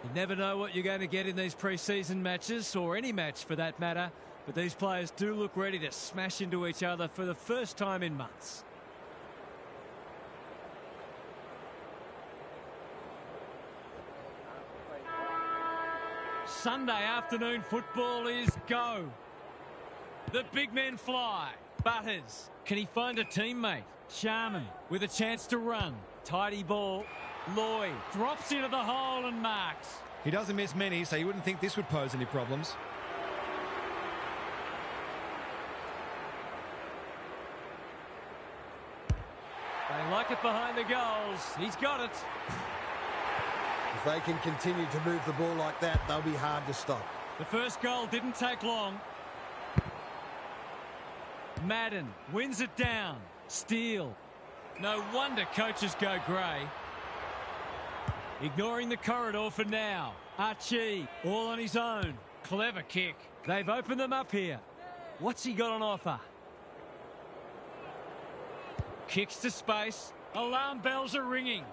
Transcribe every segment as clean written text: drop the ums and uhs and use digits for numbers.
You never know what you're going to get in these pre-season matches, or any match for that matter, but these players do look ready to smash into each other for the first time in months. Sunday afternoon football is go. The big men fly. Butters. Can he find a teammate? Sharman with a chance to run. Tidy ball. Lloyd drops into the hole and marks. He doesn't miss many, so you wouldn't think this would pose any problems. They like it behind the goals. He's got it. If they can continue to move the ball like that, they'll be hard to stop. The first goal didn't take long. Madden wins it down. Steele. No wonder coaches go grey. Ignoring the corridor for now. Archie, all on his own. Clever kick. They've opened them up here. What's he got on offer? Kicks to space. Alarm bells are ringing.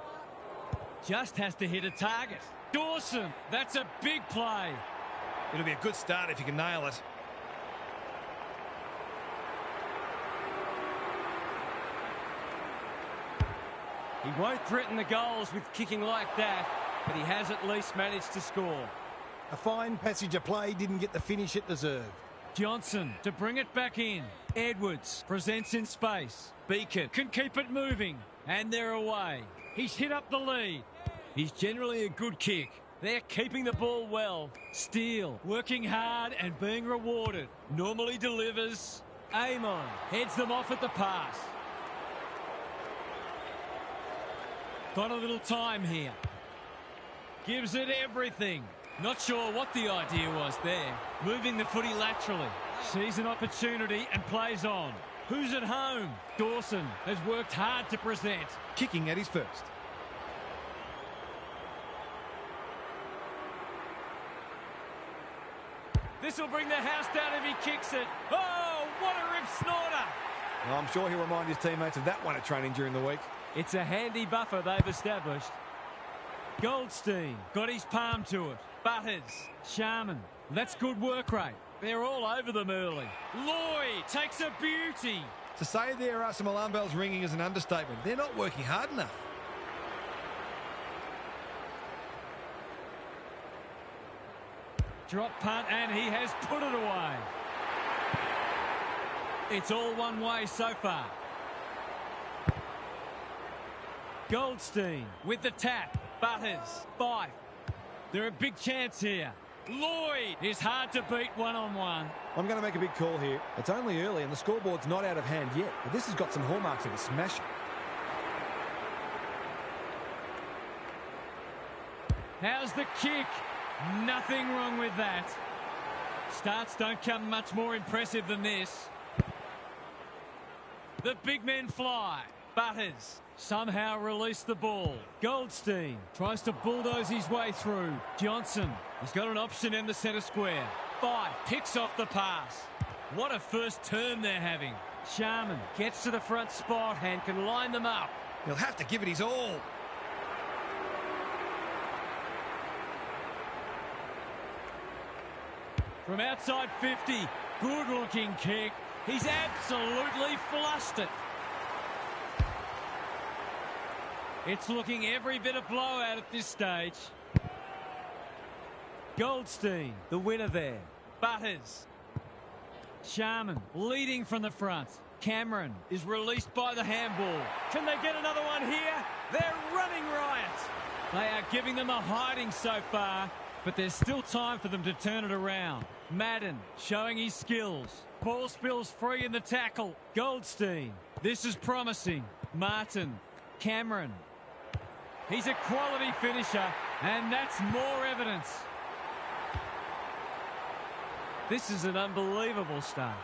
Just has to hit a target. Dawson, that's a big play. It'll be a good start if you can nail it. He won't threaten the goals with kicking like that, but he has at least managed to score. A fine passage of play, didn't get the finish it deserved. Johnson to bring it back in. Edwards presents in space. Beacon can keep it moving. And they're away. He's hit up the lead. He's generally a good kick. They're keeping the ball well. Steele working hard and being rewarded. Normally delivers. Amon heads them off at the pass. Got a little time here. Gives it everything. Not sure what the idea was there. Moving the footy laterally. Sees an opportunity and plays on. Who's at home? Dawson has worked hard to present. Kicking at his first. This will bring the house down if he kicks it. Oh, what a rip snorter. Well, I'm sure he'll remind his teammates of that one at training during the week. It's a handy buffer they've established. Goldstein got his palm to it. Butters. Sharman. That's good work rate. They're all over them early. Lloyd takes a beauty. To say there are some alarm bells ringing is an understatement. They're not working hard enough. Drop punt, and he has put it away. It's all one way so far. Goldstein with the tap. Butters. Fife. They're a big chance here. Lloyd is hard to beat one-on-one. I'm going to make a big call here. It's only early and the scoreboard's not out of hand yet, but this has got some hallmarks of a smasher. How's the kick? Nothing wrong with that. Starts don't come much more impressive than this. The big men fly. Butters somehow release the ball. Goldstein tries to bulldoze his way through. Johnson has got an option in the centre square. Fife picks off the pass. What a first turn they're having. Sharman gets to the front spot and can line them up. He'll have to give it his all. From outside 50, good looking kick. He's absolutely flushed it. It's looking every bit of blowout at this stage. Goldstein, the winner there. Butters. Sharman leading from the front. Cameron is released by the handball. Can they get another one here? They're running riot. They are giving them a hiding so far, but there's still time for them to turn it around. Madden showing his skills. Ball spills free in the tackle. Goldstein. This is promising. Martin. Cameron. He's a quality finisher, and that's more evidence. This is an unbelievable start.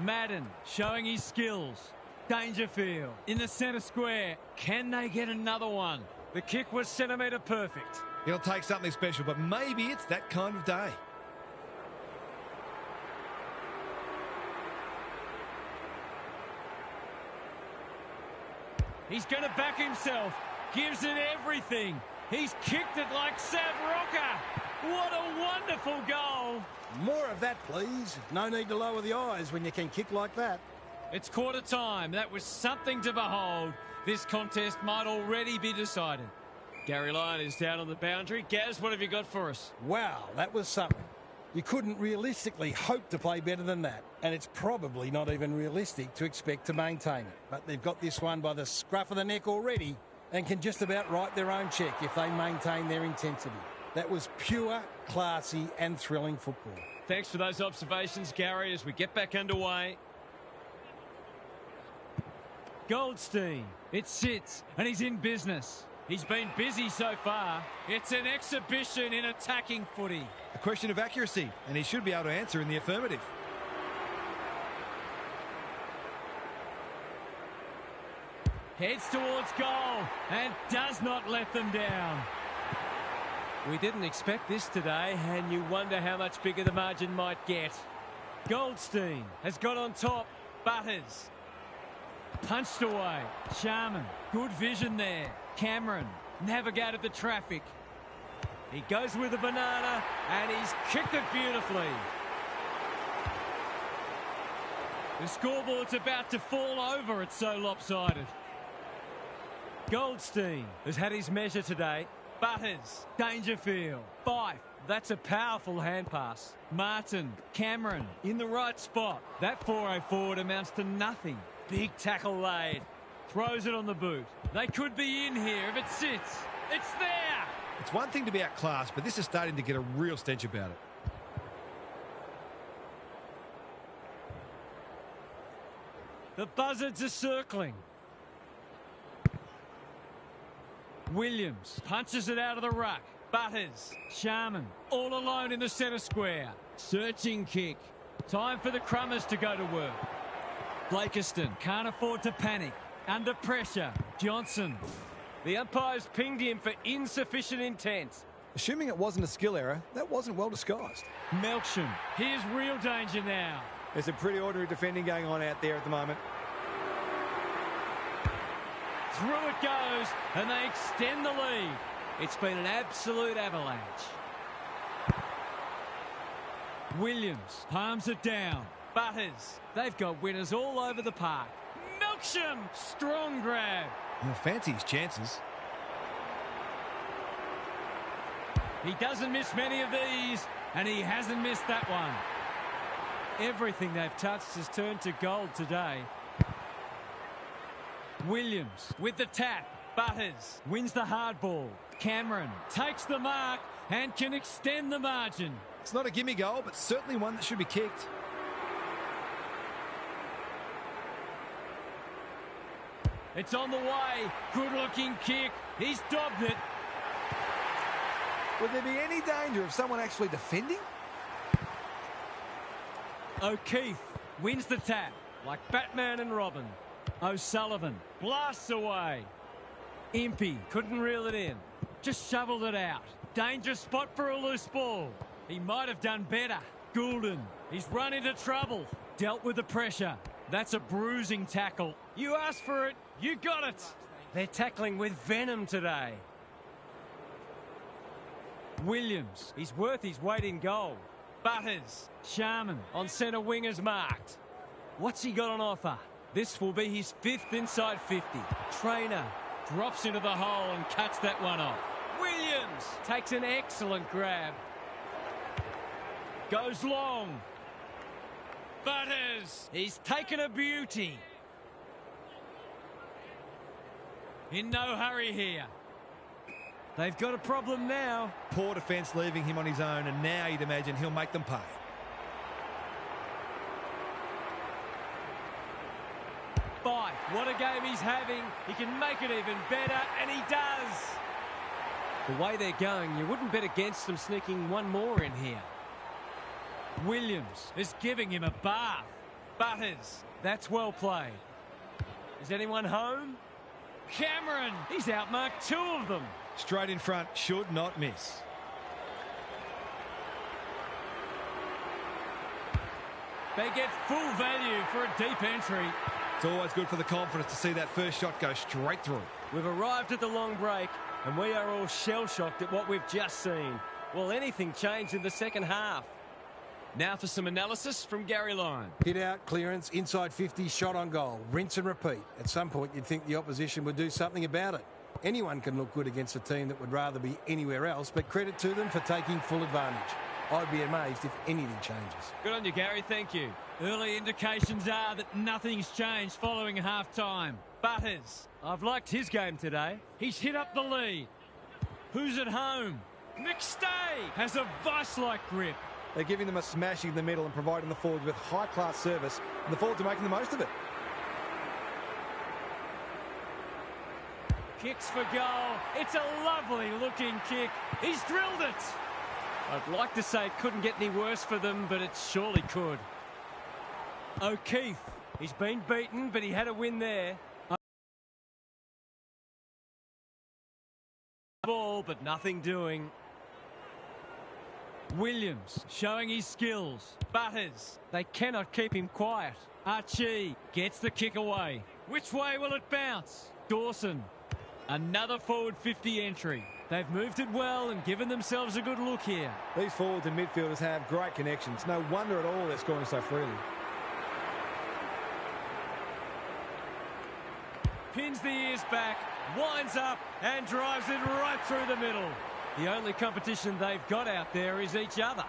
Madden showing his skills. Dangerfield in the centre square. Can they get another one? The kick was centimetre perfect. It'll take something special, but maybe it's that kind of day. He's going to back himself. gives it everything. He's kicked it like Savroka. What a wonderful goal. More of that, please. No need to lower the eyes when you can kick like that. It's quarter time. That was something to behold. This contest might already be decided. Gary Lyon is down on the boundary. Gaz, what have you got for us? Wow, that was something. You couldn't realistically hope to play better than that, and it's probably not even realistic to expect to maintain it. But they've got this one by the scruff of the neck already and can just about write their own cheque if they maintain their intensity. That was pure, classy and thrilling football. Thanks for those observations, Gary, as we get back underway. Goldstein, it sits and he's in business. He's been busy so far. It's an exhibition in attacking footy. A question of accuracy, and he should be able to answer in the affirmative. Heads towards goal and does not let them down. We didn't expect this today, and you wonder how much bigger the margin might get. Goldstein has got on top. Butters. Punched away. Sharman. Good vision there. Cameron navigated the traffic. He goes with a banana and he's kicked it beautifully. The scoreboard's about to fall over. It's so lopsided. Goldstein has had his measure today. Butters. Dangerfield. Fife. That's a powerful hand pass. Martin. Cameron in the right spot. That 4-0 forward amounts to nothing. Big tackle laid. Throws it on the boot. They could be in here if it sits. It's there! It's one thing to be outclassed, but this is starting to get a real stench about it. The buzzards are circling. Williams punches it out of the ruck. Butters. Sharman all alone in the centre square. Searching kick. Time for the Crummers to go to work. Blakiston can't afford to panic. Under pressure. Johnson. The umpire's pinged him for insufficient intent. Assuming it wasn't a skill error, that wasn't well disguised. Melksham. Here's real danger now. There's a pretty ordinary defending going on out there at the moment. Through it goes, and they extend the lead. It's been an absolute avalanche. Williams palms it down. Butters. They've got winners all over the park. Melksham. Strong grab. He'll fancy his chances. He doesn't miss many of these, and he hasn't missed that one. Everything they've touched has turned to gold today. Williams with the tap. Butters wins the hard ball. Cameron takes the mark and can extend the margin. It's not a gimme goal, but certainly one that should be kicked. It's on the way. Good-looking kick. He's dobbed it. Would there be any danger of someone actually defending? O'Keefe wins the tap like Batman and Robin. O'Sullivan blasts away. Impey couldn't reel it in. Just shoveled it out. Dangerous spot for a loose ball. He might have done better. Goulden. He's run into trouble. Dealt with the pressure. That's a bruising tackle. You asked for it. You got it. They're tackling with venom today. Williams. He's worth his weight in gold. Butters. Sharman on centre wing is marked. What's he got on offer? This will be his 5th inside 50. Trainer drops into the hole and cuts that one off. Williams takes an excellent grab. Goes long. Butters. He's taken a beauty. In no hurry here. They've got a problem now. Poor defence leaving him on his own, and now you'd imagine he'll make them pay. Fife, what a game he's having. He can make it even better, and he does. The way they're going, you wouldn't bet against them sneaking one more in here. Williams is giving him a bath. Butters, that's well played. Is anyone home? Cameron, he's outmarked 2 of them. Straight in front, should not miss. They get full value for a deep entry. It's always good for the confidence to see that first shot go straight through. We've arrived at the long break, and we are all shell-shocked at what we've just seen. Will anything change in the second half? Now for some analysis from Gary Lyon. Hit out, clearance, inside 50, shot on goal. Rinse and repeat. At some point, you'd think the opposition would do something about it. Anyone can look good against a team that would rather be anywhere else, but credit to them for taking full advantage. I'd be amazed if anything changes. Good on you, Gary. Thank you. Early indications are that nothing's changed following half-time. Butters. I've liked his game today. He's hit up the lead. Who's at home? McStay has a vice-like grip. They're giving them a smashing in the middle and providing the forwards with high-class service, and the forwards are making the most of it. Kicks for goal. It's a lovely-looking kick. He's drilled it. I'd like to say it couldn't get any worse for them, but it surely could. O'Keefe. He's been beaten, but he had a win there. Ball, but nothing doing. Williams showing his skills. Butters. They cannot keep him quiet. Archie gets the kick away. Which way will it bounce? Dawson. Another forward 50 entry. They've moved it well and given themselves a good look here. These forwards and midfielders have great connections. No wonder at all they're scoring so freely. Pins the ears back, winds up and drives it right through the middle. The only competition they've got out there is each other.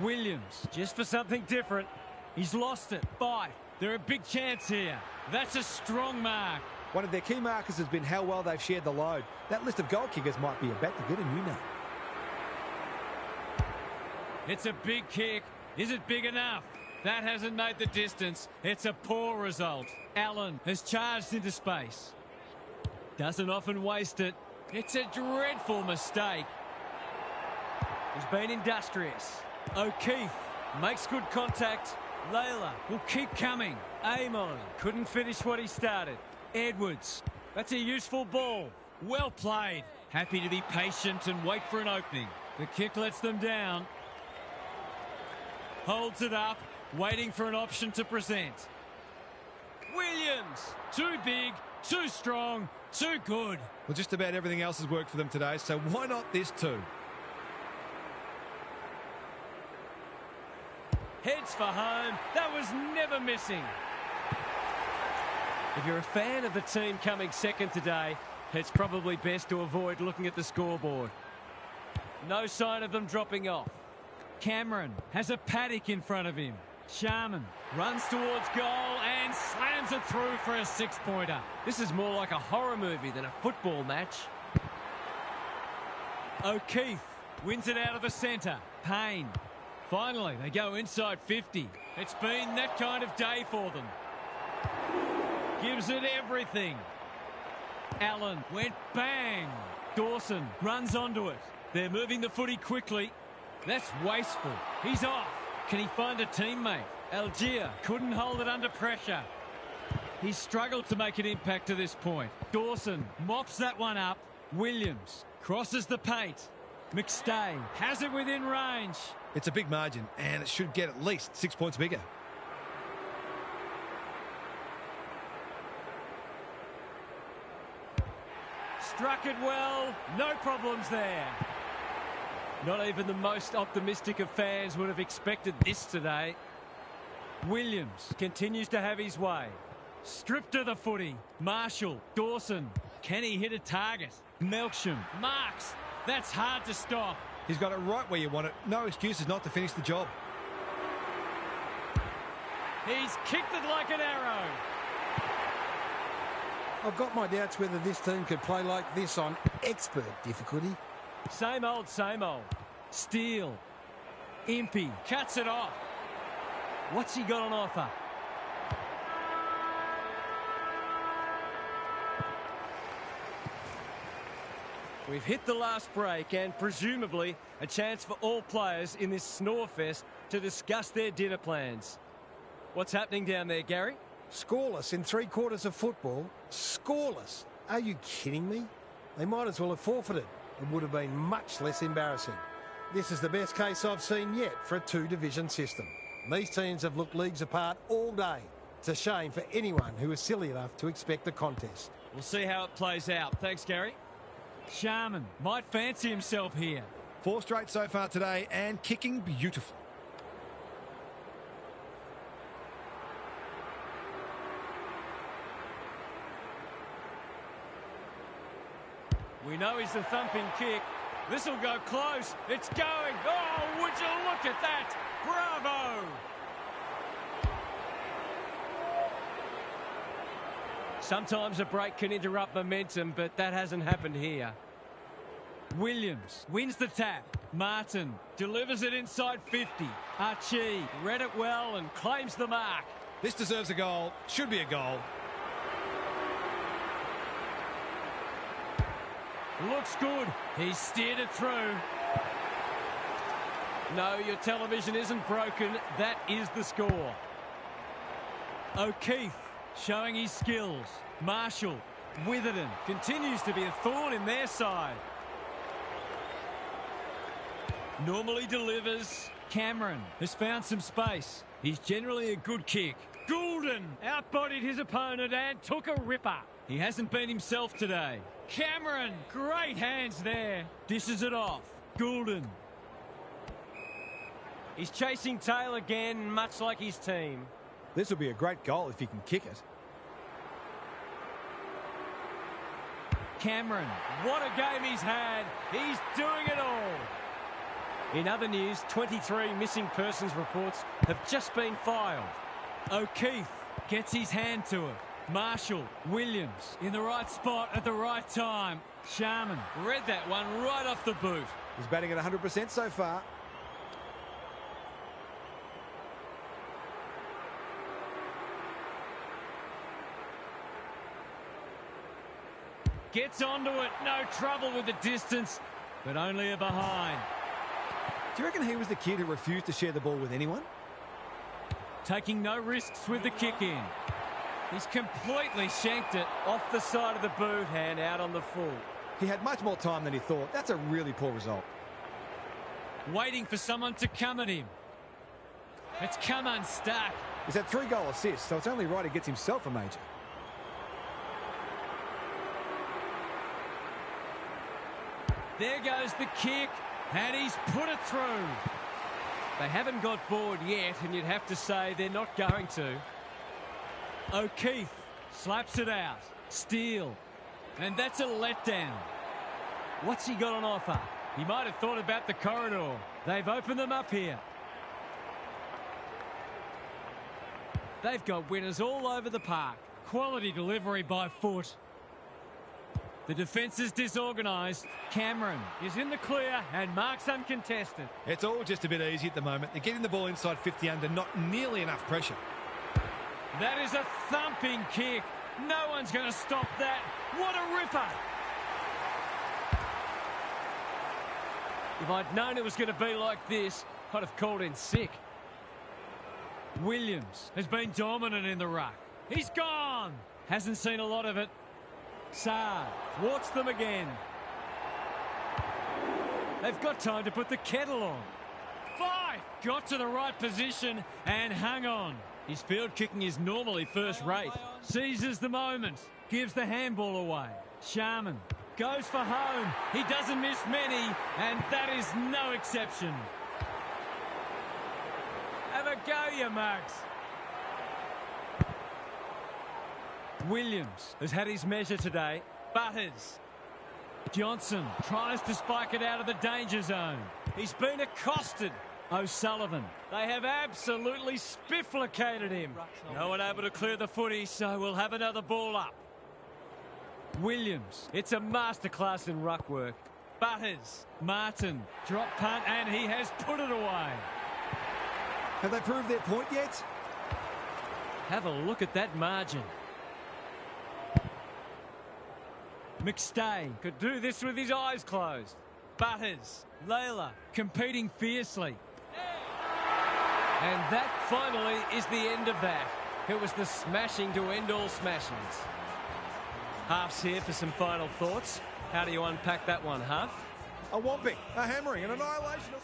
Williams, just for something different. He's lost it. 5. They're a big chance here. That's a strong mark. One of their key markers has been how well they've shared the load. That list of goal kickers might be about to get a new name. It's a big kick. Is it big enough? That hasn't made the distance. It's a poor result. Allen has charged into space. Doesn't often waste it. It's a dreadful mistake. He's been industrious. O'Keefe makes good contact. Layla will keep coming. Amon couldn't finish what he started. Edwards. That's a useful ball. Well played. Happy to be patient and wait for an opening. The kick lets them down. Holds it up, waiting for an option to present. Williams. Too big, too strong, too good. Well, just about everything else has worked for them today, so why not this too? Heads for home. That was never missing. If you're a fan of the team coming second today, it's probably best to avoid looking at the scoreboard. No sign of them dropping off. Cameron has a paddock in front of him. Sharman runs towards goal and slams it through for a 6-pointer. This is more like a horror movie than a football match. O'Keefe wins it out of the centre. Payne. Finally, they go inside 50. It's been that kind of day for them. Gives it everything. Allen went bang. Dawson runs onto it. They're moving the footy quickly. That's wasteful. He's off. Can he find a teammate? Algier couldn't hold it under pressure. He's struggled to make an impact to this point. Dawson mops that one up. Williams crosses the paint. McStay has it within range. It's a big margin, and it should get at least 6 points bigger. Struck it well. No problems there. Not even the most optimistic of fans would have expected this today. Williams continues to have his way. Stripped to the footy. Marshall. Dawson. Can he hit a target? Melksham. Marks. That's hard to stop. He's got it right where you want it. No excuses not to finish the job. He's kicked it like an arrow. I've got my doubts whether this team could play like this on expert difficulty. Same old, same old. Steele. Impey cuts it off. What's he got on offer? We've hit the last break and presumably a chance for all players in this snore fest to discuss their dinner plans. What's happening down there, Gary? Scoreless in 3 quarters of football. Scoreless. Are you kidding me? They might as well have forfeited. It would have been much less embarrassing. This is the best case I've seen yet for a 2-division system. These teams have looked leagues apart all day. It's a shame for anyone who is silly enough to expect the contest. We'll see how it plays out. Thanks, Gary. Sharman might fancy himself here. 4 straight so far today and kicking beautifully. We know he's a thumping kick. This will go close. It's going. Oh, would you look at that? Bravo! Sometimes a break can interrupt momentum, but that hasn't happened here. Williams wins the tap. Martin delivers it inside 50. Archie read it well and claims the mark. This deserves a goal. Should be a goal. Looks good. He steered it through. No, your television isn't broken. That is the score. O'Keefe showing his skills. Marshall, Witherden continues to be a thorn in their side. Normally delivers. Cameron has found some space. He's generally a good kick. Goulden outbodied his opponent and took a ripper. He hasn't been himself today. Cameron, great hands there. Dishes it off. Goulden. He's chasing tail again, much like his team. This will be a great goal if he can kick it. Cameron, what a game he's had. He's doing it all. In other news, 23 missing persons reports have just been filed. O'Keefe gets his hand to it. Marshall, Williams in the right spot at the right time. Sharman read that one right off the boot. He's batting at 100% so far. Gets onto it, no trouble with the distance, but only a behind. Do you reckon he was the kid who refused to share the ball with anyone? Taking no risks with the kick in. He's completely shanked it off the side of the boot and out on the full. He had much more time than he thought. That's a really poor result. Waiting for someone to come at him. It's come unstuck. He's had 3 goal assists, so it's only right he gets himself a major. There goes the kick, and he's put it through. They haven't got bored yet, and you'd have to say they're not going to. O'Keefe slaps it out. Steele. And that's a letdown. What's he got on offer? He might have thought about the corridor. They've opened them up here. They've got winners all over the park. Quality delivery by foot. The defence is disorganised. Cameron is in the clear and marks uncontested. It's all just a bit easy at the moment. They're getting the ball inside 50 under, not nearly enough pressure. That is a thumping kick. No one's going to stop that. What a ripper. If I'd known it was going to be like this, I'd have called in sick. Williams has been dominant in the ruck. He's gone. Hasn't seen a lot of it. Saar thwarts them again. They've got time to put the kettle on. Fife got to the right position and hung on. His field kicking is normally first rate. Seizes the moment. Gives the handball away. Sharman goes for home. He doesn't miss many, and that is no exception. Have a go, you mugs. Williams has had his measure today. Butters. Johnson tries to spike it out of the danger zone. He's been accosted. O'Sullivan. They have absolutely spifflicated him. No one able to clear the footy, so we'll have another ball up. Williams. It's a masterclass in ruck work. Butters. Martin. Drop punt, and he has put it away. Have they proved their point yet? Have a look at that margin. McStay could do this with his eyes closed. Butters. Layla competing fiercely. And that finally is the end of that. It was the smashing to end all smashings. Huff's here for some final thoughts. How do you unpack that one, Huff? A whomping, a hammering, an annihilation.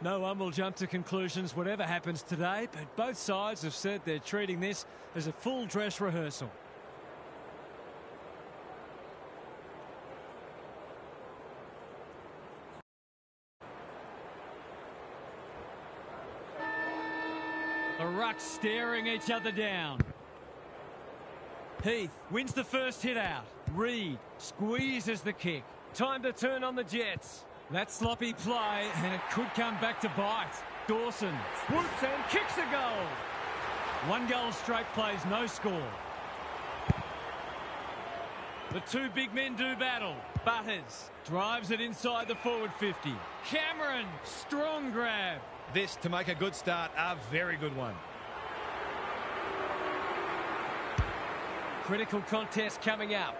No one will jump to conclusions whatever happens today, but both sides have said they're treating this as a full dress rehearsal. The rucks staring each other down. Heath wins the first hit out. Reed squeezes the kick. Time to turn on the Jets. That sloppy play, and it could come back to bite. Dawson swoops and kicks a goal. One goal straight plays, no score. The two big men do battle. Butters drives it inside the forward 50. Cameron, strong grab. This, to make a good start, a very good one. Critical contest coming up.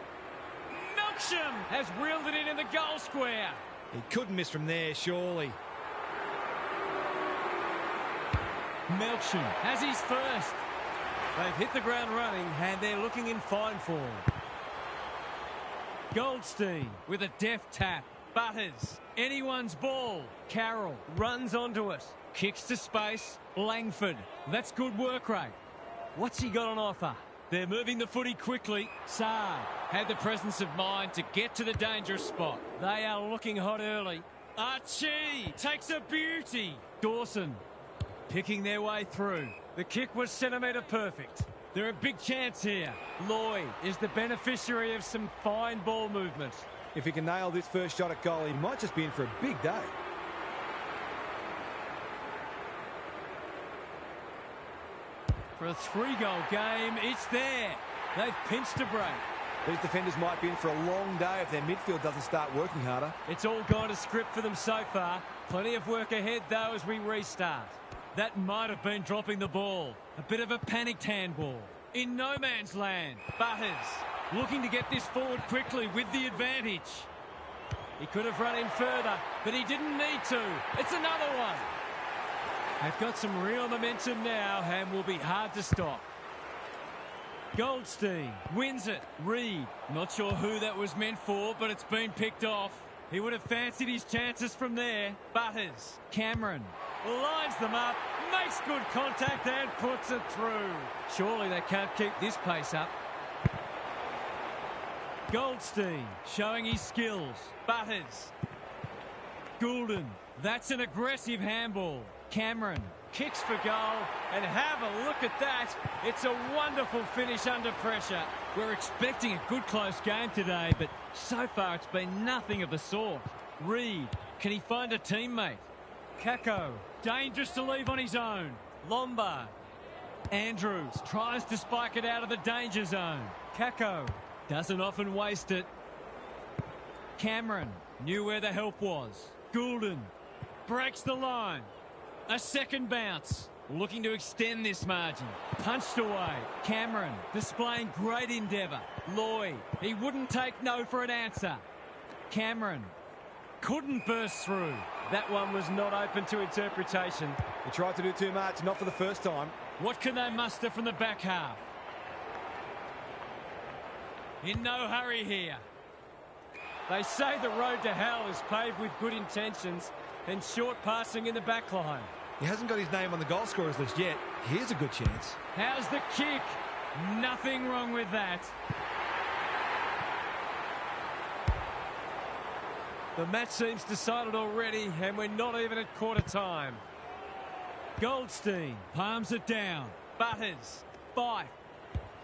Melksham has reeled it in the goal square. He couldn't miss from there, surely. Melksham has his first. They've hit the ground running and they're looking in fine form. Goldstein with a deft tap. Butters, anyone's ball. Carroll runs onto it. Kicks to space. Langford, that's good work rate. What's he got on offer? They're moving the footy quickly. Saad had the presence of mind to get to the dangerous spot. They are looking hot early. Archie takes a beauty. Dawson picking their way through. The kick was centimetre perfect. They're a big chance here. Lloyd is the beneficiary of some fine ball movement. If he can nail this first shot at goal, he might just be in for a big day. For a 3-goal game, it's there. They've pinched a break. These defenders might be in for a long day if their midfield doesn't start working harder. It's all gone to script for them so far. Plenty of work ahead, though, as we restart. That might have been dropping the ball. A bit of a panicked handball. In no man's land, Butters looking to get this forward quickly with the advantage. He could have run in further, but he didn't need to. It's another one. They've got some real momentum now and will be hard to stop. Goldstein wins it. Reed, not sure who that was meant for, but it's been picked off. He would have fancied his chances from there. Butters, Cameron, lines them up, makes good contact and puts it through. Surely they can't keep this pace up. Goldstein showing his skills. Butters. Goulden, that's an aggressive handball. Cameron kicks for goal, and have a look at that. It's a wonderful finish under pressure. We're expecting a good close game today, but so far it's been nothing of the sort. Reed, can he find a teammate? Kako, dangerous to leave on his own. Lombard. Andrews tries to spike it out of the danger zone. Kako doesn't often waste it. Cameron knew where the help was. Goulden breaks the line. A second bounce. Looking to extend this margin. Punched away. Cameron displaying great endeavour. Lloyd, he wouldn't take no for an answer. Cameron couldn't burst through. That one was not open to interpretation. He tried to do too much, not for the first time. What can they muster from the back half? In no hurry here. They say the road to hell is paved with good intentions and short passing in the back line. He hasn't got his name on the goal scorers list yet. Here's a good chance. How's the kick? Nothing wrong with that. The match seems decided already, and we're not even at quarter time. Goldstein palms it down. Butters. Fife.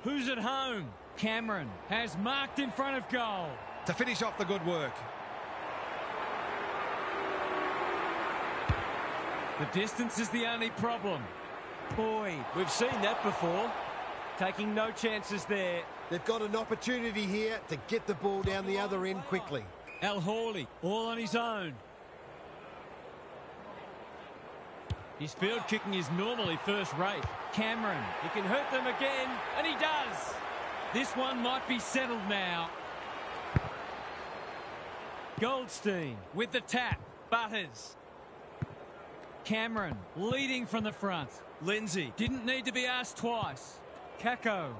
Who's at home? Cameron has marked in front of goal. To finish off the good work. The distance is the only problem. Boyd. We've seen that before. Taking no chances there. They've got an opportunity here to get the ball down the other end quickly. Al Hawley, all on his own. His field kicking is normally first rate. Cameron, He can hurt them again, and he does. this one might be settled now. Goldstein with the tap. Butters. Cameron leading from the front. Lindsay didn't need to be asked twice. Kako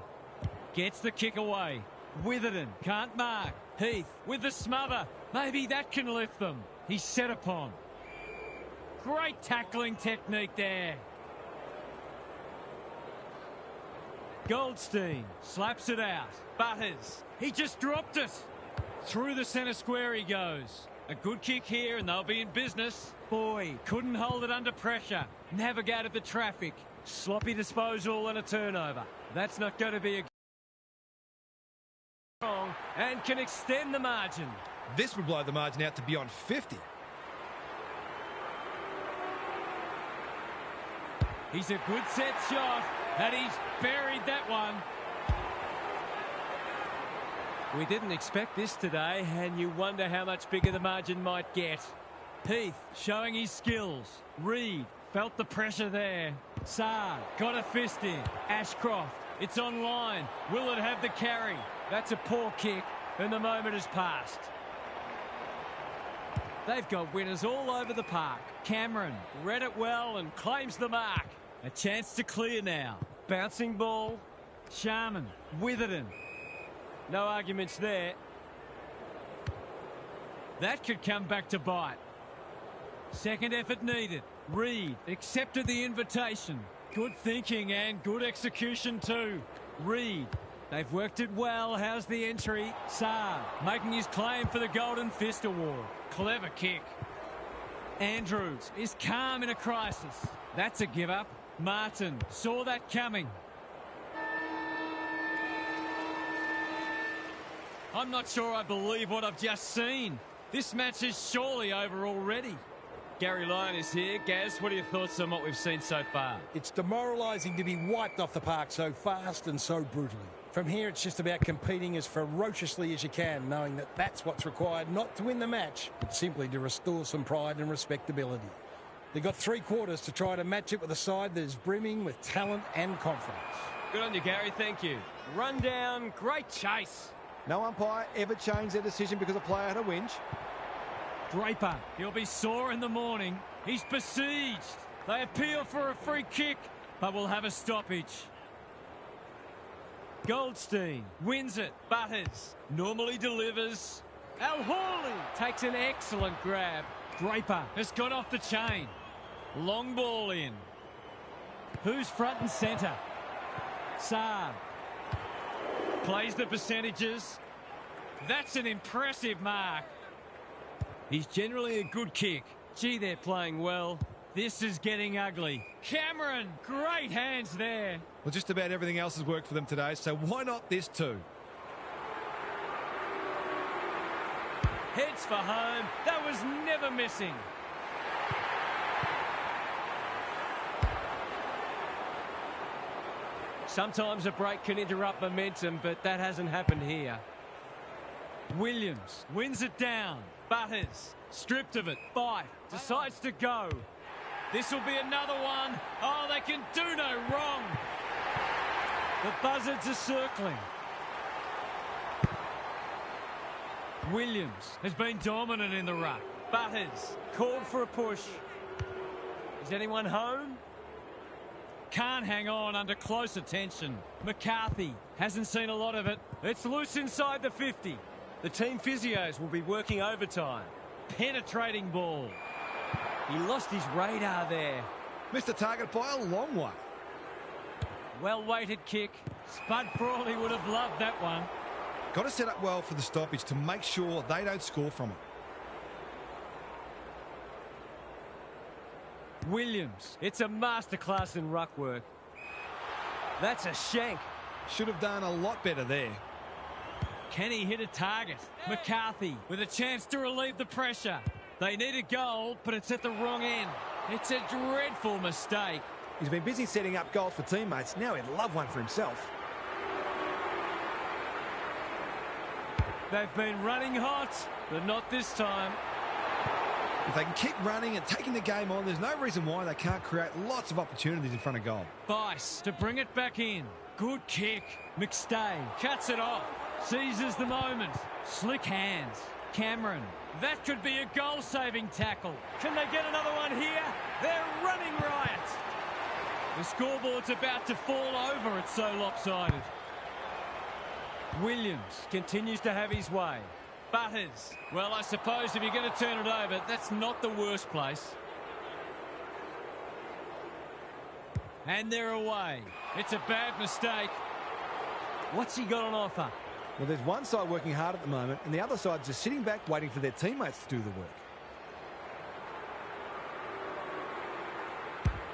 gets the kick away. Witherden can't mark. Heath with the smother. Maybe that can lift them. He's set upon. Great tackling technique there. Goldstein slaps it out. Butters. He just dropped it. Through the centre square he goes. A good kick here and they'll be in business. Boyd couldn't hold it under pressure. Navigated the traffic. Sloppy disposal and a turnover. That's not going to be a wrong and can extend the margin. This would blow the margin out to beyond 50. He's a good set shot and he's buried that one. We didn't expect this today, and you wonder how much bigger the margin might get. Heath showing his skills. Reed felt the pressure there. Saad got a fist in. Ashcroft, it's on line. Will it have the carry? That's a poor kick and the moment has passed. They've got winners all over the park. Cameron read it well and claims the mark. A chance to clear now. Bouncing ball. Sharman, Witherden. No arguments there. That could come back to bite. Second effort needed. Reed accepted the invitation. Good thinking and good execution too. Reed, they've worked it well. How's the entry? Saad making his claim for the Golden Fist Award. Clever kick. Andrews is calm in a crisis. That's a give up. Martin saw that coming. I'm not sure I believe what I've just seen. This match is surely over already. Gary Lyon is here. Gaz, what are your thoughts on what we've seen so far? It's demoralising to be wiped off the park so fast and so brutally. From here, it's just about competing as ferociously as you can, knowing that that's what's required, not to win the match, but simply to restore some pride and respectability. They've got 3 quarters to try to match it with a side that is brimming with talent and confidence. Good on you, Gary. Thank you. Run down. Great chase. No umpire ever changed their decision because a player had a whinge. Draper, he'll be sore in the morning. He's besieged. They appeal for a free kick, but will have a stoppage. Goldstein wins it. Butters normally delivers. Al Hawley takes an excellent grab. Draper has got off the chain. Long ball in. Who's front and centre? Saad plays the percentages. That's an impressive mark. He's generally a good kick. Gee, they're playing well. This is getting ugly. Cameron, great hands there. Well, just about everything else has worked for them today, so why not this too? Heads for home. That was never missing. Sometimes a break can interrupt momentum, but that hasn't happened here. Williams wins it down. Butters, stripped of it. Fife decides to go. This will be another one. Oh, they can do no wrong. The buzzards are circling. Williams has been dominant in the ruck. Butters called for a push. Is anyone home? Can't hang on under close attention. McCarthy hasn't seen a lot of it. It's loose inside the 50. The team physios will be working overtime. Penetrating ball. He lost his radar there. Missed the target by a long way. Well-weighted kick. Spud Frawley would have loved that one. Got to set up well for the stoppage to make sure they don't score from it. Williams. It's a masterclass in ruck work. That's a shank. Should have done a lot better there. Can he hit a target? McCarthy with a chance to relieve the pressure. They need a goal, but it's at the wrong end. It's a dreadful mistake. He's been busy setting up goals for teammates. Now he'd love one for himself. They've been running hot, but not this time. If they can keep running and taking the game on, there's no reason why they can't create lots of opportunities in front of goal. Bice to bring it back in. Good kick. McStay cuts it off. Seizes the moment. Slick hands. Cameron. That could be a goal-saving tackle. Can they get another one here? They're running riot. The scoreboard's about to fall over. It's so lopsided. Williams continues to have his way. Butters. Well, I suppose if you're going to turn it over, that's not the worst place. And they're away. It's a bad mistake. What's he got on offer? Well, there's one side working hard at the moment, and the other side just sitting back waiting for their teammates to do the work.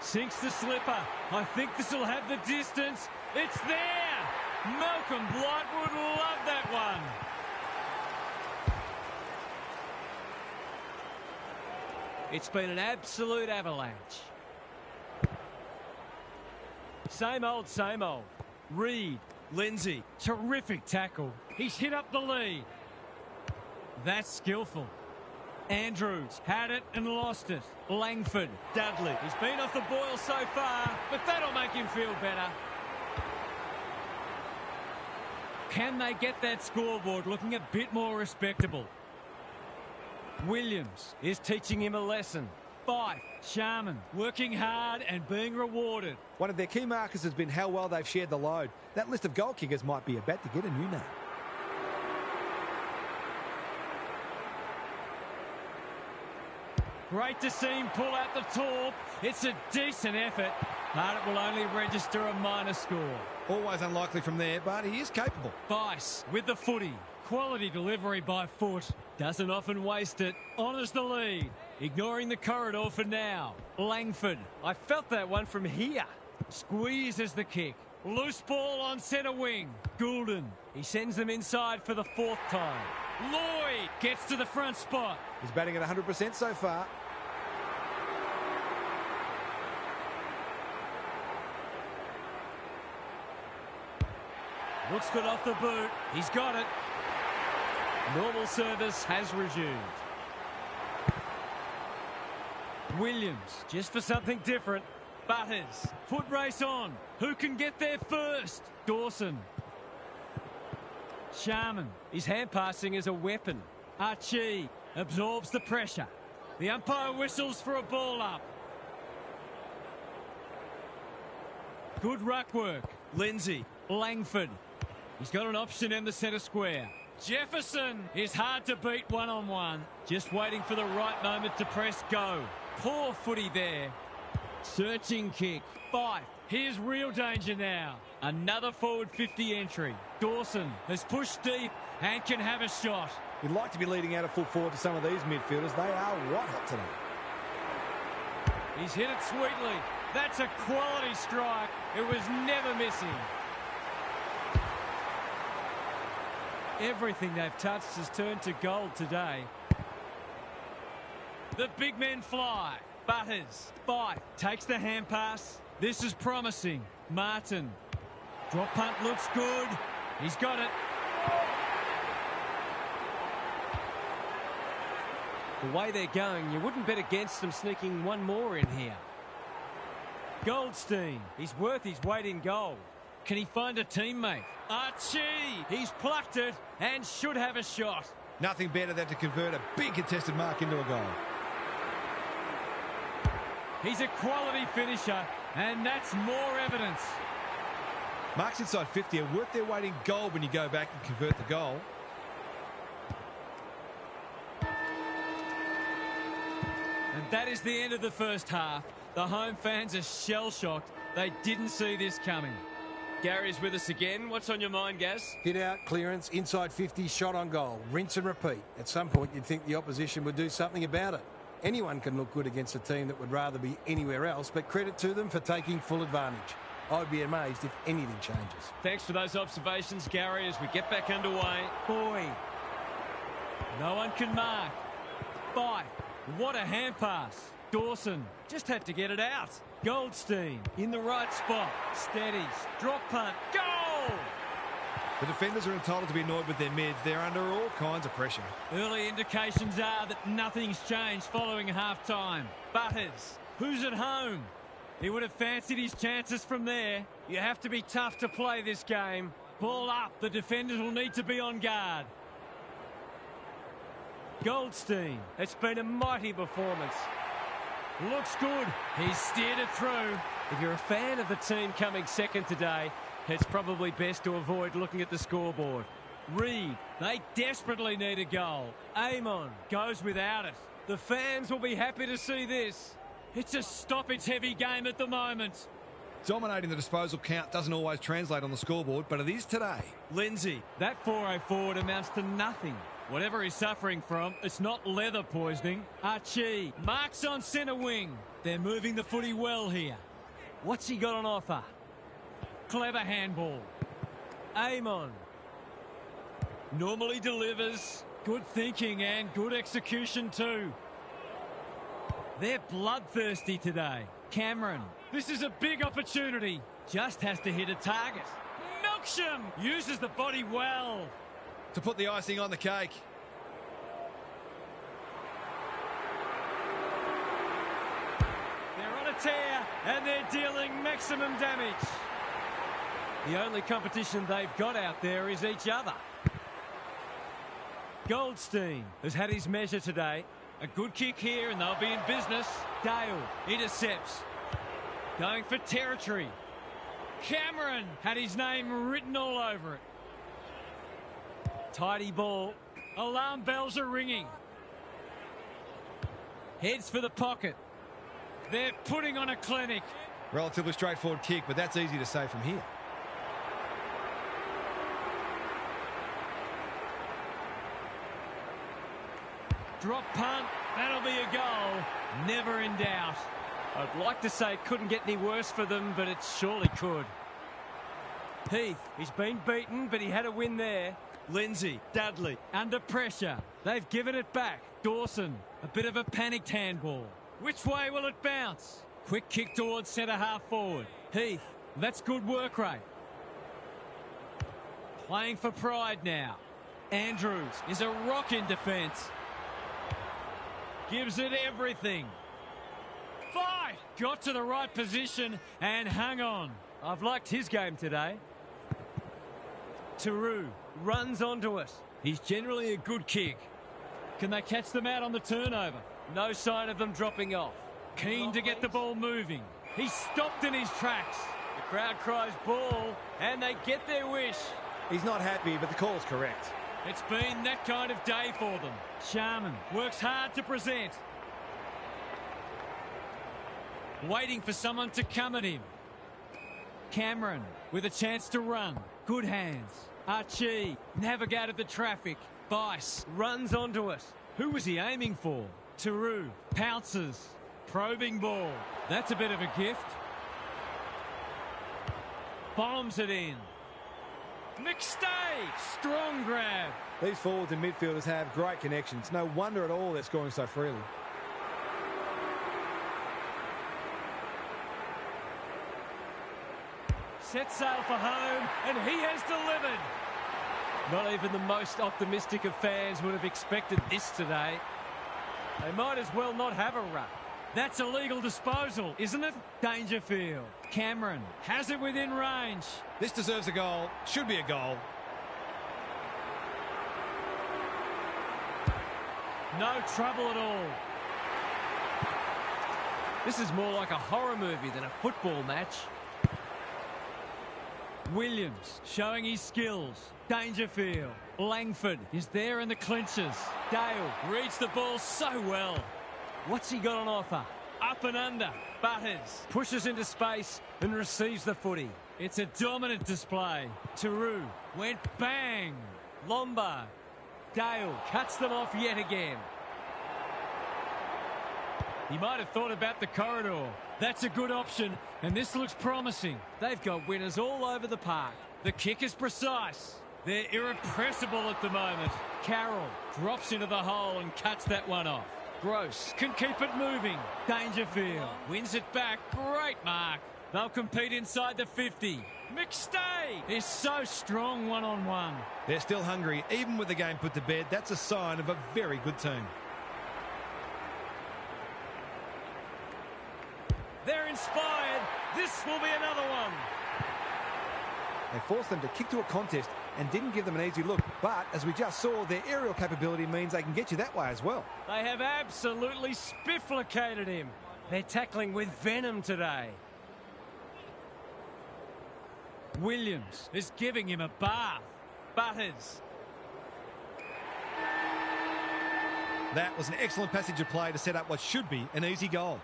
Sinks the slipper. I think this will have the distance. It's there. Malcolm Blight would love that one. It's been an absolute avalanche. Same old, same old. Reed. Lindsay. Terrific tackle. He's hit up the lead. That's skillful. Andrews had it and lost it. Langford. Dudley. He's been off the boil so far, but that'll make him feel better. Can they get that scoreboard looking a bit more respectable? Williams is teaching him a lesson. Fife, Sharman, working hard and being rewarded. One of their key markers has been how well they've shared the load. That list of goal kickers might be about to get a new name. Great to see him pull out the torp. It's a decent effort, but it will only register a minor score. Always unlikely from there, but he is capable. Bice with the footy. Quality delivery by foot. Doesn't often waste it. Honours the lead. Ignoring the corridor for now. Langford. I felt that one from here. Squeezes the kick. Loose ball on centre wing. Goulden. He sends them inside for the fourth time. Lloyd gets to the front spot. He's batting at 100% so far. Looks good off the boot. He's got it. Normal service has resumed. Williams, just for something different. Butters, foot race on. Who can get there first? Dawson. Sharman, his hand passing is a weapon. Archie absorbs the pressure. The umpire whistles for a ball up. Good ruck work. Lindsay, Langford. He's got an option in the centre square. Jefferson is hard to beat one-on-one. Just waiting for the right moment to press go. Poor footy there. Searching kick. Fife. Here's real danger now. Another forward 50 entry. Dawson has pushed deep and can have a shot. We'd like to be leading out a full forward to some of these midfielders. They are white hot today. He's hit it sweetly. That's a quality strike. It was never missing. Everything they've touched has turned to gold today. The big men fly. Butters. Fife takes the hand pass. This is promising. Martin. Drop punt looks good. He's got it. The way they're going, you wouldn't bet against them sneaking one more in here. Goldstein. He's worth his weight in gold. Can he find a teammate? Archie. He's plucked it and should have a shot. Nothing better than to convert a big contested mark into a goal. He's a quality finisher, and that's more evidence. Marks inside 50 are worth their weight in gold when you go back and convert the goal. And that is the end of the first half. The home fans are shell-shocked. They didn't see this coming. Gary's with us again. What's on your mind, Gaz? Hit out, clearance, inside 50, shot on goal. Rinse and repeat. At some point, you'd think the opposition would do something about it. Anyone can look good against a team that would rather be anywhere else, but credit to them for taking full advantage. I'd be amazed if anything changes. Thanks for those observations, Gary, as we get back underway. Boy. No one can mark. Fife. What a hand pass. Dawson just had to get it out. Goldstein in the right spot. Steadies. Drop punt. Goal! The defenders are entitled to be annoyed with their mids. They're under all kinds of pressure. Early indications are that nothing's changed following half-time. Butters. Who's at home? He would have fancied his chances from there. You have to be tough to play this game. Ball up. The defenders will need to be on guard. Goldstein. It's been a mighty performance. Looks good. He's steered it through. If you're a fan of the team coming second today, it's probably best to avoid looking at the scoreboard. Reed. They desperately need a goal. Amon goes without it. The fans will be happy to see this. It's a stoppage-heavy game at the moment. Dominating the disposal count doesn't always translate on the scoreboard, but it is today. Lindsay. That 4-0 forward amounts to nothing. Whatever he's suffering from, it's not leather poisoning. Archie. Marks on centre wing. They're moving the footy well here. What's he got on offer? Clever handball. Amon. Normally delivers. Good thinking and good execution too. They're bloodthirsty today. Cameron. This is a big opportunity. Just has to hit a target. Milksham uses the body well. To put the icing on the cake. They're on a tear and they're dealing maximum damage. The only competition they've got out there is each other. Goldstein has had his measure today. A good kick here and they'll be in business. Dale intercepts. Going for territory. Cameron had his name written all over it. Tidy ball. Alarm bells are ringing. Heads for the pocket. They're putting on a clinic. Relatively straightforward kick, but that's easy to say from here. Drop punt. That'll be a goal. Never in doubt. I'd like to say it couldn't get any worse for them, but it surely could. Heath. He's been beaten, but he had a win there. Lindsay. Dudley. Under pressure. They've given it back. Dawson. A bit of a panicked handball. Which way will it bounce? Quick kick towards centre half forward. Heath. That's good work rate. Playing for pride now. Andrews is a rock in defence. Gives it everything. Fight! Got to the right position and hung on. I've liked his game today. Taru runs onto it. He's generally a good kick. Can they catch them out on the turnover? No sign of them dropping off. Keen to get the ball moving. He's stopped in his tracks. The crowd cries ball and they get their wish. He's not happy, but the call's correct. It's been that kind of day for them. Sharman works hard to present. Waiting for someone to come at him. Cameron with a chance to run. Good hands. Archie navigated the traffic. Bice runs onto it. Who was he aiming for? Taru pounces. Probing ball. That's a bit of a gift. Bombs it in. McStay. Strong grab. These forwards and midfielders have great connections. No wonder at all they're scoring so freely. Set sail for home, and he has delivered. Not even the most optimistic of fans would have expected this today. They might as well not have a run. That's a legal disposal, isn't it? Dangerfield. Cameron has it within range. This deserves a goal. Should be a goal. No trouble at all. This is more like a horror movie than a football match. Williams showing his skills. Dangerfield. Langford is there in the clinches. Dale reads the ball so well. What's he got on offer? Up and under. Butters Pushes into space and receives the footy. It's a dominant display. Taru went bang. Lombard. Dale cuts them off yet again. He might have thought about the corridor. That's a good option, and this looks promising. They've got winners all over the park. The kick is precise. They're irrepressible at the moment. Carroll drops into the hole and cuts that one off. Gross can keep it moving. Dangerfield wins it back. Great mark. They'll compete inside the 50. McStay is so strong one-on-one. They're still hungry, even with the game put to bed. That's a sign of a very good team. They're inspired. This will be another one. They forced them to kick to a contest and didn't give them an easy look. But, as we just saw, their aerial capability means they can get you that way as well. They have absolutely spifflicated him. They're tackling with venom today. Williams is giving him a bath. Butters. That was an excellent passage of play to set up what should be an easy goal.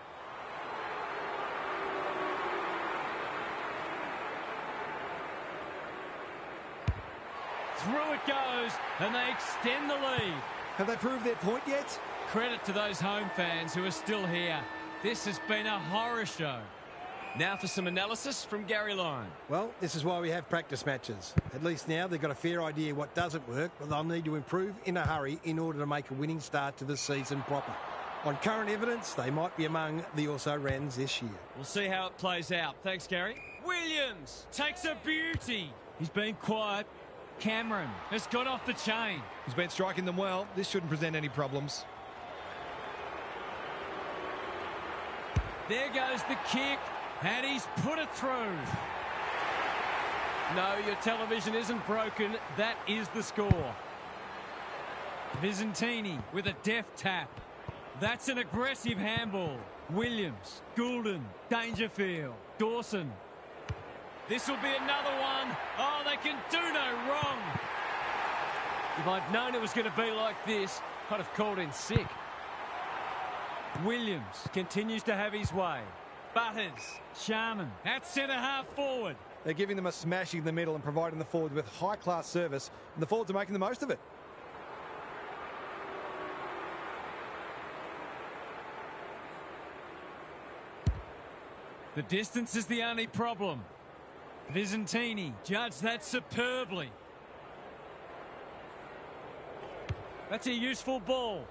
Through it goes, and they extend the lead. Have they proved their point yet? Credit to those home fans who are still here. This has been a horror show. Now for some analysis from Gary Lyon. Well, this is why we have practice matches. At least now they've got a fair idea what doesn't work, but they'll need to improve in a hurry in order to make a winning start to the season proper. On current evidence, they might be among the also-rans this year. We'll see how it plays out. Thanks, Gary. Williams takes a beauty. He's been quiet. Cameron has got off the chain. He's been striking them well. This shouldn't present any problems. There goes the kick, and he's put it through. No, your television isn't broken. That is the score. Visentini with a deft tap. That's an aggressive handball. Williams, Goulden, Dangerfield, Dawson. This will be another one. Oh, they can do no wrong. If I'd known it was going to be like this, I'd have called in sick. Williams continues to have his way. Butters, Sharman at centre-half forward. They're giving them a smashing in the middle and providing the forward with high-class service, and the forwards are making the most of it. The distance is the only problem. Visentini judged that superbly. That's a useful ball.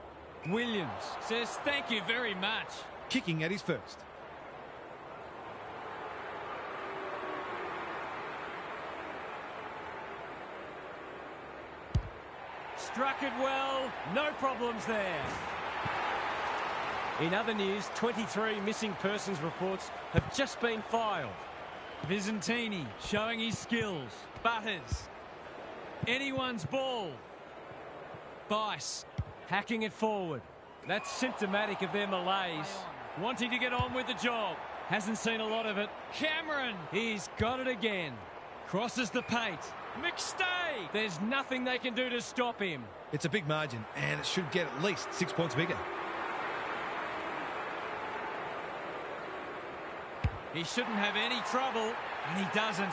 Williams says thank you very much. Kicking at his first. Struck it well. No problems there. In other news, 23 missing persons reports have just been filed. Visentini showing his skills. Butters. Anyone's ball. Bice hacking it forward. That's symptomatic of their malaise. Wanting to get on with the job. Hasn't seen a lot of it. Cameron, he's got it again. Crosses the paint. McStay. There's nothing they can do to stop him. It's a big margin, and it should get at least 6 points bigger. He shouldn't have any trouble, and he doesn't.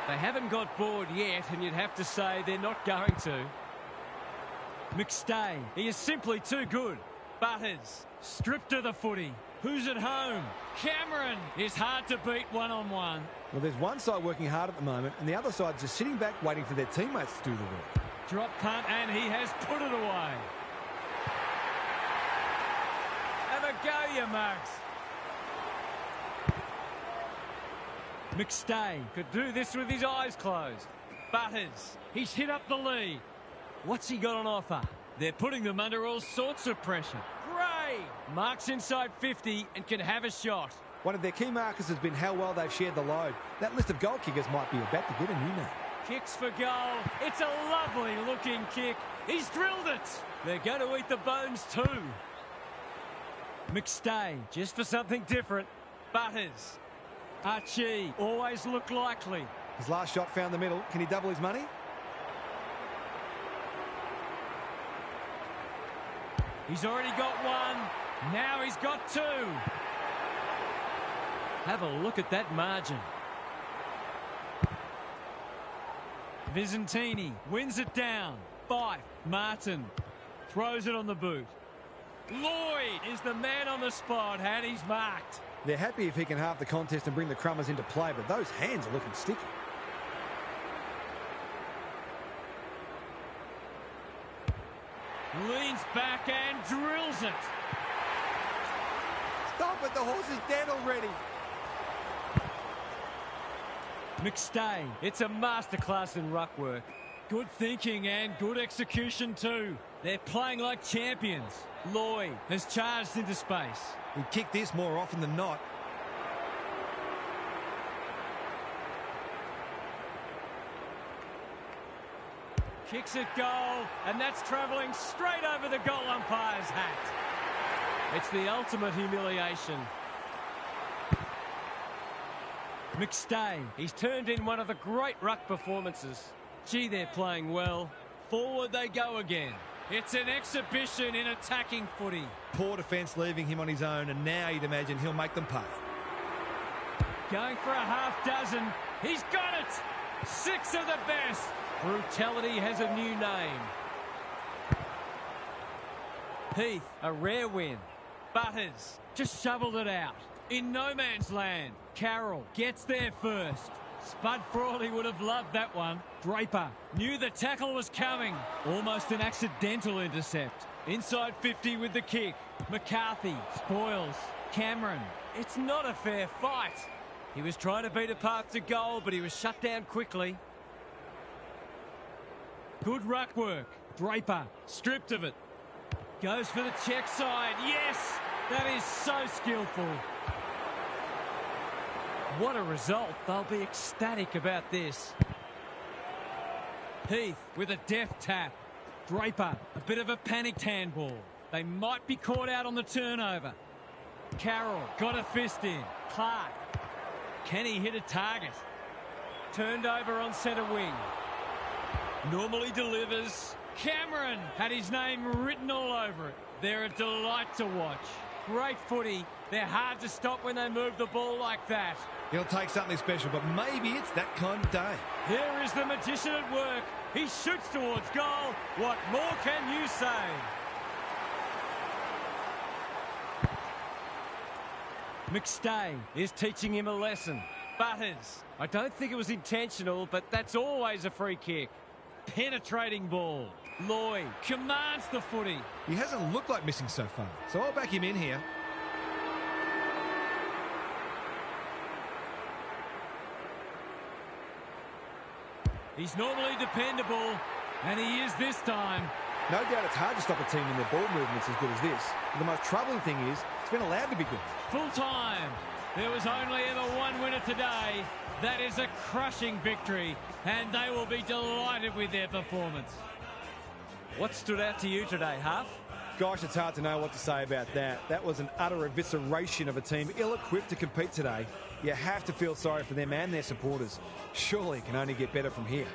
They haven't got bored yet, and you'd have to say they're not going to. McStay, he is simply too good. Butters, stripped of the footy. Who's at home? Cameron is hard to beat one-on-one. Well, there's one side working hard at the moment, and the other side just sitting back waiting for their teammates to do the work. Drop punt, and he has put it away. Have a go, you mugs. McStay could do this with his eyes closed. Butters, he's hit up the lead. What's he got on offer? They're putting them under all sorts of pressure. Gray marks inside 50 and can have a shot. One of their key markers has been how well they've shared the load. That list of goal kickers might be about to get a new name. Kicks for goal. It's a lovely looking kick. He's drilled it. They're going to eat the bones too. McStay, just for something different. Butters. Archie, always look likely. His last shot found the middle. Can he double his money? He's already got one. Now he's got two. Have a look at that margin. Vizentini wins it down. Fife, Martin throws it on the boot. Lloyd is the man on the spot, and he's marked. They're happy if he can halve the contest and bring the Crummers into play, but those hands are looking sticky. Leans back and drills it. Stop it, the horse is dead already. McStay, it's a masterclass in ruck work. Good thinking and good execution too. They're playing like champions. Lloyd has charged into space. He'd kick this more often than not. Kicks it goal, and that's travelling straight over the goal umpire's hat. It's the ultimate humiliation. McStay, he's turned in one of the great ruck performances. Gee, they're playing well. Forward they go again. It's an exhibition in attacking footy. Poor defence leaving him on his own, and now you'd imagine he'll make them pay. Going for a half dozen. He's got it! 6 of the best. Brutality has a new name. Heath, a rare win. Butters just shoveled it out. In no man's land, Carroll gets there first. Spud Frawley would have loved that one. Draper knew the tackle was coming. Almost an accidental intercept. Inside 50 with the kick. McCarthy spoils. Cameron, it's not a fair fight. He was trying to beat a path to goal, but he was shut down quickly. Good ruck work. Draper stripped of it. Goes for the check side. Yes, that is so skillful. What a result. They'll be ecstatic about this. Heath with a deft tap. Draper, a bit of a panicked handball. They might be caught out on the turnover. Carroll got a fist in. Clark, can he hit a target? Turned over on centre wing. Normally delivers. Cameron had his name written all over it. They're a delight to watch. Great footy. They're hard to stop when they move the ball like that. He'll take something special, but maybe it's that kind of day. Here is the magician at work. He shoots towards goal. What more can you say? McStay is teaching him a lesson. Butters, I don't think it was intentional, but that's always a free kick. Penetrating ball. Lloyd commands the footy. He hasn't looked like missing so far, so I'll back him in here. He's normally dependable, and he is this time. No doubt it's hard to stop a team in their ball movements as good as this. But the most troubling thing is, it's been allowed to be good. Full time. There was only ever one winner today. That is a crushing victory, and they will be delighted with their performance. What stood out to you today, Huff? Gosh, it's hard to know what to say about that. That was an utter evisceration of a team ill-equipped to compete today. You have to feel sorry for them and their supporters. Surely it can only get better from here.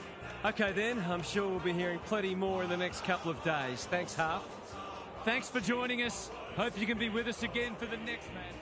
OK then, I'm sure we'll be hearing plenty more in the next couple of days. Thanks, Huff. Thanks for joining us. Hope you can be with us again for the next match.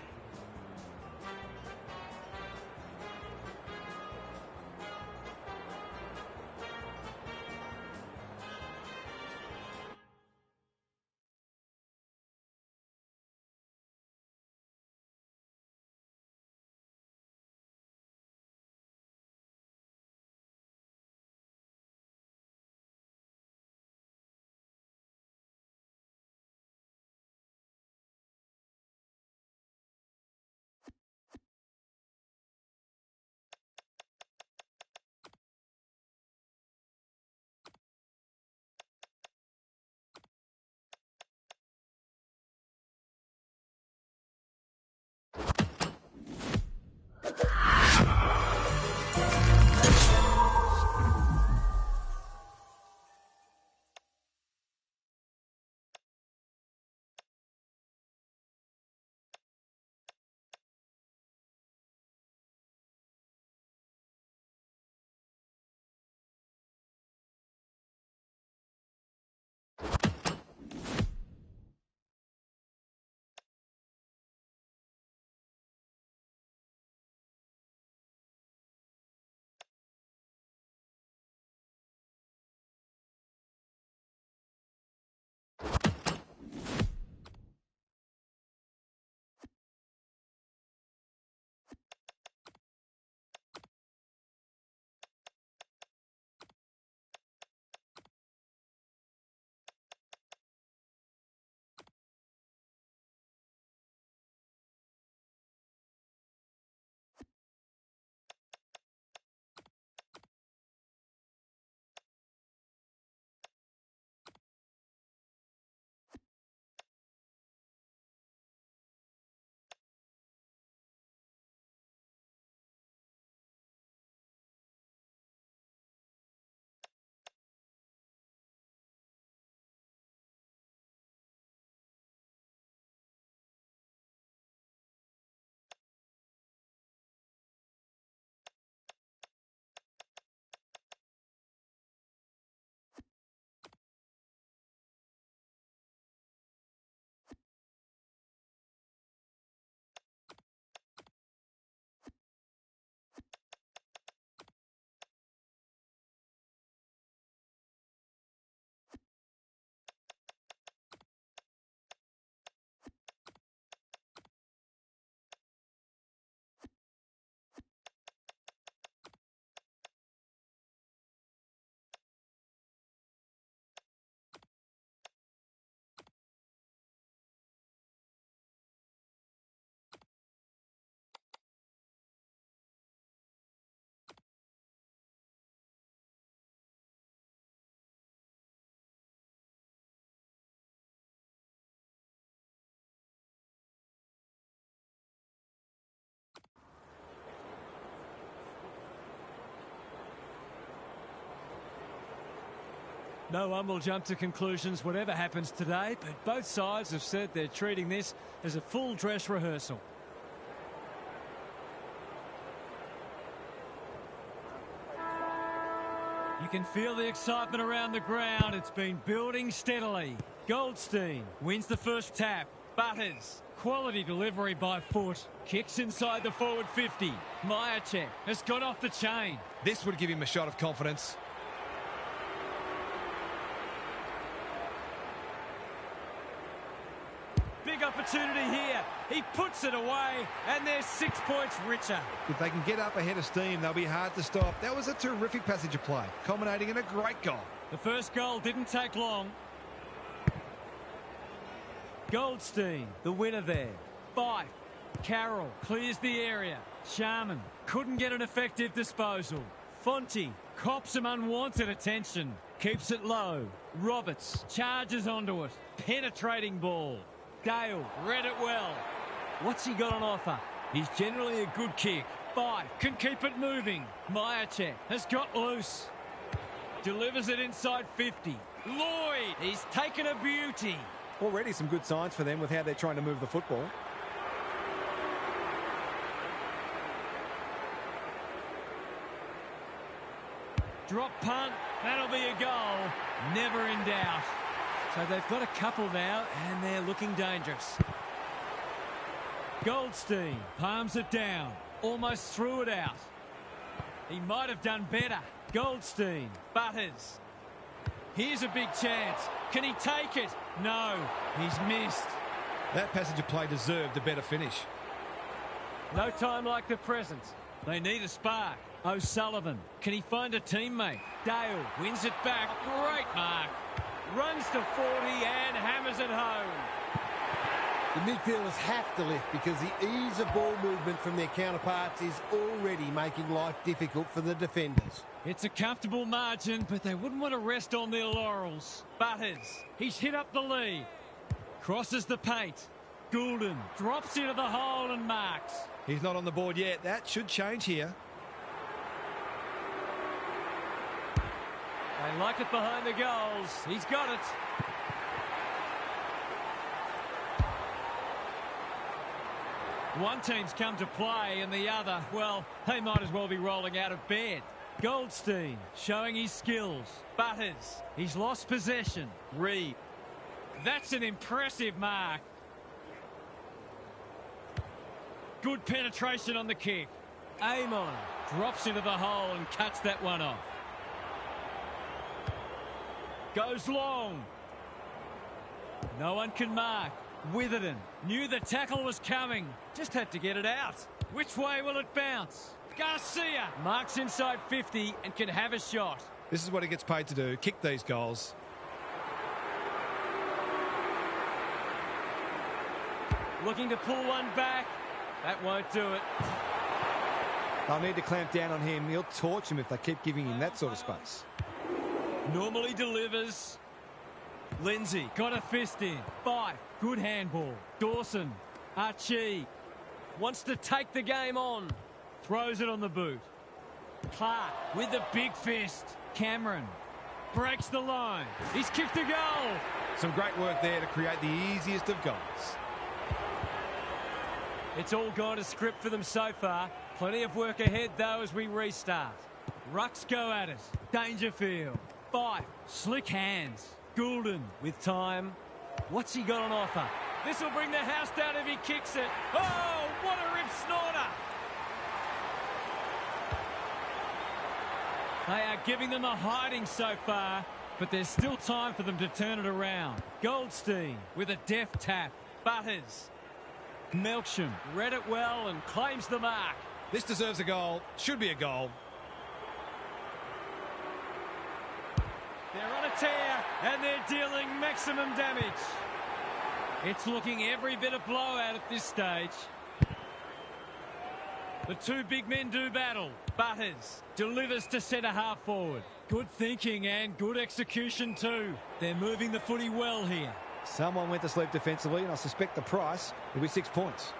No one will jump to conclusions whatever happens today, but both sides have said they're treating this as a full dress rehearsal. You can feel the excitement around the ground. It's been building steadily. Goldstein wins the first tap. Butters. Quality delivery by foot. Kicks inside the forward 50. Myercheck has got off the chain. This would give him a shot of confidence. Big opportunity here. He puts it away, and they're 6 points richer. If they can get up ahead of steam, they'll be hard to stop. That was a terrific passage of play, culminating in a great goal. The first goal didn't take long. Goldstein, the winner there. Fife. Carroll clears the area. Sharman couldn't get an effective disposal. Fonte cops some unwanted attention. Keeps it low. Roberts charges onto it. Penetrating ball. Dale read it well. What's he got on offer? He's generally a good kick. Fife can keep it moving. Myercheck has got loose. Delivers it inside 50. Lloyd, he's taken a beauty. Already some good signs for them with how they're trying to move the football. Drop punt, that'll be a goal. Never in doubt. So they've got a couple now, and they're looking dangerous. Goldstein palms it down, almost threw it out. He might have done better. Goldstein, Butters. Here's a big chance. Can he take it? No, he's missed. That passage of play deserved a better finish. No time like the present. They need a spark. O'Sullivan, can he find a teammate? Dale wins it back. Great mark. Runs to 40 and hammers it home. The midfielders have to lift because the ease of ball movement from their counterparts is already making life difficult for the defenders. It's a comfortable margin, but they wouldn't want to rest on their laurels. Butters, he's hit up the lead. Crosses the paint. Goulden drops into the hole and marks. He's not on the board yet. That should change here. They like it behind the goals. He's got it. One team's come to play and the other, well, they might as well be rolling out of bed. Goldstein showing his skills. Butters, he's lost possession. Reed. That's an impressive mark. Good penetration on the kick. Amon drops into the hole and cuts that one off. Goes long. No one can mark. Witherden knew the tackle was coming. Just had to get it out. Which way will it bounce? Garcia marks inside 50 and can have a shot. This is what he gets paid to do, kick these goals. Looking to pull one back. That won't do it. They'll need to clamp down on him. He'll torch him if they keep giving him that sort of space. Normally delivers. Lindsay got a fist in. Fife, good handball. Dawson, Archie wants to take the game on. Throws it on the boot. Clark with the big fist. Cameron breaks the line. He's kicked a goal. Some great work there to create the easiest of goals. It's all gone to script for them so far. Plenty of work ahead, though, as we restart. Rucks go at it. Dangerfield. Fife. Slick hands. Goulden with time. What's he got on offer? This will bring the house down if he kicks it. Oh, what a rip snorter. They are giving them a hiding so far, but there's still time for them to turn it around. Goldstein with a deft tap. Butters. Melksham read it well and claims the mark. This deserves a goal. Should be a goal. They're on a tear and they're dealing maximum damage. It's looking every bit of blowout at this stage. The two big men do battle. Butters delivers to centre half forward. Good thinking and good execution too. They're moving the footy well here. Someone went to sleep defensively, and I suspect the price will be 6 points.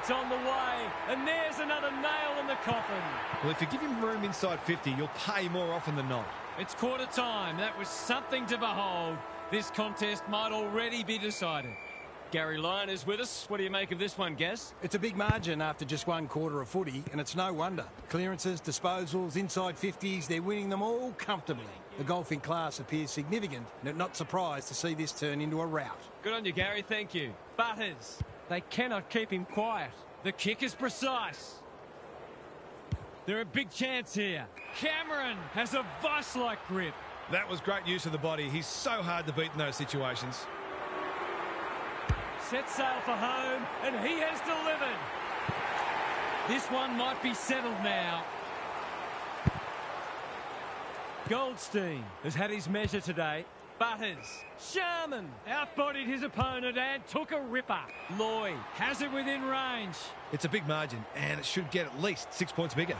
It's on the way, and there's another nail in the coffin. Well, if you give him room inside 50, you'll pay more often than not. It's quarter time. That was something to behold. This contest might already be decided. Gary Lyon is with us. What do you make of this one, Gaz? It's a big margin after just one quarter of footy, and it's no wonder. Clearances, disposals, inside 50s, they're winning them all comfortably. The golfing class appears significant, and not surprised to see this turn into a rout. Good on you, Gary. Thank you. Butters. They cannot keep him quiet. The kick is precise. They're a big chance here. Cameron has a vice-like grip. That was great use of the body. He's so hard to beat in those situations. Set sail for home, and he has delivered. This one might be settled now. Goldstein has had his measure today. Butters. Sharman outbodied his opponent and took a ripper. Lloyd has it within range. It's a big margin, and it should get at least 6 points bigger.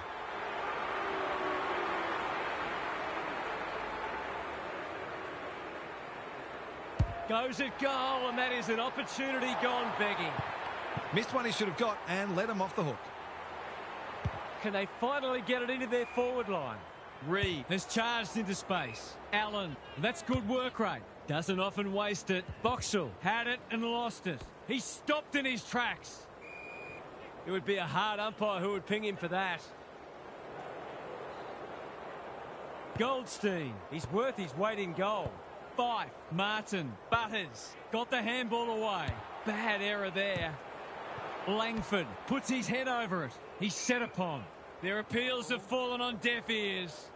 Goes at goal, and that is an opportunity gone begging. Missed one he should have got and let him off the hook. Can they finally get it into their forward line? Reed has charged into space. Allen, that's good work rate. Doesn't often waste it. Boxall had it and lost it. He stopped in his tracks. It would be a hard umpire who would ping him for that. Goldstein, He's worth his weight in gold. Fife, Martin, Butters, got the handball away. Bad error there. Langford puts his head over it. He's set upon. Their appeals have fallen on deaf ears.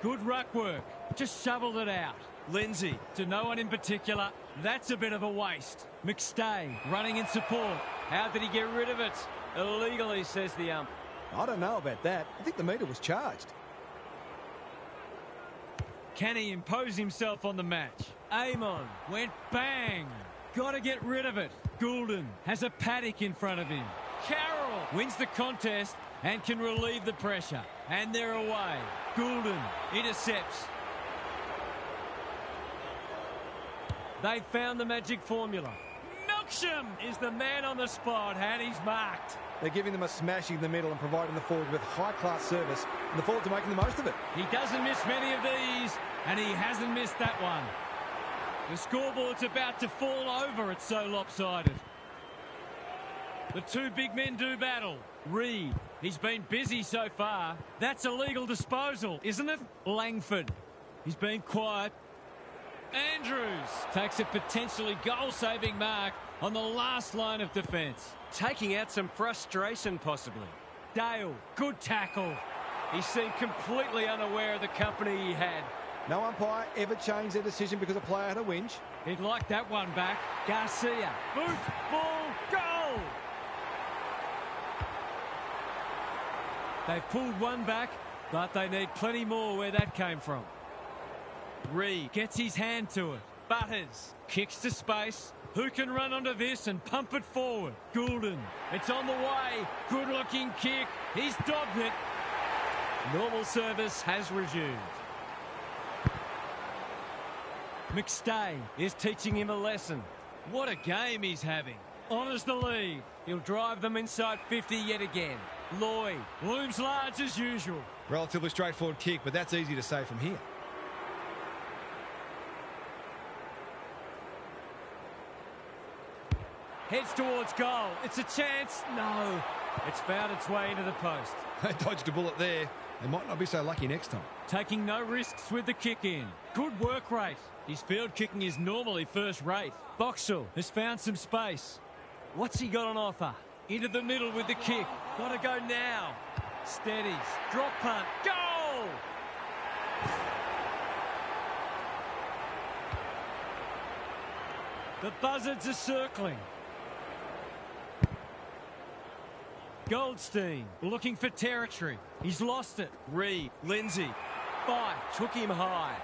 Good ruck work. Just shoveled it out. Lindsay, to no one in particular. That's a bit of a waste. McStay running in support. How did he get rid of it? Illegally, says the ump. I don't know about that. I think the meter was charged. Can he impose himself on the match? Amon went bang. Got to get rid of it. Goulden has a paddock in front of him. Carroll wins the contest and can relieve the pressure. And they're away. Goulden intercepts. They found the magic formula. Milksham is the man on the spot, and he's marked. They're giving them a smashing in the middle and providing the forward with high-class service, and the forwards are making the most of it. He doesn't miss many of these, and he hasn't missed that one. The scoreboard's about to fall over, it's so lopsided. The two big men do battle. Reed, he's been busy so far. That's a legal disposal, isn't it? Langford, he's been quiet. Andrews takes a potentially goal-saving mark on the last line of defence. Taking out some frustration, possibly. Dale, good tackle. He seemed completely unaware of the company he had. No umpire ever changed their decision because a player had a whinge. He'd like that one back. Garcia, boot, ball, goal! They've pulled one back, but they need plenty more where that came from. Reed gets his hand to it. Butters kicks to space. Who can run onto this and pump it forward? Goulden. It's on the way. Good-looking kick. He's dobbed it. Normal service has resumed. McStay is teaching him a lesson. What a game he's having. Honours the lead. He'll drive them inside 50 yet again. Lloyd looms large as usual. Relatively straightforward kick, but that's easy to say from here. Heads towards goal. It's a chance. No. It's found its way into the post. They dodged a bullet there. They might not be so lucky next time. Taking no risks with the kick in. Good work rate. His field kicking is normally first rate. Boxall has found some space. What's he got on offer? Into the middle with the kick. Got to go now. Steadies. Drop punt. Goal! The buzzards are circling. Goldstein looking for territory. He's lost it. Reed, Lindsay. Fife took him high.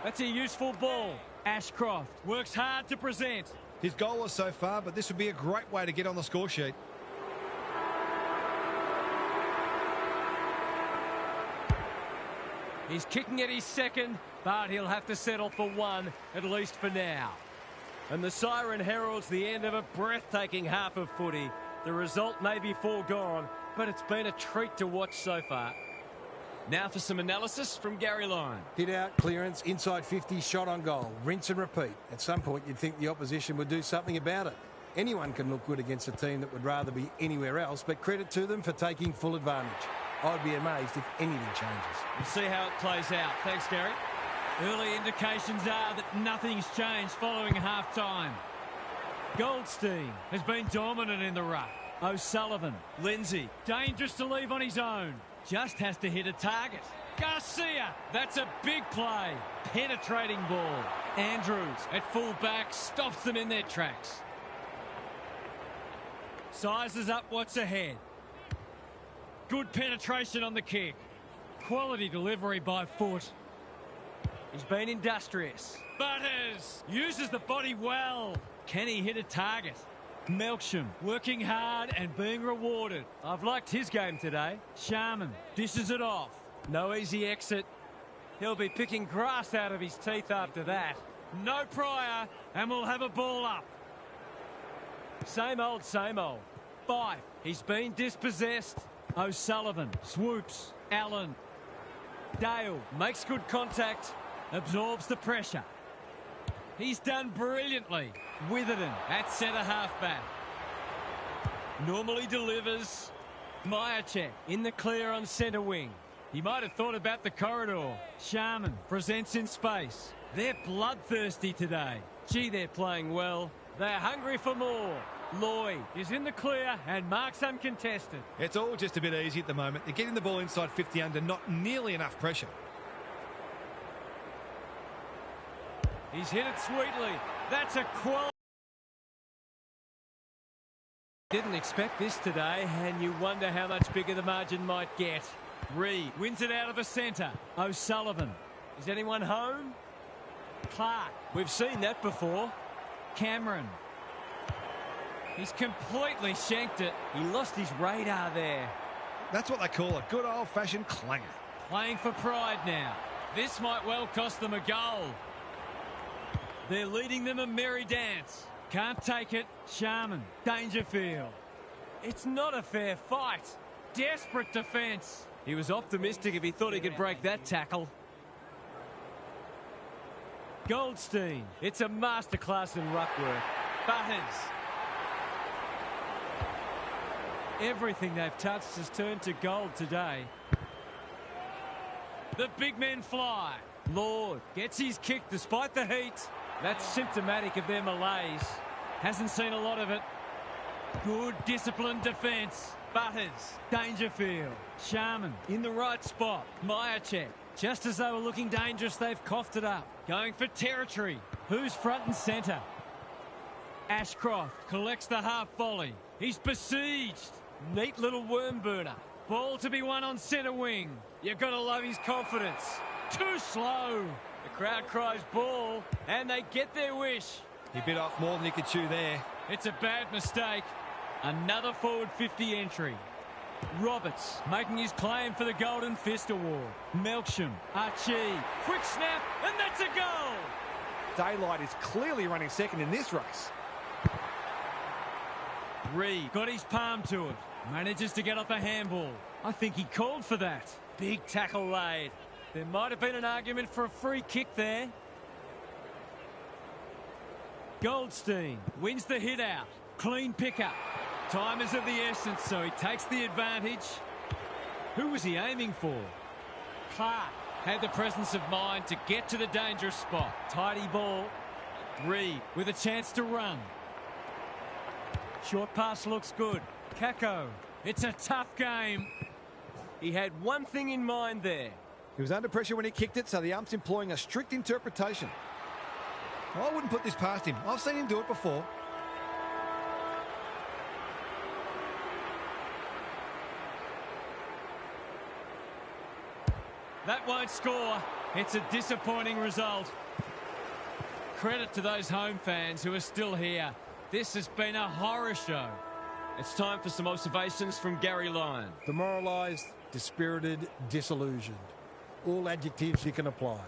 That's a useful ball. Ashcroft works hard to present. His goal was so far, but this would be a great way to get on the score sheet. He's kicking at his second, but he'll have to settle for one, at least for now. And the siren heralds the end of a breathtaking half of footy. The result may be foregone, but it's been a treat to watch so far. Now for some analysis from Gary Lyon. Hit out, clearance, inside 50, shot on goal. Rinse and repeat. At some point, you'd think the opposition would do something about it. Anyone can look good against a team that would rather be anywhere else, but credit to them for taking full advantage. I'd be amazed if anything changes. We'll see how it plays out. Thanks, Gary. Early indications are that nothing's changed following half-time. Goldstein has been dominant in the ruck. O'Sullivan, Lindsay, dangerous to leave on his own. Just has to hit a target. Garcia, that's a big play. Penetrating ball. Andrews at full back stops them in their tracks. Sizes up what's ahead. Good penetration on the kick. Quality delivery by foot. He's been industrious. Butters uses the body well. Can he hit a target? Melksham working hard and being rewarded. I've liked his game today. Sharman dishes it off. No easy exit. He'll be picking grass out of his teeth after that. No prior, and we'll have a ball up. Same old, same old. 5. He's been dispossessed. O'Sullivan swoops. Allen. Dale makes good contact. Absorbs the pressure. He's done brilliantly. Witherden at centre half-back. Normally delivers. Myercheck in the clear on centre wing. He might have thought about the corridor. Sharman presents in space. They're bloodthirsty today. Gee, they're playing well. They're hungry for more. Lloyd is in the clear and marks uncontested. It's all just a bit easy at the moment. They're getting the ball inside 50 under not nearly enough pressure. He's hit it sweetly. That's a quality. Didn't expect this today, and you wonder how much bigger the margin might get. Reed wins it out of the centre. O'Sullivan. Is anyone home? Clark. We've seen that before. Cameron. He's completely shanked it. He lost his radar there. That's what they call a good old-fashioned clanger. Playing for pride now. This might well cost them a goal. They're leading them a merry dance. Can't take it. Sharman. Dangerfield. It's not a fair fight. Desperate defence. He was optimistic if he thought he could break that tackle. Goldstein. It's a masterclass in ruck work. Butters. Everything they've touched has turned to gold today. The big men fly. Lord gets his kick despite the heat. That's symptomatic of their malaise. Hasn't seen a lot of it. Good disciplined defence. Butters. Dangerfield. Sharman in the right spot. Myercheck. Just as they were looking dangerous, they've coughed it up. Going for territory. Who's front and centre? Ashcroft collects the half volley. He's besieged. Neat little worm burner. Ball to be won on centre wing. You've got to love his confidence. Too slow. The crowd cries ball, and they get their wish. He bit off more than he could chew there. It's a bad mistake. Another forward 50 entry. Roberts making his claim for the Golden Fist Award. Melksham, Archie, quick snap, and that's a goal. Daylight is clearly running second in this race. Reed got his palm to it. Manages to get off a handball. I think he called for that. Big tackle laid. There might have been an argument for a free kick there. Goldstein wins the hit out. Clean pickup. Time is of the essence, so he takes the advantage. Who was he aiming for? Clark had the presence of mind to get to the dangerous spot. Tidy ball. Reed with a chance to run. Short pass looks good. Kako. It's a tough game. He had one thing in mind there. He was under pressure when he kicked it, so the ump's employing a strict interpretation. I wouldn't put this past him. I've seen him do it before. That won't score. It's a disappointing result. Credit to those home fans who are still here. This has been a horror show. It's time for some observations from Gary Lyon. Demoralised, dispirited, disillusioned. All adjectives you can apply.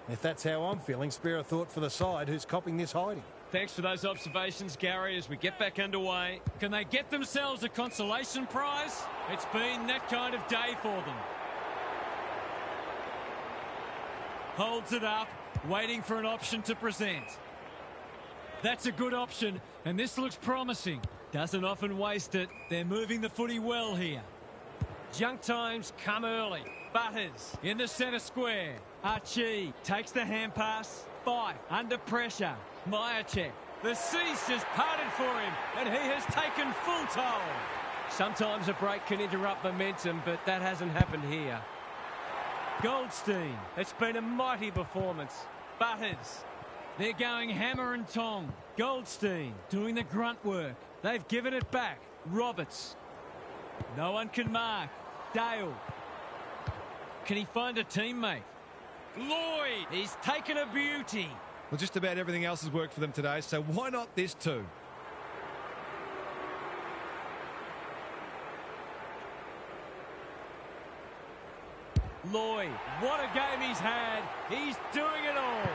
If that's how I'm feeling, spare a thought for the side who's copping this hiding. Thanks for those observations, Gary, as we get back underway. Can they get themselves a consolation prize? It's been that kind of day for them. Holds it up, waiting for an option to present. That's a good option, and this looks promising. Doesn't often waste it. They're moving the footy well here. Junk times come early. Butters in the centre square. Archie takes the hand pass. Fife under pressure. Myercheck. The sea's just parted for him, and he has taken full toll. Sometimes a break can interrupt momentum, but that hasn't happened here. Goldstein. It's been a mighty performance. Butters. They're going hammer and tong. Goldstein doing the grunt work. They've given it back. Roberts. No one can mark. Dale. Can he find a teammate? Lloyd. He's taken a beauty. Well, just about everything else has worked for them today, so why not this too? Lloyd. What a game he's had. He's doing it all.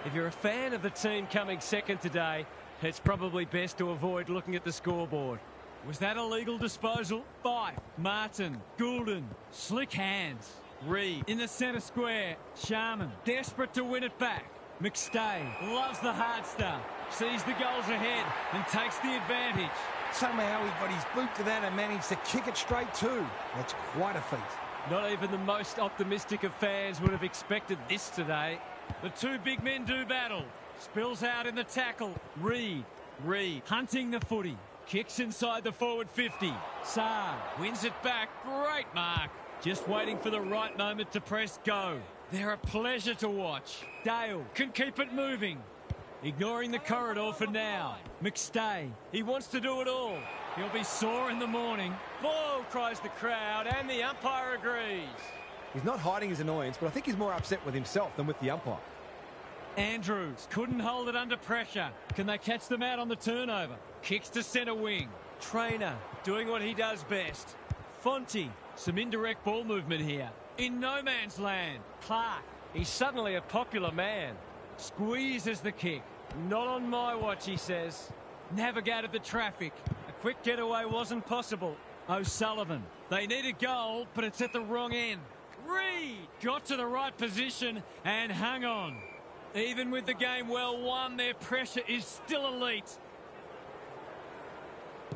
If you're a fan of the team coming second today, it's probably best to avoid looking at the scoreboard. Was that a legal disposal? Fife, Martin, Goulden, slick hands. Reed in the centre square. Sharman desperate to win it back. McStay loves the hard stuff. Sees the goals ahead and takes the advantage. Somehow he got his boot to that and managed to kick it straight too. That's quite a feat. Not even the most optimistic of fans would have expected this today. The two big men do battle. Spills out in the tackle. Reed hunting the footy. Kicks inside the forward 50. Saar wins it back. Great mark. Just waiting for the right moment to press go. They're a pleasure to watch. Dale can keep it moving. Ignoring the corridor for now. McStay. He wants to do it all. He'll be sore in the morning. Ball, cries the crowd, and the umpire agrees. He's not hiding his annoyance, but I think he's more upset with himself than with the umpire. Andrews couldn't hold it under pressure. Can they catch them out on the turnover? Kicks to centre wing. Trainer doing what he does best. Fonte, some indirect ball movement here. In no man's land. Clark, he's suddenly a popular man. Squeezes the kick. Not on my watch, he says. Navigated the traffic. A quick getaway wasn't possible. O'Sullivan, they need a goal, but it's at the wrong end. Reed got to the right position and hung on. Even with the game well won, their pressure is still elite.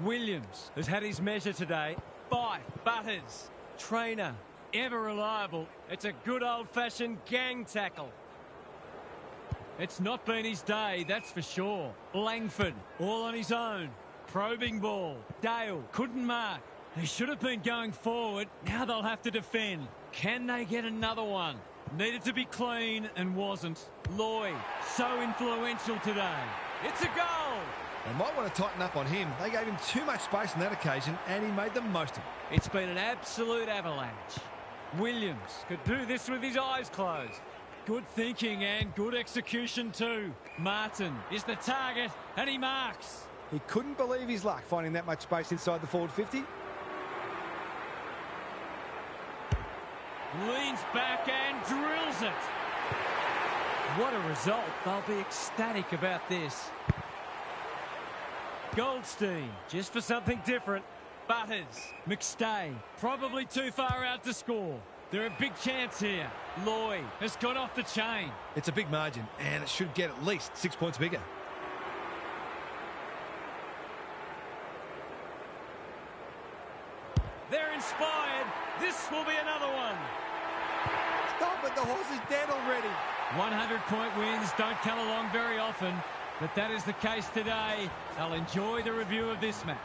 Williams has had his measure today. Fife, Butters, Trainer, ever reliable. It's a good old-fashioned gang tackle. It's not been his day, that's for sure. Langford, all on his own. Probing ball. Dale couldn't mark. They should have been going forward. Now they'll have to defend. Can they get another one? Needed to be clean and wasn't. Lloyd, so influential today. It's a goal. They might want to tighten up on him. They gave him too much space on that occasion, and he made the most of it. It's been an absolute avalanche. Williams could do this with his eyes closed. Good thinking and good execution too. Martin is the target, and he marks. He couldn't believe his luck finding that much space inside the forward 50. Leans back and drills it. What a result. They'll be ecstatic about this. Goldstein, just for something different. Butters, McStay, probably too far out to score. They're a big chance here. Lloyd has got off the chain. It's a big margin, and it should get at least 6 points bigger. They're inspired. This will be another one. Stop it, the horse is dead already. 100-point wins don't come along very often, but that is the case today. They'll enjoy the review of this match.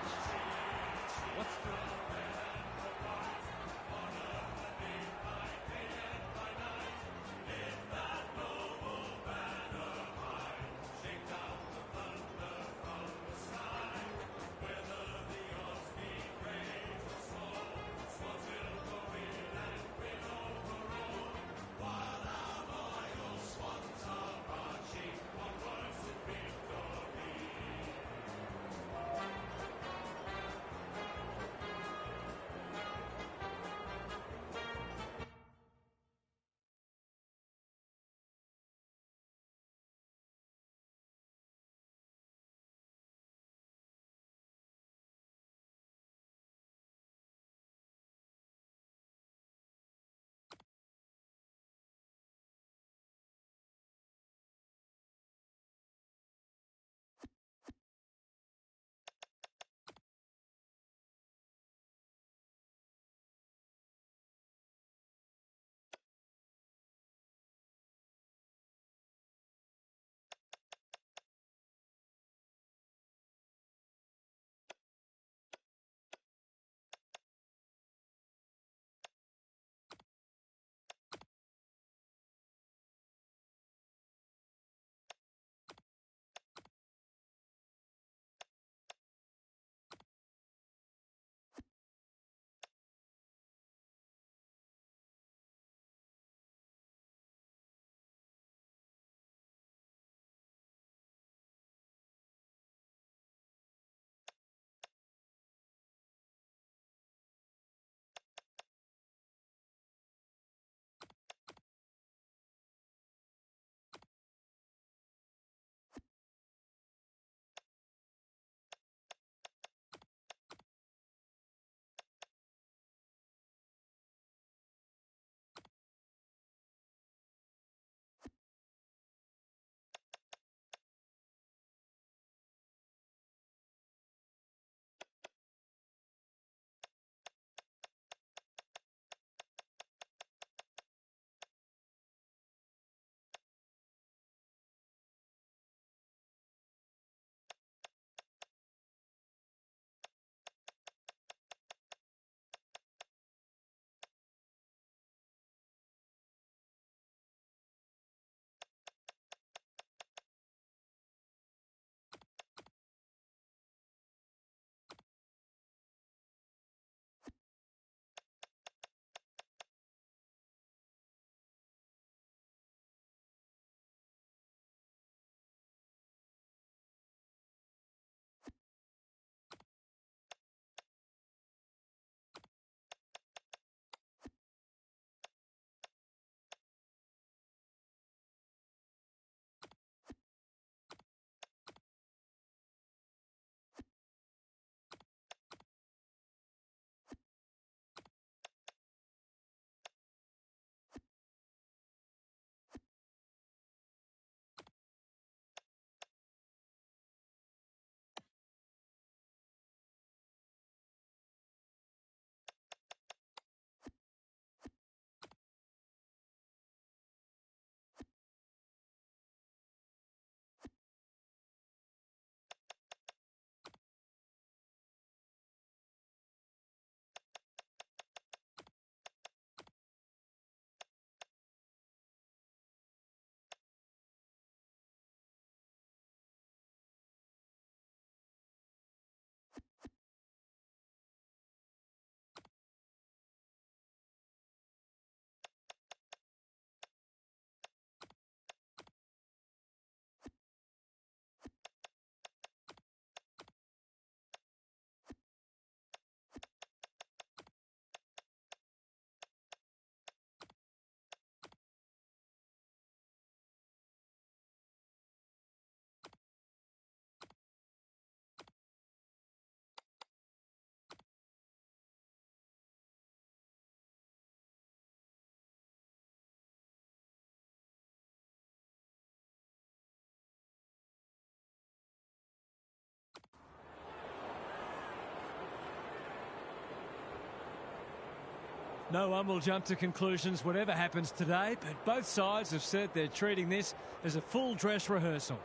No one will jump to conclusions whatever happens today, but both sides have said they're treating this as a full dress rehearsal.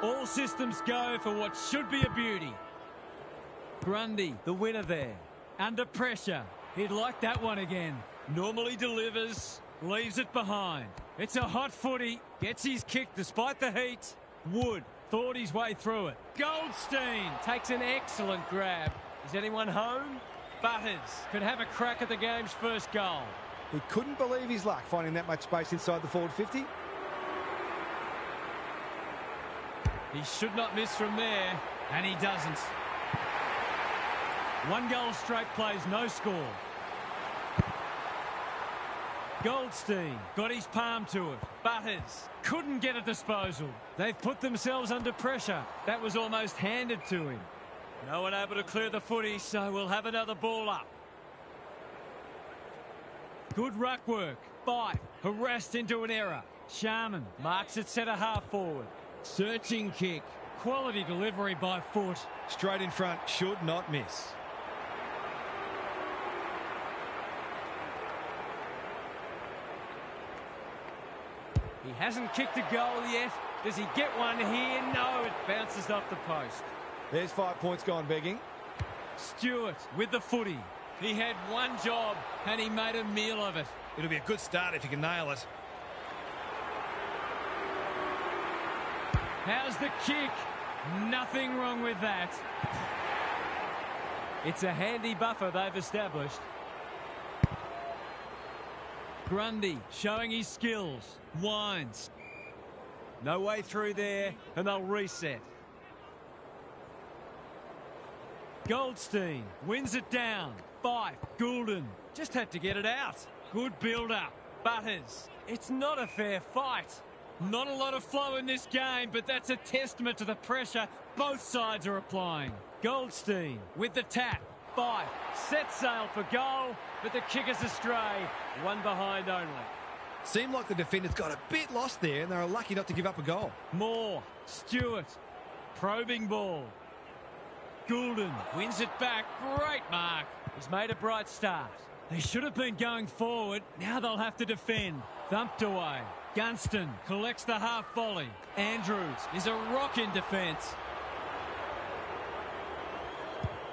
All systems go for what should be a beauty. Grundy, the winner there. Under pressure. He'd like that one again. Normally delivers, leaves it behind. It's a hot footy. Gets his kick despite the heat. Wood thought his way through it. Goldstein takes an excellent grab. Is anyone home? Butters could have a crack at the game's first goal. He couldn't believe his luck finding that much space inside the forward 50. He should not miss from there, and he doesn't. 1 goal straight plays, no score. Goldstein got his palm to it. Butters couldn't get a disposal. They've put themselves under pressure. That was almost handed to him. No one able to clear the footy, so we'll have another ball up. Good ruck work. Fife harassed into an error. Sharman marks it centre half forward. Searching kick. Quality delivery by foot. Straight in front, should not miss. He hasn't kicked a goal yet. Does he get one here? No, it bounces off the post. There's 5 points gone begging. Stewart with the footy. He had one job and he made a meal of it. It'll be a good start if he can nail it. How's the kick? Nothing wrong with that. It's a handy buffer they've established. Grundy showing his skills. Winds. No way through there, and they'll reset. Goldstein wins it down. Fife, Goulden just had to get it out. Good build-up. Butters. It's not a fair fight. Not a lot of flow in this game, but that's a testament to the pressure both sides are applying. Goldstein with the tap. Fife set sail for goal, but the kick is astray. One behind only. Seemed like the defenders got a bit lost there and they were lucky not to give up a goal. Moore, Stewart, probing ball. Goulden wins it back. Great mark. He's made a bright start. They should have been going forward. Now they'll have to defend. Thumped away. Gunston collects the half volley. Andrews is a rock in defence.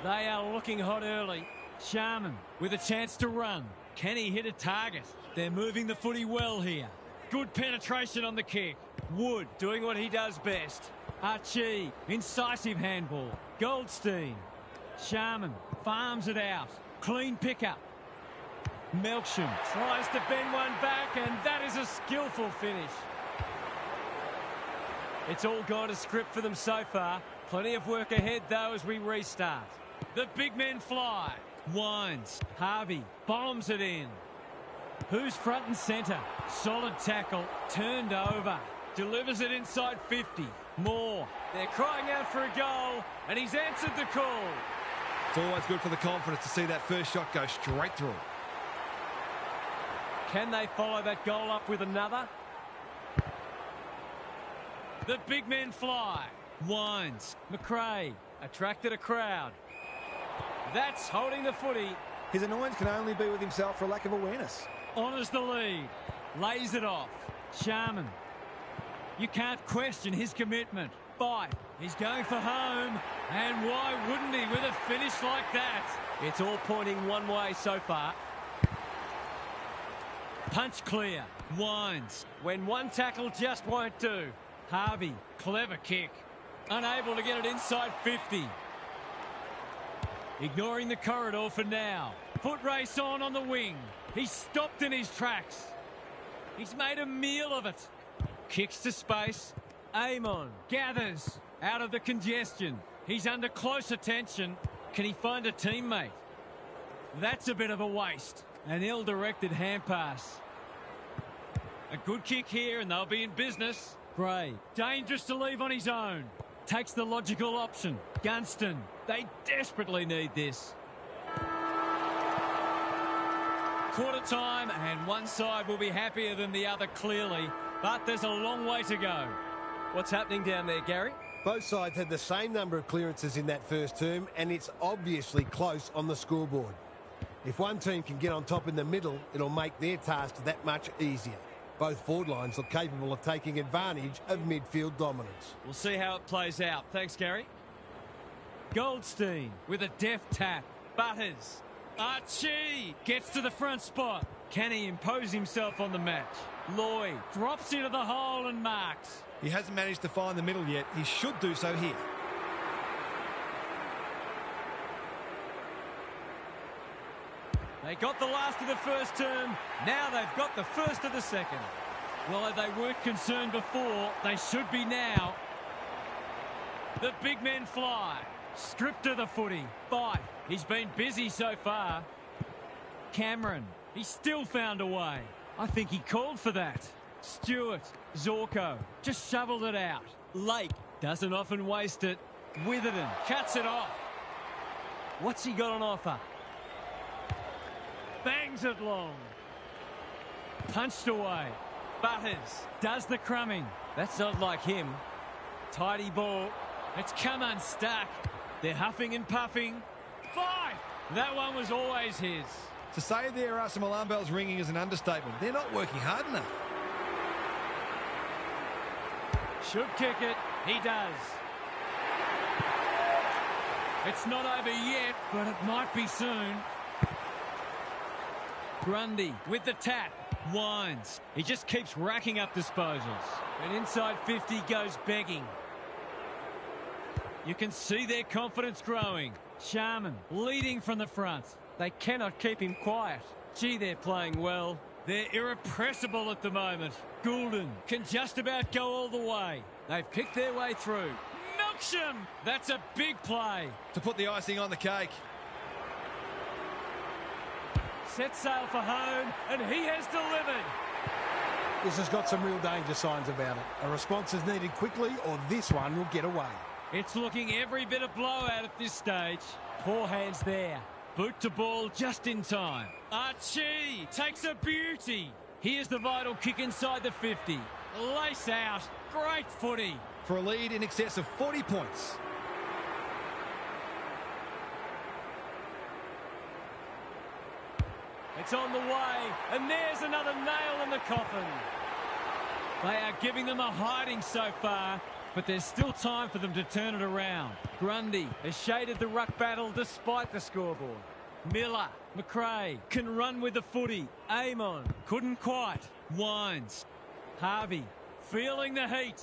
They are looking hot early. Sharman with a chance to run. Can he hit a target? They're moving the footy well here. Good penetration on the kick. Wood doing what he does best. Archie, incisive handball. Goldstein. Sharman farms it out. Clean pickup. Melksham tries to bend one back, and that is a skillful finish. It's all gone to script for them so far. Plenty of work ahead, though, as we restart. The big men fly. Winds. Harvey bombs it in. Who's front and centre? Solid tackle. Turned over. Delivers it inside 50. Moore. They're crying out for a goal, and he's answered the call. It's always good for the confidence to see that first shot go straight through. Can they follow that goal up with another? The big men fly. Winds. McRae attracted a crowd. That's holding the footy. His annoyance can only be with himself for lack of awareness. Honours the lead. Lays it off. Sharman. You can't question his commitment. Fife. He's going for home. And why wouldn't he with a finish like that? It's all pointing one way so far. Punch clear. Winds. When one tackle just won't do. Harvey. Clever kick. Unable to get it inside 50. Ignoring the corridor for now. Foot race on the wing. He's stopped in his tracks. He's made a meal of it. Kicks to space. Amon gathers out of the congestion. He's under close attention. Can he find a teammate? That's a bit of a waste. An ill-directed hand pass. A good kick here and they'll be in business. Gray, dangerous to leave on his own. Takes the logical option. Gunston, they desperately need this. Quarter time and one side will be happier than the other clearly, but there's a long way to go. What's happening down there, Gary? Both sides had the same number of clearances in that first term, and it's obviously close on the scoreboard. If one team can get on top in the middle, it'll make their task that much easier. Both forward lines look capable of taking advantage of midfield dominance. We'll see how it plays out. Thanks, Gary. Goldstein with a deft tap. Butters. Archie gets to the front spot. Can he impose himself on the match? Lloyd drops into the hole and marks. He hasn't managed to find the middle yet. He should do so here. They got the last of the first term. Now they've got the first of the second. Well, if they weren't concerned before, they should be now. The big men fly. Stripped of the footy. Fife. He's been busy so far. Cameron. He still found a way. I think he called for that. Stewart. Zorko. Just shoveled it out. Lake. Doesn't often waste it. Witherden. Cuts it off. What's he got on offer? Bangs it long. Punched away. Butters does the crumbing. That's not like him. Tidy ball. It's come unstuck. They're huffing and puffing. Fife! That one was always his. To say there are some alarm bells ringing is an understatement. They're not working hard enough. Should kick it. He does. It's not over yet, but it might be soon. Grundy with the tap. Wines. He just keeps racking up disposals. And inside 50 goes begging. You can see their confidence growing. Sharman leading from the front. They cannot keep him quiet. Gee, they're playing well. They're irrepressible at the moment. Goulden can just about go all the way. They've picked their way through. Milksham! That's a big play. To put the icing on the cake. Set sail for home, and he has delivered. This has got some real danger signs about it. A response is needed quickly, or this one will get away. It's looking every bit of blowout at this stage. Poor hands there. Boot to ball just in time. Archie takes a beauty. Here's the vital kick inside the 50. Lace out. Great footy. For a lead in excess of 40 points. It's on the way, and there's another nail in the coffin. They are giving them a hiding so far, but there's still time for them to turn it around. Grundy has shaded the ruck battle despite the scoreboard. Miller, McRae can run with the footy. Amon couldn't quite. Wines. Harvey feeling the heat.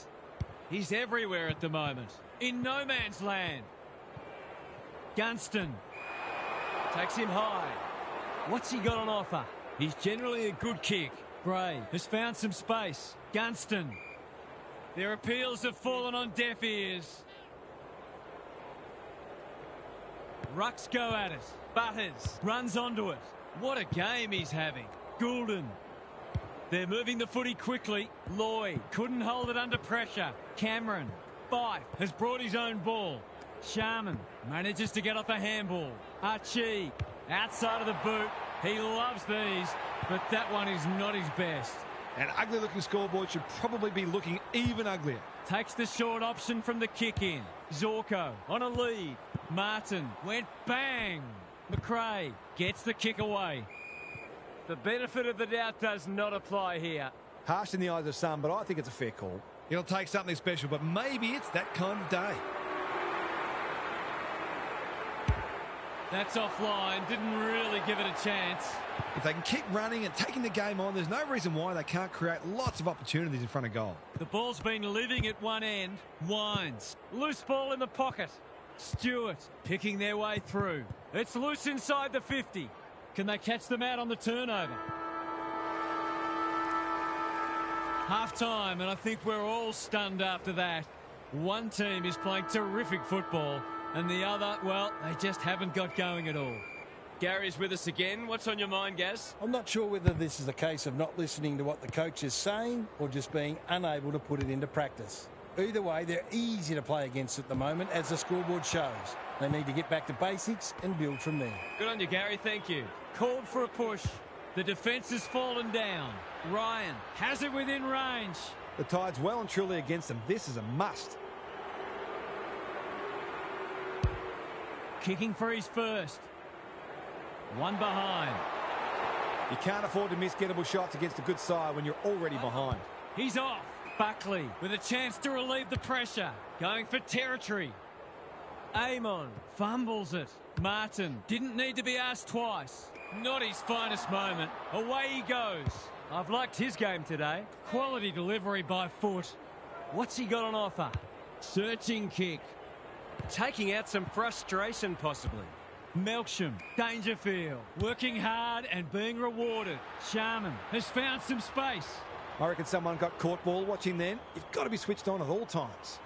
He's everywhere at the moment. In no man's land. Gunston takes him high. What's he got on offer? He's generally a good kick. Gray has found some space. Gunston. Their appeals have fallen on deaf ears. Rucks go at it. Butters runs onto it. What a game he's having. Goulden. They're moving the footy quickly. Lloyd couldn't hold it under pressure. Cameron. Fife has brought his own ball. Sharman manages to get off a handball. Archie outside of the boot. He loves these, but that one is not his best. An ugly-looking scoreboard should probably be looking even uglier. Takes the short option from the kick-in. Zorko on a lead. Martin went bang. McRae gets the kick away. The benefit of the doubt does not apply here. Harsh in the eyes of some, but I think it's a fair call. It'll take something special, but maybe it's that kind of day. That's offline. Didn't really give it a chance. If they can keep running and taking the game on, there's no reason why they can't create lots of opportunities in front of goal. The ball's been living at one end. Wines. Loose ball in the pocket. Stewart picking their way through. It's loose inside the 50. Can they catch them out on the turnover? Half-time, and I think we're all stunned after that. One team is playing terrific football, and the other, well, they just haven't got going at all. Gary's with us again. What's on your mind, Gaz? I'm not sure whether this is a case of not listening to what the coach is saying or just being unable to put it into practice. Either way, they're easy to play against at the moment, as the scoreboard shows. They need to get back to basics and build from there. Good on you, Gary. Thank you. Called for a push. The defence has fallen down. Ryan has it within range. The Tide's well and truly against them. This is a must. Kicking for his first. One behind. You can't afford to miss gettable shots against a good side when you're already behind. He's off. Buckley with a chance to relieve the pressure. Going for territory. Amon fumbles it. Martin didn't need to be asked twice. Not his finest moment. Away he goes. I've liked his game today. Quality delivery by foot. What's he got on offer? Searching kick. Taking out some frustration, possibly. Melksham, Dangerfield, working hard and being rewarded. Sharman has found some space. I reckon someone got caught ball watching then. You've got to be switched on at all times.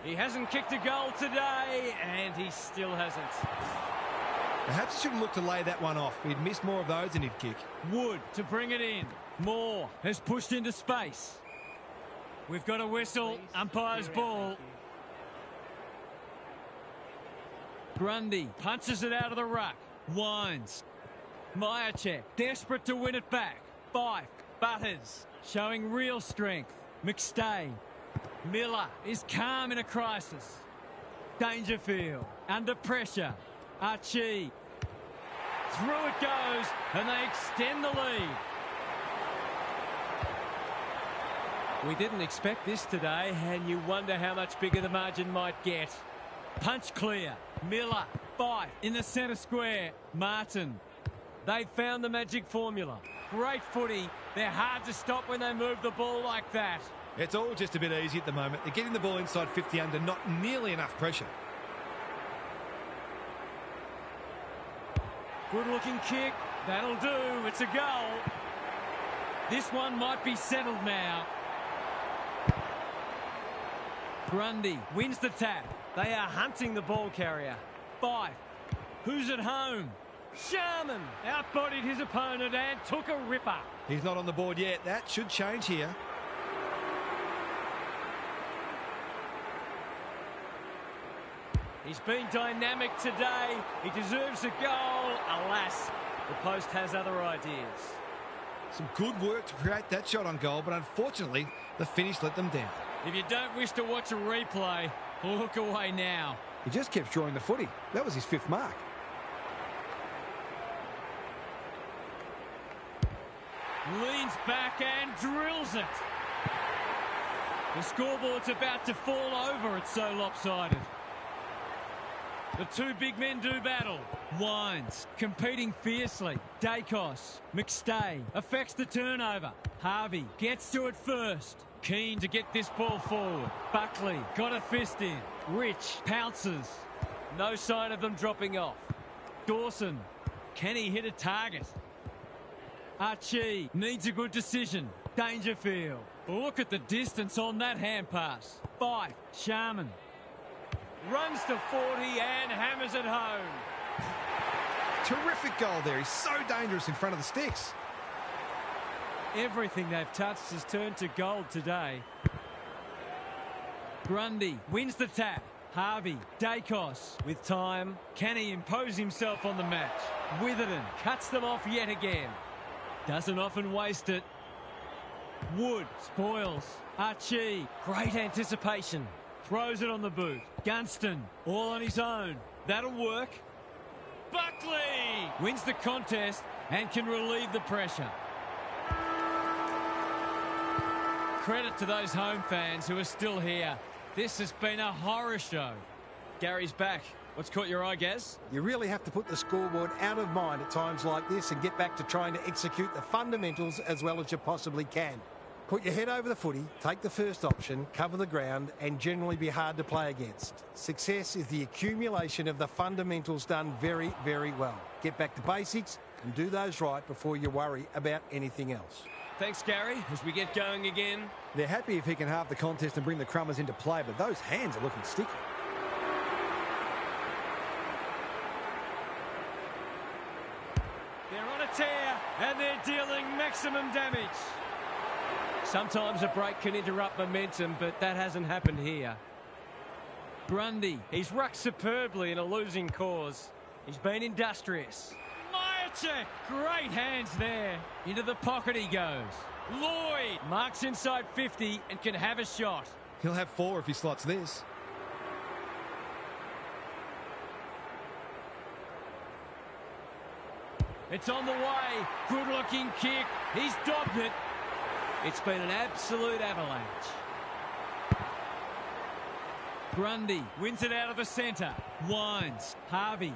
He hasn't kicked a goal today, and he still hasn't. Perhaps he shouldn't look to lay that one off. He'd miss more of those than he'd kick. Wood to bring it in. Moore has pushed into space. We've got a whistle. Umpire's ball. Grundy punches it out of the ruck. Winds. Myercheck desperate to win it back. Fife. Butters showing real strength. McStay. Miller is calm in a crisis. Dangerfield under pressure. Archie. Through it goes, and they extend the lead. We didn't expect this today, and you wonder how much bigger the margin might get. Punch clear. Miller. Fife in the centre square. Martin. They found the magic formula. Great footy. They're hard to stop when they move the ball like that. It's all just a bit easy at the moment. They're getting the ball inside 50 under, not nearly enough pressure. Good-looking kick. That'll do. It's a goal. This one might be settled now. Grundy wins the tap. They are hunting the ball carrier. Fife. Who's at home? Sharman outbodied his opponent and took a ripper. He's not on the board yet. That should change here. He's been dynamic today. He deserves a goal. Alas, the post has other ideas. Some good work to create that shot on goal, but unfortunately, the finish let them down. If you don't wish to watch a replay, look away now. He just kept drawing the footy. That was his 5th mark. Leans back and drills it. The scoreboard's about to fall over. It's so lopsided. The two big men do battle. Wines competing fiercely. Dacos. McStay affects the turnover. Harvey gets to it first. Keen to get this ball forward. Buckley got a fist in. Rich pounces. No sign of them dropping off. Dawson. Can he hit a target? Archie needs a good decision. Dangerfield. Look at the distance on that hand pass. Fife. Sharman. Runs to 40 and hammers it home. Terrific goal there. He's so dangerous in front of the sticks. Everything they've touched has turned to gold today. Grundy wins the tap. Harvey. Dacos with time. Can he impose himself on the match? Witherden cuts them off yet again. Doesn't often waste it. Wood spoils. Archie. Great anticipation. Throws it on the boot. Gunston all on his own. That'll work. Buckley wins the contest and can relieve the pressure. Credit to those home fans who are still here. This has been a horror show. Gary's back. What's caught your eye, Gaz? You really have to put the scoreboard out of mind at times like this and get back to trying to execute the fundamentals as well as you possibly can. Put your head over the footy, take the first option, cover the ground, and generally be hard to play against. Success is the accumulation of the fundamentals done very, very well. Get back to basics and do those right before you worry about anything else. Thanks, Gary. As we get going again. They're happy if he can halve the contest and bring the Crummers into play, but those hands are looking sticky. They're on a tear and they're dealing maximum damage. Sometimes a break can interrupt momentum, but that hasn't happened here. Grundy. He's rucked superbly in a losing cause. He's been industrious. Myercheck. Great hands there. Into the pocket he goes. Lloyd Marks inside 50 and can have a shot. He'll have 4 if he slots this. It's on the way. Good-looking kick. He's dobbed it. It's been an absolute avalanche. Grundy wins it out of the centre. Wines. Harvey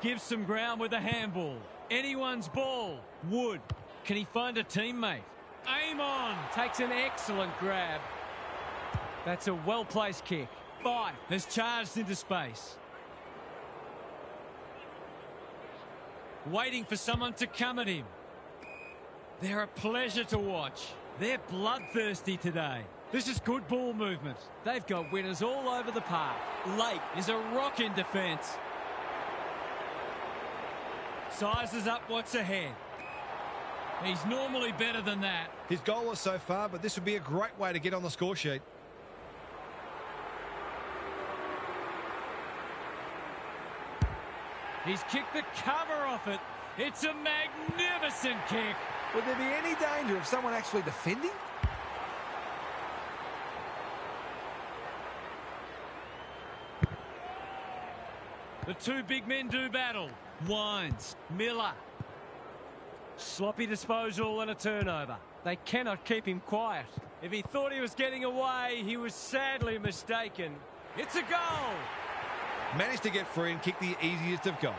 gives some ground with a handball. Anyone's ball. Wood. Can he find a teammate? Aim on. Takes an excellent grab. That's a well-placed kick. Fife has charged into space. Waiting for someone to come at him. They're a pleasure to watch. They're bloodthirsty today. This is good ball movement. They've got winners all over the park. Lake is a rock in defence. Sizes up what's ahead. He's normally better than that. He's goalless so far, but this would be a great way to get on the score sheet. He's kicked the cover off it. It's a magnificent kick. Would there be any danger of someone actually defending? The two big men do battle. Wines, Miller. Sloppy disposal and a turnover. They cannot keep him quiet. If he thought he was getting away, he was sadly mistaken. It's a goal. Managed to get free and kick the easiest of goals.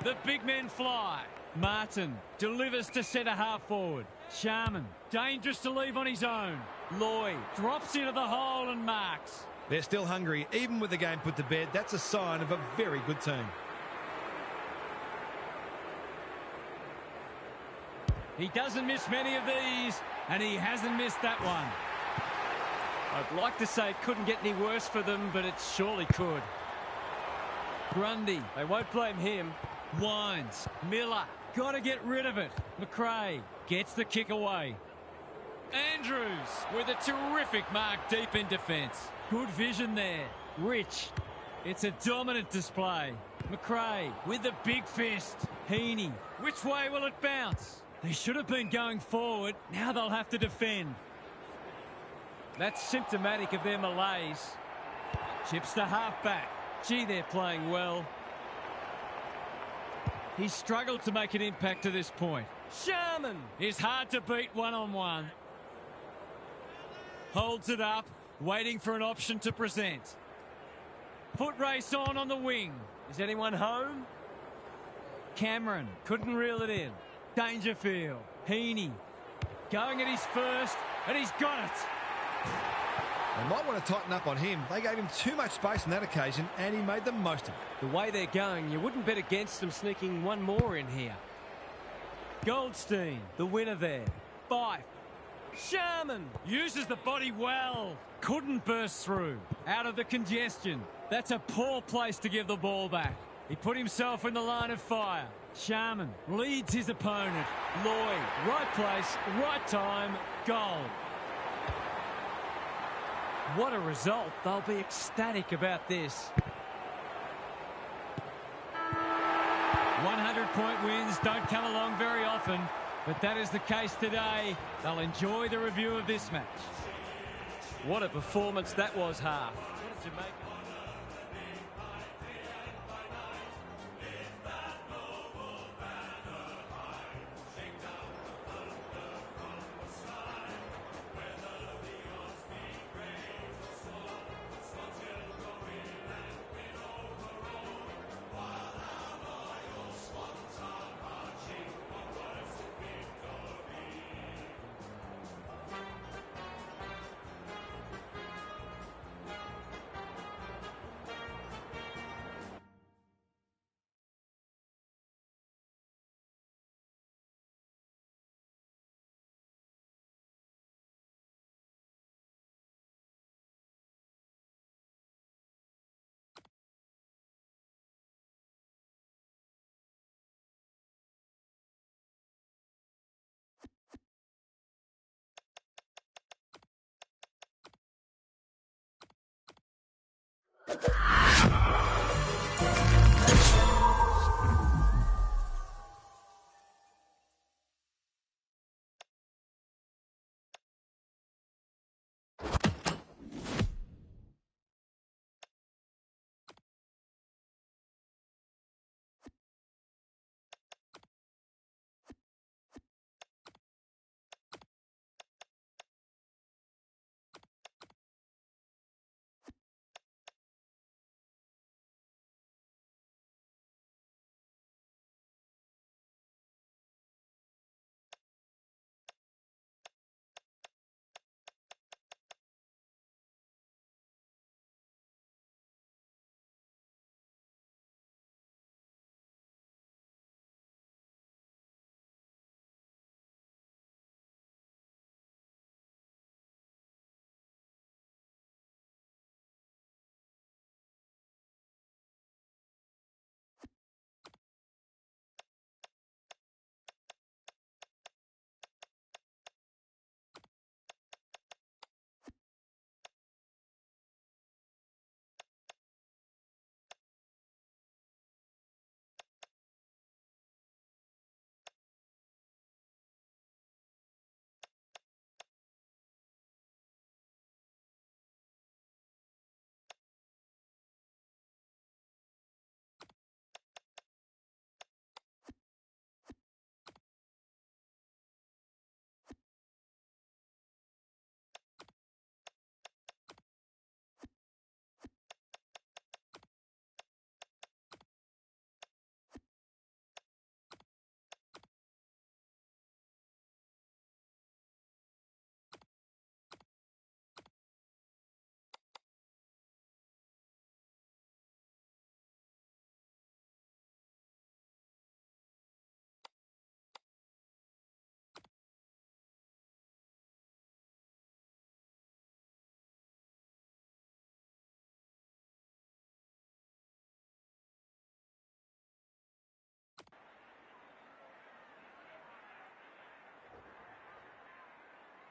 The big men fly. Martin delivers to centre half forward. Sharman, dangerous to leave on his own. Lloyd drops into the hole and marks. They're still hungry, even with the game put to bed. That's a sign of a very good team. He doesn't miss many of these, and he hasn't missed that one. I'd like to say it couldn't get any worse for them, but it surely could. Grundy, They won't blame him. Wines, Miller, got to get rid of it. McRae gets the kick away. Andrews with a terrific mark deep in defence. Good vision there. Rich, it's a dominant display. McRae with the big fist. Heaney, which way will it bounce? They should have been going forward. Now they'll have to defend. That's symptomatic of their malaise. Chips to half-back. Gee, they're playing well. He's struggled to make an impact to this point. Sharman is hard to beat one-on-one. Holds it up, waiting for an option to present. Foot race on the wing. Is anyone home? Cameron Couldn't reel it in. Dangerfield. Heaney going at his first, and he's got it. They might want to tighten up on him. They gave him too much space on that occasion, and he made the most of it. The way they're going, you wouldn't bet against them sneaking one more in here. Goldstein, the winner there. Fife Sharman uses the body well. Couldn't burst through. Out of the congestion. That's a poor place to give the ball back. He put himself in the line of fire. Sharman leads his opponent. Lloyd, right place, right time, goal. What a result. They'll be ecstatic about this. 100-point wins don't come along very often, but that is the case today. They'll enjoy the review of this match. What a performance that was, Half. What did you make of it?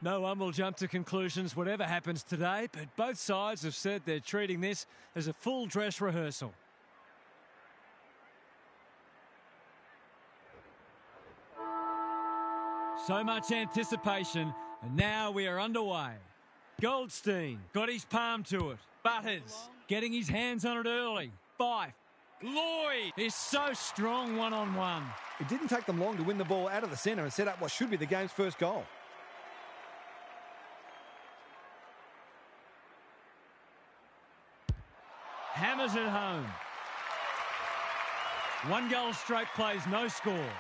No one will jump to conclusions whatever happens today, but both sides have said they're treating this as a full dress rehearsal. So much anticipation, and now we are underway. Goldstein got his palm to it. Butters getting his hands on it early. Fife. Lloyd is so strong one-on-one. It didn't take them long to win the ball out of the centre and set up what should be the game's first goal. Hammers it home. 1 goal straight plays, no score.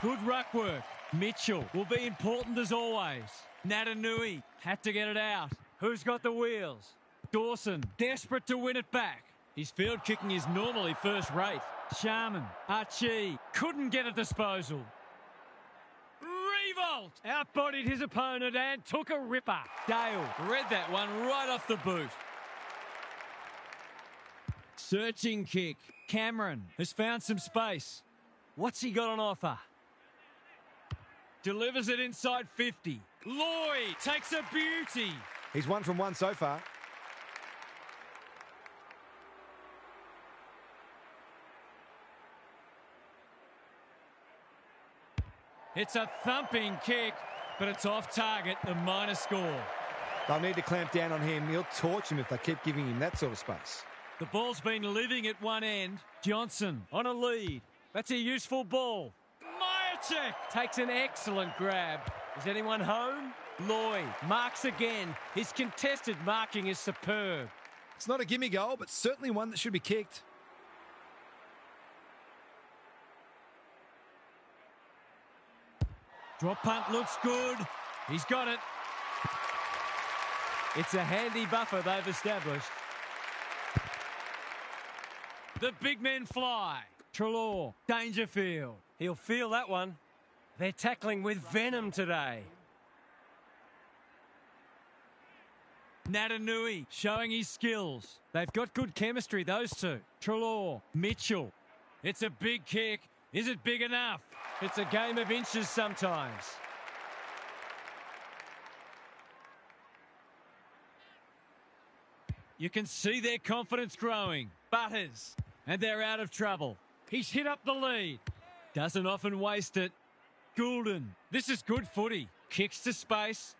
Good ruck work. Mitchell will be important as always. Natanui had to get it out. Who's got the wheels? Dawson, desperate to win it back. His field kicking is normally first rate. Sharman, Archie, couldn't get a disposal. Revolt outbodied his opponent and took a ripper. Dale read that one right off the boot. Searching kick. Cameron has found some space. What's he got on offer? Delivers it inside 50. Lloyd takes a beauty. He's 1 from 1 so far. It's a thumping kick, but it's off target, the minor score. They'll need to clamp down on him. He'll torch him if they keep giving him that sort of space. The ball's been living at one end. Johnson on a lead. That's a useful ball. Myercheck takes an excellent grab. Is anyone home? Lloyd marks again. His contested marking is superb. It's not a gimme goal, but certainly one that should be kicked. Drop punt looks good. He's got it. It's a handy buffer they've established. The big men fly. Treloar, Dangerfield. He'll feel that one. They're tackling with venom today. Natanui showing his skills. They've got good chemistry, those two. Treloar, Mitchell. It's a big kick. Is it big enough? It's a game of inches sometimes. You can see their confidence growing. Butters. And they're out of trouble. He's hit up the lead. Doesn't often waste it. Goulden. This is good footy. Kicks to space.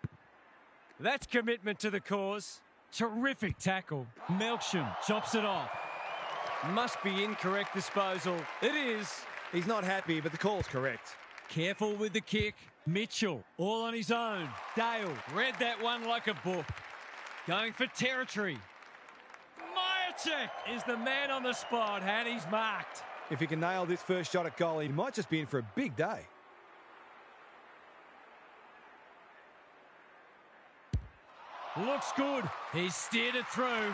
That's commitment to the cause. Terrific tackle. Melksham chops it off. Must be incorrect disposal. It is. He's not happy, but the call's correct. Careful with the kick. Mitchell, all on his own. Dale read that one like a book. Going for territory. Myercheck is the man on the spot, and he's marked. If he can nail this first shot at goal, he might just be in for a big day. Looks good. He's steered it through.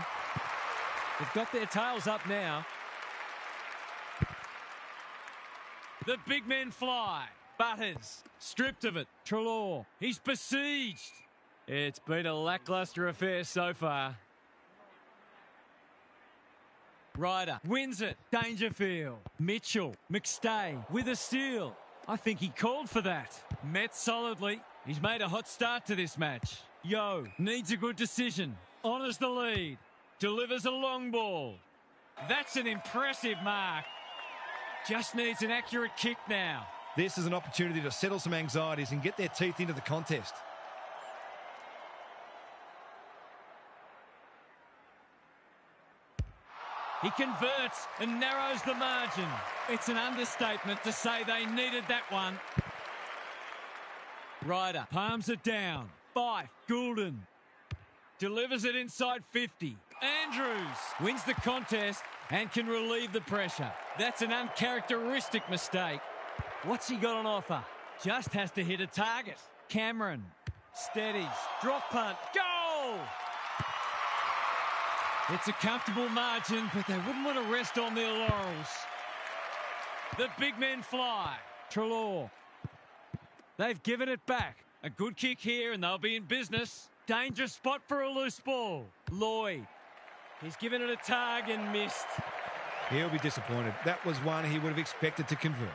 They've got their tails up now. The big men fly. Butters, stripped of it. Treloar, he's besieged. It's been a lacklustre affair so far. Ryder wins it. Dangerfield. Mitchell. McStay with a steal. I think he called for that. Met solidly. He's made a hot start to this match. Yo needs a good decision. Honours the lead. Delivers a long ball. That's an impressive mark. Just needs an accurate kick now. This is an opportunity to settle some anxieties and get their teeth into the contest. He converts and narrows the margin. It's an understatement to say they needed that one. Ryder palms it down. Fife, Goulden. Delivers it inside 50. Andrews wins the contest and can relieve the pressure. That's an uncharacteristic mistake. What's he got on offer? Just has to hit a target. Cameron steadies. Drop punt. Goal! It's a comfortable margin, but they wouldn't want to rest on their laurels. The big men fly. Treloar. They've given it back. A good kick here and they'll be in business. Dangerous spot for a loose ball. Lloyd. He's given it a tug and missed. He'll be disappointed. That was one he would have expected to convert.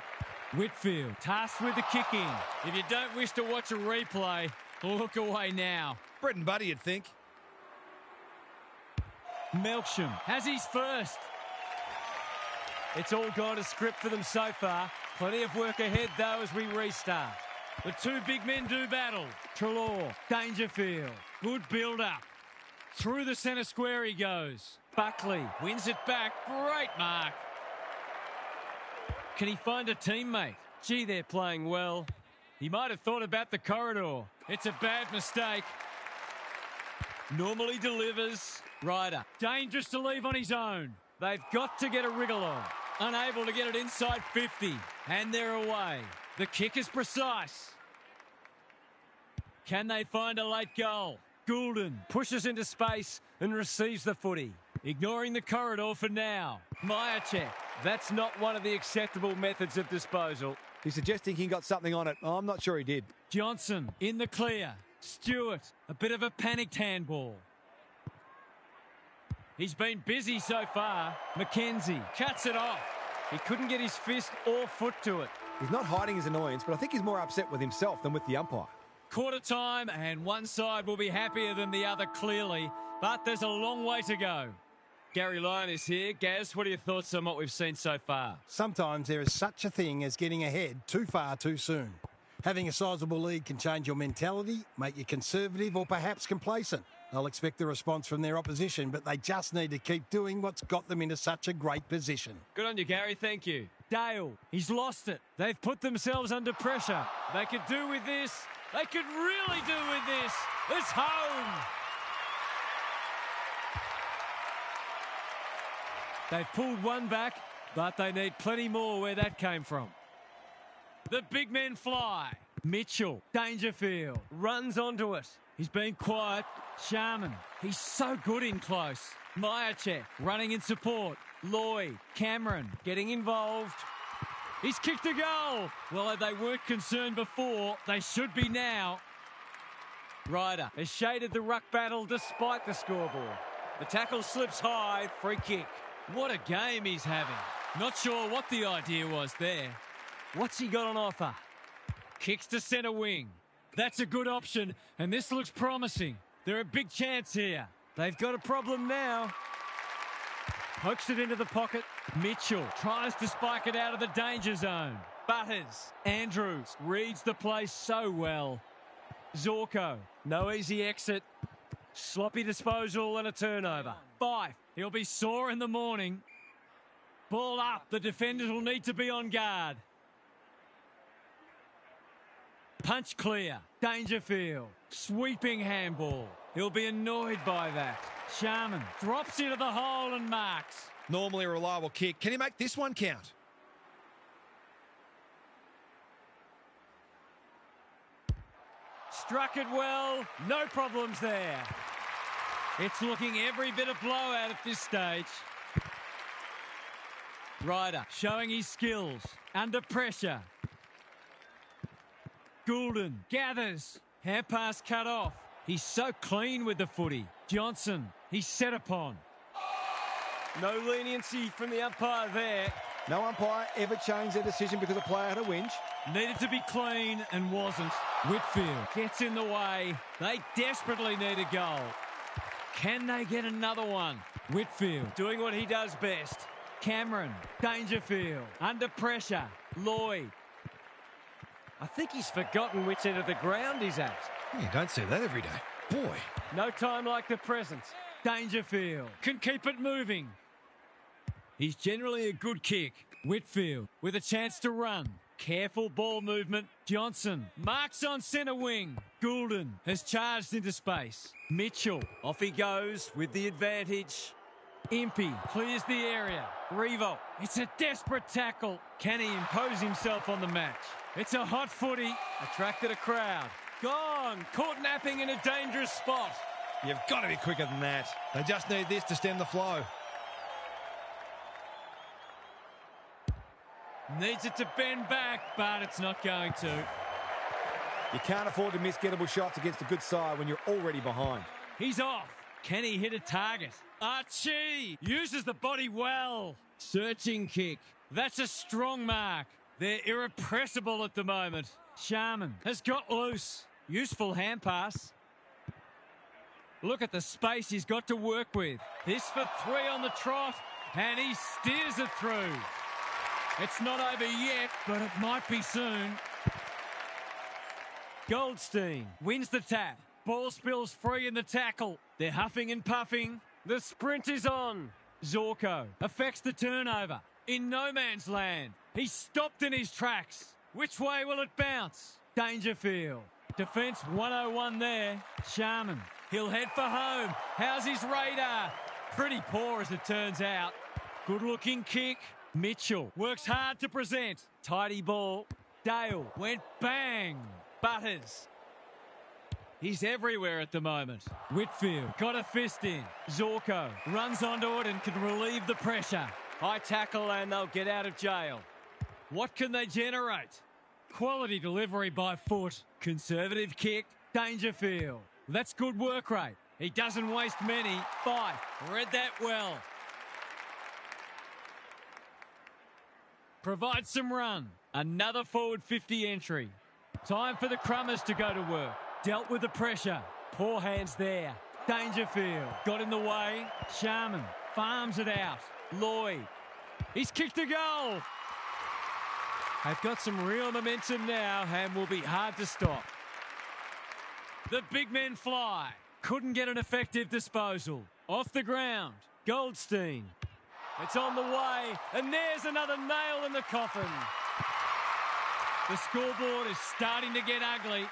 Whitfield, tasked with the kick in. If you don't wish to watch a replay, look away now. Bread and butter, you'd think. Melksham has his first. It's all gone to script for them so far. Plenty of work ahead, though, as we restart. The two big men do battle. Trelaw, Dangerfield, good build-up. Through the centre square he goes. Buckley wins it back. Great mark. Can he find a teammate? Gee, they're playing well. He might have thought about the corridor. It's a bad mistake. Normally delivers. Ryder, dangerous to leave on his own. They've got to get a wriggle on. Unable to get it inside 50. And they're away. The kick is precise. Can they find a late goal? Goulden pushes into space and receives the footy. Ignoring the corridor for now. Myercheck. That's not one of the acceptable methods of disposal. He's suggesting he got something on it. Oh, I'm not sure he did. Johnson in the clear. Stewart, a bit of a panicked handball. He's been busy so far. Mackenzie cuts it off. He couldn't get his fist or foot to it. He's not hiding his annoyance, but I think he's more upset with himself than with the umpire. Quarter time, and one side will be happier than the other, clearly. But there's a long way to go. Gary Lyon is here. Gaz, what are your thoughts on what we've seen so far? Sometimes there is such a thing as getting ahead too far too soon. Having a sizable lead can change your mentality, make you conservative or perhaps complacent. They'll expect a response from their opposition, but they just need to keep doing what's got them into such a great position. Good on you, Gary. Thank you. Dale, he's lost it. They've put themselves under pressure. They could do with this. They could really do with this. It's home. They've pulled one back, but they need plenty more where that came from. The big men fly. Mitchell, Dangerfield, runs onto it. He's been quiet. Sharman, he's so good in close. Myercheck, running in support. Lloyd, Cameron, getting involved. He's kicked a goal. Well, they weren't concerned before. They should be now. Ryder has shaded the ruck battle despite the scoreboard. The tackle slips high. Free kick. What a game he's having. Not sure what the idea was there. What's he got on offer? Kicks to centre wing. That's a good option, and this looks promising. They're a big chance here. They've got a problem now. Pokes it into the pocket. Mitchell tries to spike it out of the danger zone. Butters. Andrews reads the play so well. Zorko, no easy exit. Sloppy disposal and a turnover. Fife, he'll be sore in the morning. Ball up. The defenders will need to be on guard. Punch clear. Dangerfield. Sweeping handball. He'll be annoyed by that. Sharman drops into the hole and marks. Normally a reliable kick. Can he make this one count? Struck it well. No problems there. It's looking every bit of blowout at this stage. Ryder showing his skills. Under pressure. Goulden gathers. Hand pass cut off. He's so clean with the footy. Johnson, he's set upon. No leniency from the umpire there. No umpire ever changed their decision because a player had a whinge. Needed to be clean and wasn't. Whitfield gets in the way. They desperately need a goal. Can they get another one? Whitfield Doing what he does best. Cameron, Dangerfield, under pressure. Lloyd. I think he's forgotten which end of the ground he's at. You don't see that every day. Boy. No time like the present. Dangerfield can keep it moving. He's generally a good kick. Whitfield with a chance to run. Careful ball movement. Johnson marks on centre wing. Goulden has charged into space. Mitchell, Off he goes with the advantage. Impey clears the area. Revolt, it's a desperate tackle. Can he impose himself on the match? It's a hot footy. Attracted a crowd. Gone. Caught napping in a dangerous spot. You've got to be quicker than that. They just need this to stem the flow. Needs it to bend back, but it's not going to. You can't afford to miss gettable shots against a good side when you're already behind. He's off. Can he hit a target? Archie uses the body well. Searching kick. That's a strong mark. They're irrepressible at the moment. Sharman has got loose. Useful hand pass. Look at the space he's got to work with. This for 3 on the trot, and he steers it through. It's not over yet, but it might be soon. Goldstein wins the tap. Ball spills free in the tackle. They're huffing and puffing. The sprint is on. Zorko affects the turnover. In no man's land. He's stopped in his tracks. Which way will it bounce? Dangerfield. Defence 101 there. Sharman. He'll head for home. How's his radar? Pretty poor as it turns out. Good looking kick. Mitchell works hard to present. Tidy ball. Dale went bang. Butters. He's everywhere at the moment. Whitfield got a fist in. Zorko runs onto it and can relieve the pressure. High tackle and they'll get out of jail. What can they generate? Quality delivery by foot. Conservative kick. Dangerfield. That's good work rate. He doesn't waste many. Fife read that well. Provides some run. Another forward 50 entry. Time for the Crummers to go to work. Dealt with the pressure. Poor hands there. Dangerfield got in the way. Sharman farms it out. Lloyd. He's kicked a goal. They've got some real momentum now and will be hard to stop. The big men fly. Couldn't get an effective disposal. Off the ground. Goldstein. It's on the way. And there's another nail in the coffin. The scoreboard is starting to get ugly.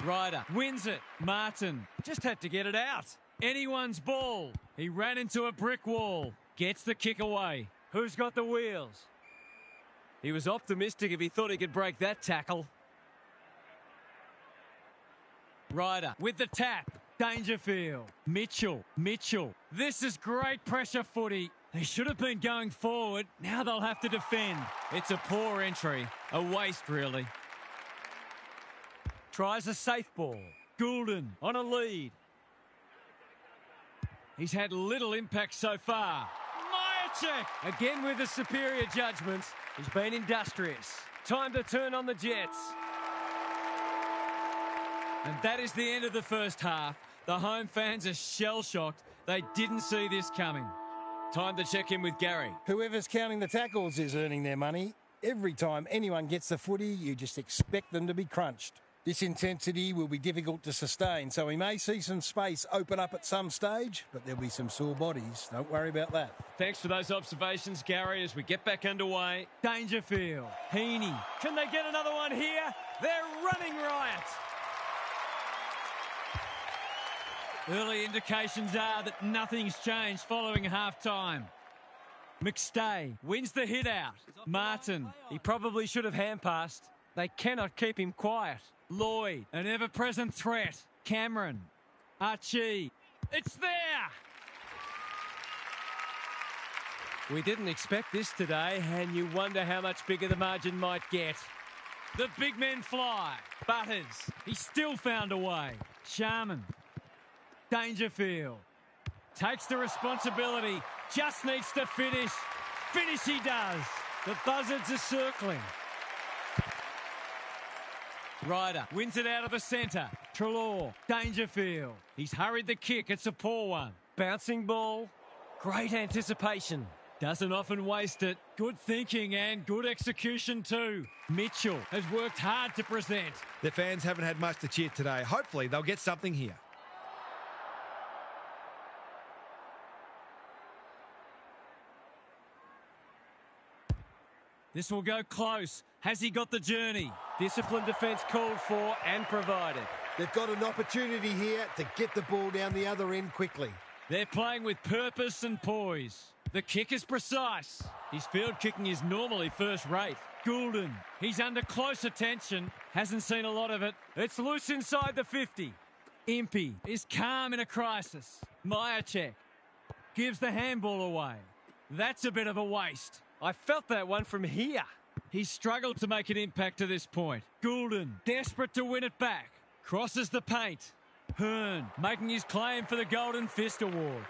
Ryder wins it. Martin just had to get it out. Anyone's ball. He ran into a brick wall. Gets the kick away. Who's got the wheels? He was optimistic if he thought he could break that tackle. Ryder with the tap. Dangerfield. Mitchell. This is great pressure footy. They should have been going forward. Now they'll have to defend. It's a poor entry. A waste, really. Tries a safe ball. Goulden on a lead. He's had little impact so far. Myercheck! Again with the superior judgment. He's been industrious. Time to turn on the Jets. And that is the end of the first half. The home fans are shell-shocked. They didn't see this coming. Time to check in with Gary. Whoever's counting the tackles is earning their money. Every time anyone gets the footy, you just expect them to be crunched. This intensity will be difficult to sustain, so we may see some space open up at some stage, but there'll be some sore bodies. Don't worry about that. Thanks for those observations, Gary, as we get back underway. Dangerfield. Heaney. Can they get another one here? They're running riot. Early indications are that nothing's changed following half-time. McStay wins the hit out. Martin. He probably should have hand-passed. They cannot keep him quiet. Lloyd, an ever-present threat. Cameron. Archie. It's there! We didn't expect this today, and you wonder how much bigger the margin might get. The big men fly. Butters. He still found a way. Sharman. Dangerfield. Takes the responsibility. Just needs to finish. Finish he does. The buzzards are circling. Ryder wins it out of the centre. Treloar. Dangerfield. He's hurried the kick. It's a poor one. Bouncing ball. Great anticipation. Doesn't often waste it. Good thinking and good execution too. Mitchell has worked hard to present. The fans haven't had much to cheer today. Hopefully they'll get something here. This will go close. Has he got the journey? Disciplined defence called for and provided. They've got an opportunity here to get the ball down the other end quickly. They're playing with purpose and poise. The kick is precise. His field kicking is normally first rate. Goulden, he's under close attention. Hasn't seen a lot of it. It's loose inside the 50. Impey is calm in a crisis. Myercheck gives the handball away. That's a bit of a waste. I felt that one from here. He's struggled to make an impact to this point. Goulden, desperate to win it back. Crosses the paint. Hearn, making his claim for the Golden Fist Award.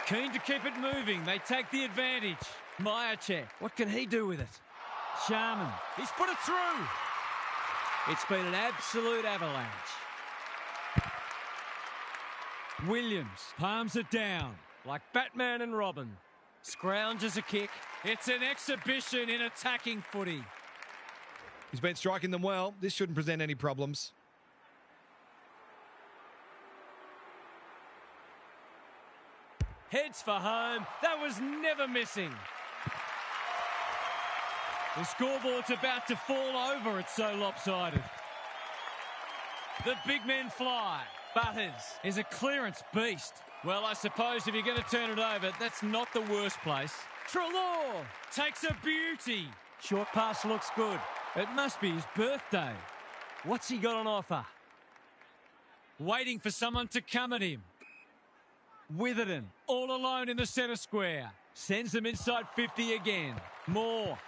Keen to keep it moving. They take the advantage. Myercheck. What can he do with it? Sharman. He's put it through. It's been an absolute avalanche. Williams palms it down. Like Batman and Robin. Scrounges a kick. It's an exhibition in attacking footy. He's been striking them well. This shouldn't present any problems. Heads for home. That was never missing. The scoreboard's about to fall over. It's so lopsided. The big men fly. Butters is a clearance beast. Well, I suppose if you're going to turn it over, that's not the worst place. Treloar takes a beauty. Short pass looks good. It must be his birthday. What's he got on offer? Waiting for someone to come at him. Witherden, all alone in the centre square. Sends them inside 50 again. Moore.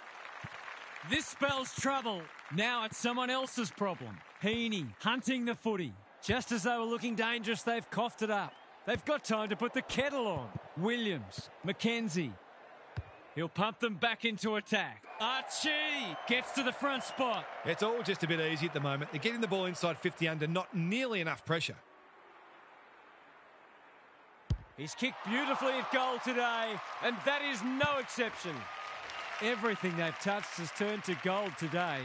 This spells trouble. Now it's someone else's problem. Heaney hunting the footy. Just as they were looking dangerous, they've coughed it up. They've got time to put the kettle on. Williams, McKenzie. He'll pump them back into attack. Archie gets to the front spot. It's all just a bit easy at the moment. They're getting the ball inside 50 under not nearly enough pressure. He's kicked beautifully at goal today, and that is no exception. Everything they've touched has turned to gold today.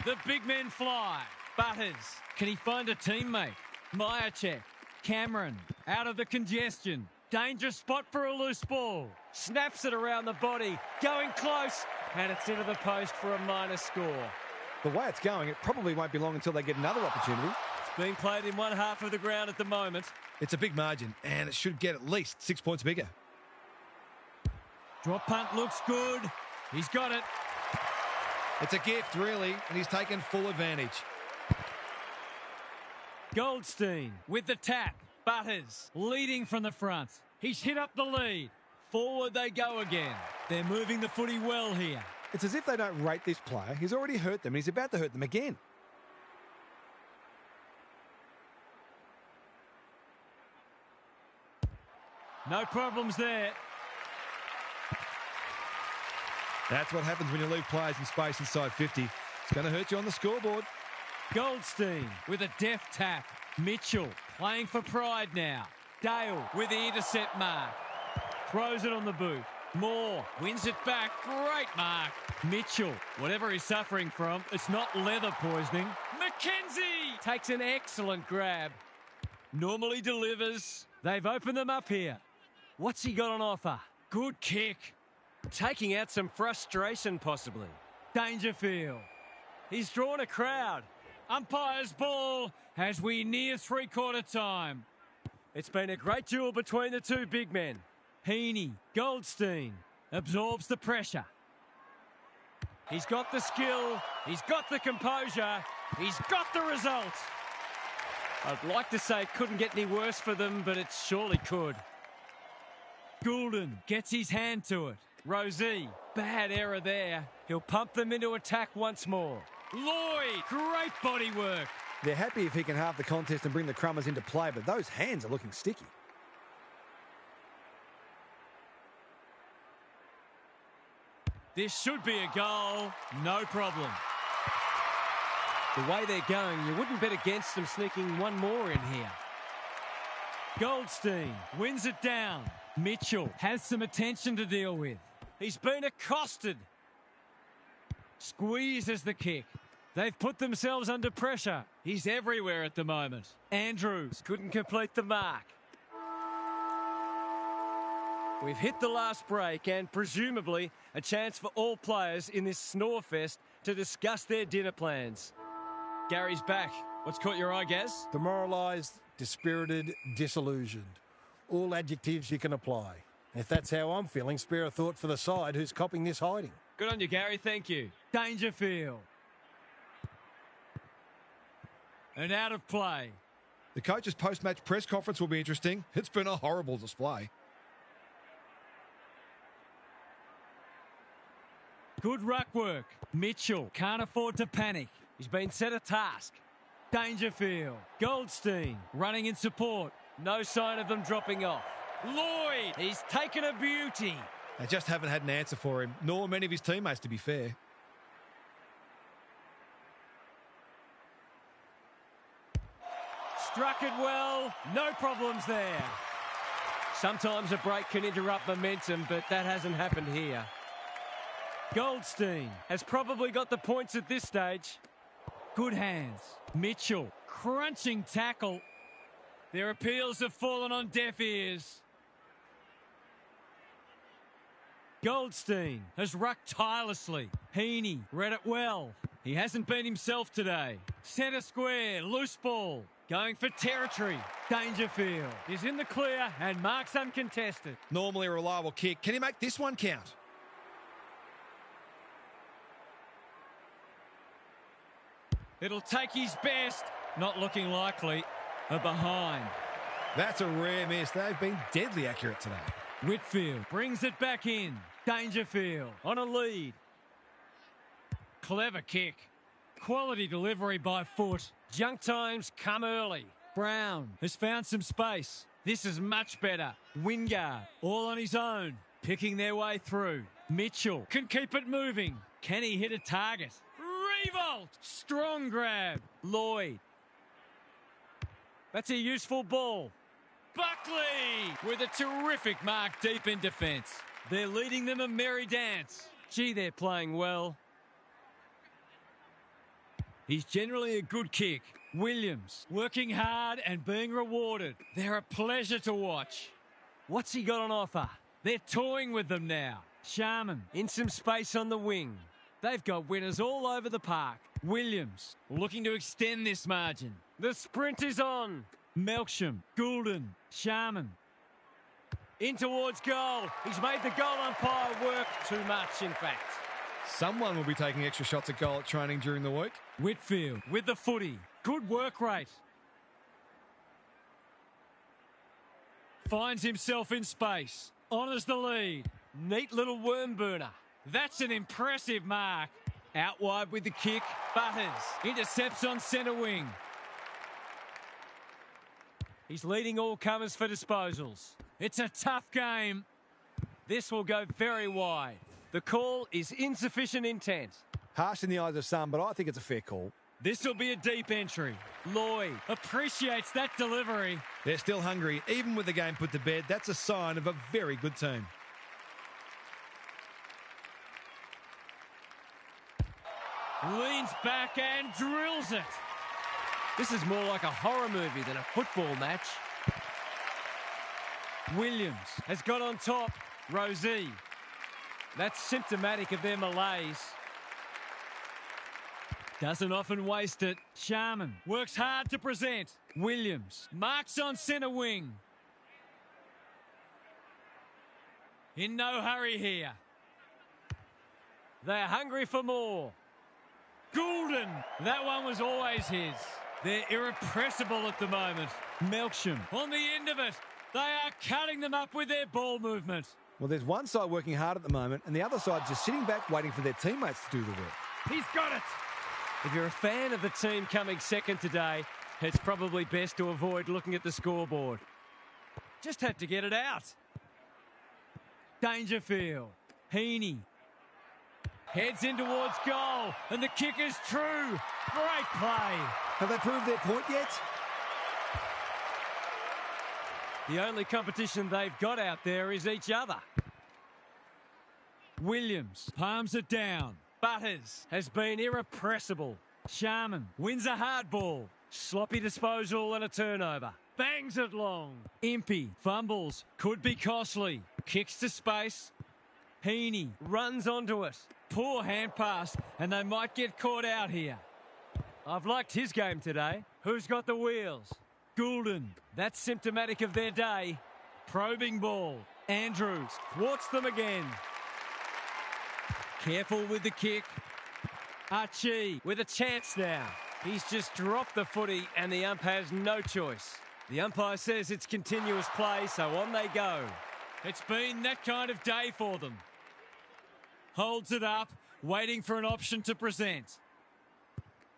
The big men fly. Butters. Can he find a teammate? Myercheck. Cameron. Out of the congestion. Dangerous spot for a loose ball. Snaps it around the body. Going close. And it's into the post for a minor score. The way it's going, it probably won't be long until they get another opportunity. It's being played in one half of the ground at the moment. It's a big margin, and it should get at least 6 points bigger. Drop punt looks good. He's got it. It's a gift, really, and he's taken full advantage. Goldstein with the tap. Butters leading from the front. He's hit up the lead. Forward they go again. They're moving the footy well here. It's as if they don't rate this player. He's already hurt them, and he's about to hurt them again. No problems there. That's what happens when you leave players in space inside 50. It's going to hurt you on the scoreboard. Goldstein with a deft tap. Mitchell playing for pride now. Dale with the intercept mark. Throws it on the boot. Moore wins it back. Great mark. Mitchell, whatever he's suffering from, it's not leather poisoning. McKenzie takes an excellent grab. Normally delivers. They've opened them up here. What's he got on offer? Good kick. Taking out some frustration, possibly. Dangerfield. He's drawn a crowd. Umpire's ball as we near three-quarter time. It's been a great duel between the two big men. Heaney, Goldstein, absorbs the pressure. He's got the skill. He's got the composure. He's got the result. I'd like to say it couldn't get any worse for them, but it surely could. Goulden gets his hand to it. Rosie, bad error there. He'll pump them into attack once more. Lloyd, great body work. They're happy if he can halve the contest and bring the Crummers into play, but those hands are looking sticky. This should be a goal. No problem. The way they're going, you wouldn't bet against them sneaking one more in here. Goldstein wins it down. Mitchell has some attention to deal with. He's been accosted. Squeezes the kick. They've put themselves under pressure. He's everywhere at the moment. Andrews couldn't complete the mark. We've hit the last break and presumably a chance for all players in this snore fest to discuss their dinner plans. Gary's back. What's caught your eye, Gaz? Demoralised, dispirited, disillusioned. All adjectives you can apply. If that's how I'm feeling, spare a thought for the side who's copping this hiding. Good on you, Gary. Thank you. Dangerfield. And out of play. The coach's post-match press conference will be interesting. It's been a horrible display. Good ruck work. Mitchell can't afford to panic. He's been set a task. Dangerfield. Goldstein running in support. No sign of them dropping off. Lloyd, he's taken a beauty. They just haven't had an answer for him, nor many of his teammates, to be fair. Struck it well, no problems there. Sometimes a break can interrupt momentum, but that hasn't happened here. Goldstein has probably got the points at this stage. Good hands. Mitchell, crunching tackle. Their appeals have fallen on deaf ears. Goldstein has rucked tirelessly. Heaney read it well. He hasn't been himself today. Centre square, loose ball. Going for territory. Dangerfield is in the clear and marks uncontested. Normally a reliable kick. Can he make this one count? It'll take his best. Not looking likely. A behind. That's a rare miss. They've been deadly accurate today. Whitfield brings it back in. Dangerfield on a lead. Clever kick. Quality delivery by foot. Junk times come early. Brown has found some space. This is much better. Wingard all on his own. Picking their way through. Mitchell can keep it moving. Can he hit a target? Revolt! Strong grab. Lloyd. That's a useful ball. Buckley with a terrific mark deep in defence. They're leading them a merry dance. Gee, they're playing well. He's generally a good kick. Williams working hard and being rewarded. They're a pleasure to watch. What's he got on offer? They're toying with them now. Sharman In some space on the wing. They've got winners all over the park. Williams looking to extend this margin. The sprint is on. Melksham, Goulden, Sharman. In towards goal. He's made the goal umpire work too much, in fact. Someone will be taking extra shots at goal at training during the week. Whitfield with the footy. Good work rate. Finds himself in space. Honours the lead. Neat little worm burner. That's an impressive mark. Out wide with the kick. Butters intercepts on centre wing. He's leading all comers for disposals. It's a tough game. This will go very wide. The call is insufficient intent. Harsh in the eyes of some, but I think it's a fair call. This will be a deep entry. Lloyd appreciates that delivery. They're still hungry. Even with the game put to bed, that's a sign of a very good team. Leans back and drills it. This is more like a horror movie than a football match. Williams has got on top. Rosie. That's symptomatic of their malaise. Doesn't often waste it. Sharman works hard to present. Williams marks on centre wing. In no hurry here. They're hungry for more. Goulden. That one was always his. They're irrepressible at the moment. Melksham on the end of it. They are cutting them up with their ball movement. Well, there's one side working hard at the moment, and the other side just sitting back waiting for their teammates to do the work. He's got it. If you're a fan of the team coming second today, it's probably best to avoid looking at the scoreboard. Just had to get it out. Dangerfield. Heaney. Heads in towards goal, and the kick is true. Great play. Have they proved their point yet? The only competition they've got out there is each other. Williams palms it down. Butters has been irrepressible. Sharman wins a hard ball. Sloppy disposal and a turnover. Bangs it long. Impey fumbles. Could be costly. Kicks to space. Heaney runs onto it. Poor hand pass, and they might get caught out here. I've liked his game today. Who's got the wheels? Goulden. That's symptomatic of their day. Probing ball. Andrews thwarts them again. Careful with the kick. Archie With a chance now. He's just dropped the footy and the ump has no choice. The umpire says it's continuous play, so on they go. It's been that kind of day for them. Holds it up, waiting for an option to present.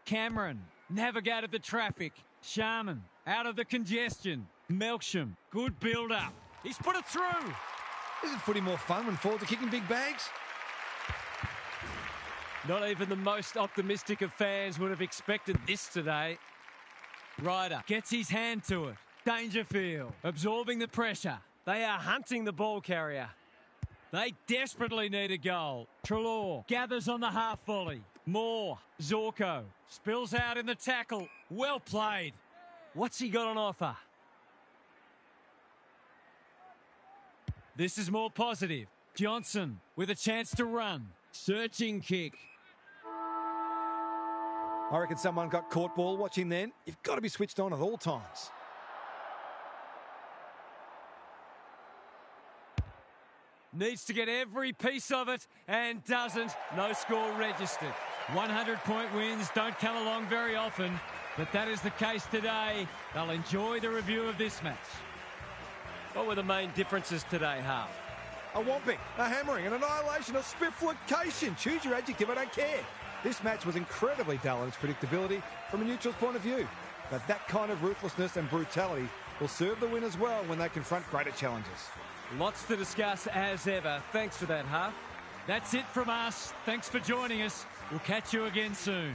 Cameron navigated the traffic. Sharman out of the congestion. Melksham, good build-up. He's put it through. Isn't footy more fun when forwards are kicking big bags? Not even the most optimistic of fans would have expected this today. Ryder gets his hand to it. Dangerfield absorbing the pressure. They are hunting the ball carrier. They desperately need a goal. Treloar gathers on the half volley. Moore, Zorko spills out in the tackle. Well played. What's he got on offer? This is more positive. Johnson with a chance to run. Searching kick. I reckon someone got caught ball watching then. You've got to be switched on at all times. Needs to get every piece of it and doesn't. No score registered. 100-point wins don't come along very often, but that is the case today. They'll enjoy the review of this match. What were the main differences today, Half? A whomping, a hammering, an annihilation, a spifflication. Choose your adjective, I don't care. This match was incredibly dull in its predictability from a neutral's point of view. But that kind of ruthlessness and brutality will serve the winners well when they confront greater challenges. Lots to discuss as ever. Thanks for that, Half. That's it from us. Thanks for joining us. We'll catch you again soon.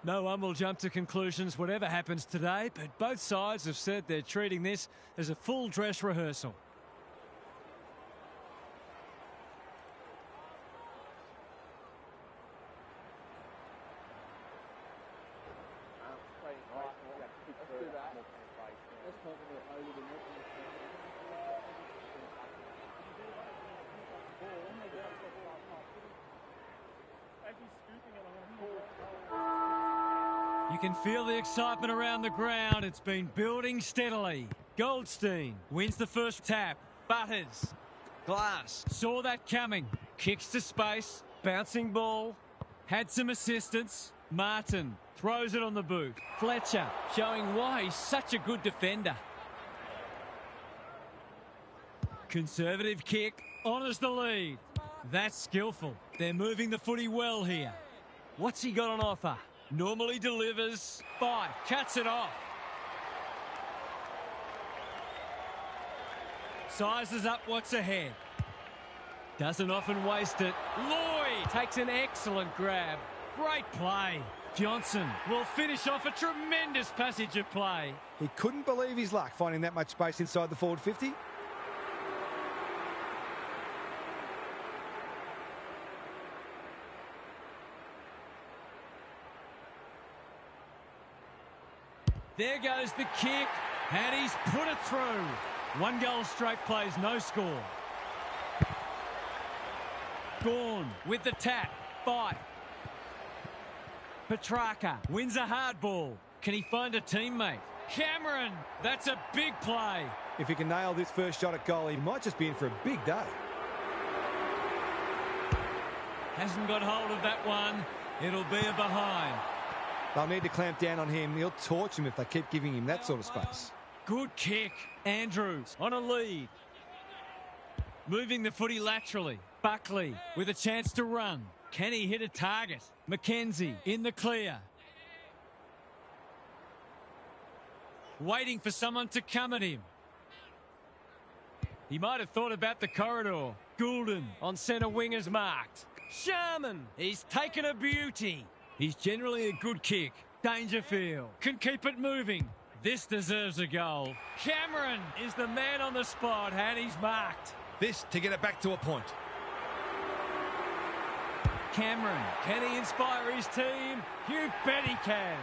No one will jump to conclusions whatever happens today, but both sides have said they're treating this as a full dress rehearsal. You can feel the excitement around the ground. It's been building steadily. Goldstein wins the first tap. Butters. Glass saw that coming. Kicks to space. Bouncing ball. Had some assistance. Martin throws it on the boot. Fletcher showing why he's such a good defender. Conservative kick. Honours the lead. That's skillful. They're moving the footy well here. What's he got on offer? Normally delivers. 5. Cuts it off. Sizes up what's ahead. Doesn't often waste it. Lloyd takes an excellent grab. Great play. Johnson will finish off a tremendous passage of play. He couldn't believe his luck finding that much space inside the forward 50. There goes the kick, and he's put it through. 1 goal straight plays, no score. Gorn with the tap. 5. Petrarca wins a hard ball. Can he find a teammate? Cameron, that's a big play. If he can nail this first shot at goal, he might just be in for a big day. Hasn't got hold of that one. It'll be a behind. They'll need to clamp down on him. He'll torch him if they keep giving him that sort of space. Good kick. Andrews on a lead. Moving the footy laterally. Buckley with a chance to run. Can he hit a target? McKenzie in the clear. Waiting for someone to come at him. He might have thought about the corridor. Goulden on centre wing is marked. Sharman, he's taken a beauty. He's generally a good kick. Dangerfield can keep it moving. This deserves a goal. Cameron is the man on the spot, and he's marked. This to get it back to a point. Cameron, can he inspire his team? You bet he can.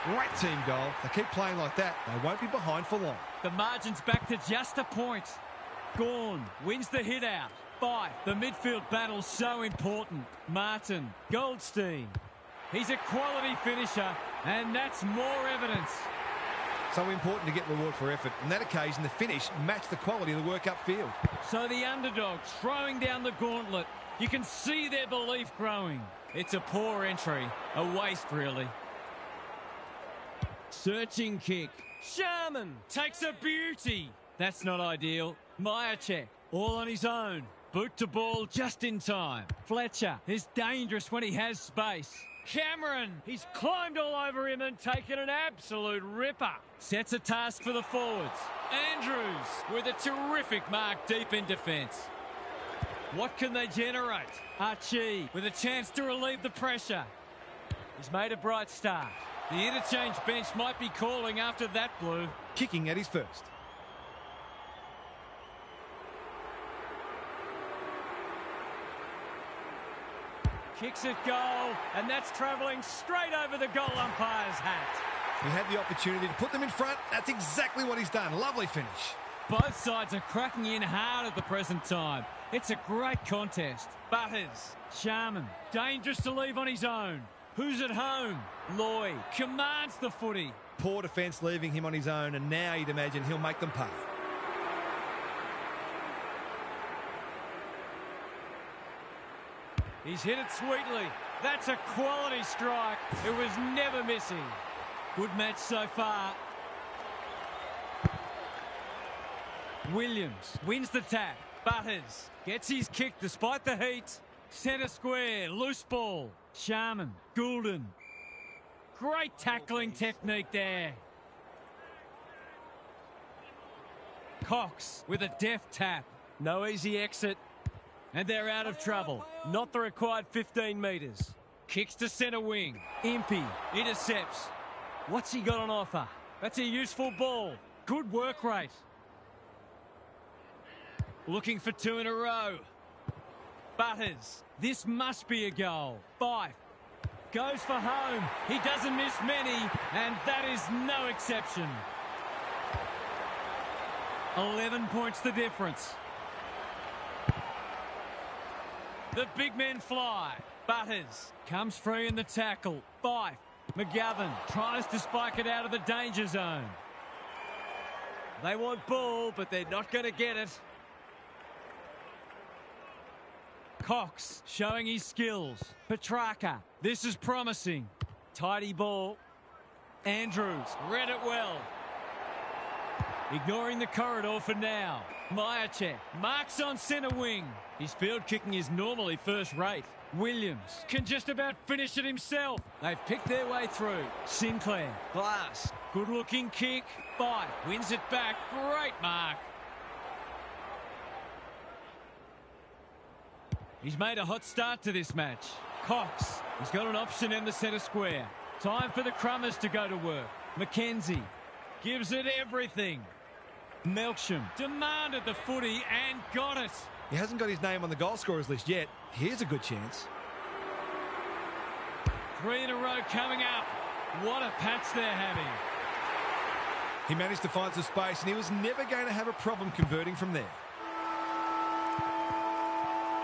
Great team goal. If they keep playing like that, they won't be behind for long. The margin's back to just a point. Gorn wins the hit out. 5. The midfield battle's so important. Martin, Goldstein. He's a quality finisher, and that's more evidence. So important to get reward for effort. On that occasion, the finish matched the quality of the work upfield. So the underdogs throwing down the gauntlet. You can see their belief growing. It's a poor entry. A waste, really. Searching kick. Sharman takes a beauty. That's not ideal. Myercheck, all on his own. Boot to ball just in time. Fletcher is dangerous when he has space. Cameron, he's climbed all over him and taken an absolute ripper. Sets a task for the forwards. Andrews with a terrific mark deep in defence. What can they generate? Archie with a chance to relieve the pressure. He's made a bright start. The interchange bench might be calling after that blue. Kicking at his first. Kicks it goal, and that's travelling straight over the goal umpire's hat. He had the opportunity to put them in front. That's exactly what he's done. Lovely finish. Both sides are cracking in hard at the present time. It's a great contest. Butters, Sharman, dangerous to leave on his own. Who's at home? Lloyd commands the footy. Poor defence leaving him on his own, and now you'd imagine he'll make them pay. He's hit it sweetly. That's a quality strike. It was never missing. Good match so far. Williams wins the tap. Butters gets his kick despite the heat. Centre square, loose ball. Sharman, Goulden. Great tackling technique there. Cox with a deft tap. No easy exit. And they're out of trouble. Not the required 15 metres. Kicks to centre wing. Impey intercepts. What's he got on offer? That's a useful ball. Good work rate. Looking for two in a row. Butters. This must be a goal. Fife goes for home. He doesn't miss many, and that is no exception. 11 points the difference. The big men fly. Butters comes free in the tackle. Fife. McGovern tries to spike it out of the danger zone. They want ball, but they're not going to get it. Cox showing his skills. Petrarca. This is promising. Tidy ball. Andrews read it well. Ignoring the corridor for now. Myercheck marks on centre wing. His field kicking is normally first rate. Williams can just about finish it himself. They've picked their way through. Sinclair. Glass. Good looking kick. Fife wins it back. Great mark. He's made a hot start to this match. Cox. He's got an option in the centre square. Time for the Crummers to go to work. McKenzie gives it everything. Melksham demanded the footy and got it. He hasn't got his name on the goal scorers list yet. Here's a good chance. 3 in a row coming up. What a patch they're having. He managed to find some space, and he was never going to have a problem converting from there.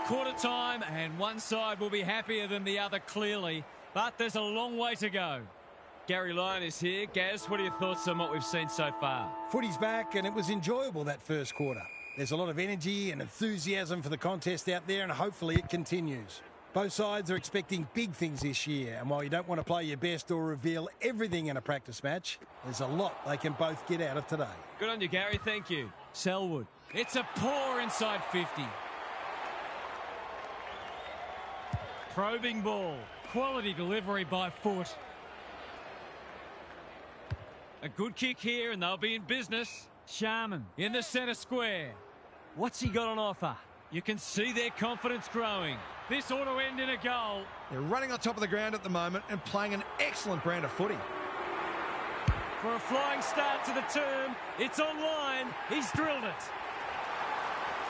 Quarter time, and one side will be happier than the other, clearly. But there's a long way to go. Gary Lyon is here. Gaz, what are your thoughts on what we've seen so far? Footy's back, and it was enjoyable that first quarter. There's a lot of energy and enthusiasm for the contest out there, and hopefully it continues. Both sides are expecting big things this year, and while you don't want to play your best or reveal everything in a practice match, there's a lot they can both get out of today. Good on you, Gary. Thank you. Selwood. It's a poor inside 50. Probing ball. Quality delivery by foot. A good kick here, and they'll be in business. Sharman in the centre square. What's he got on offer? You can see their confidence growing. This ought to end in a goal. They're running on top of the ground at the moment and playing an excellent brand of footy. For a flying start to the term, it's online. He's drilled it.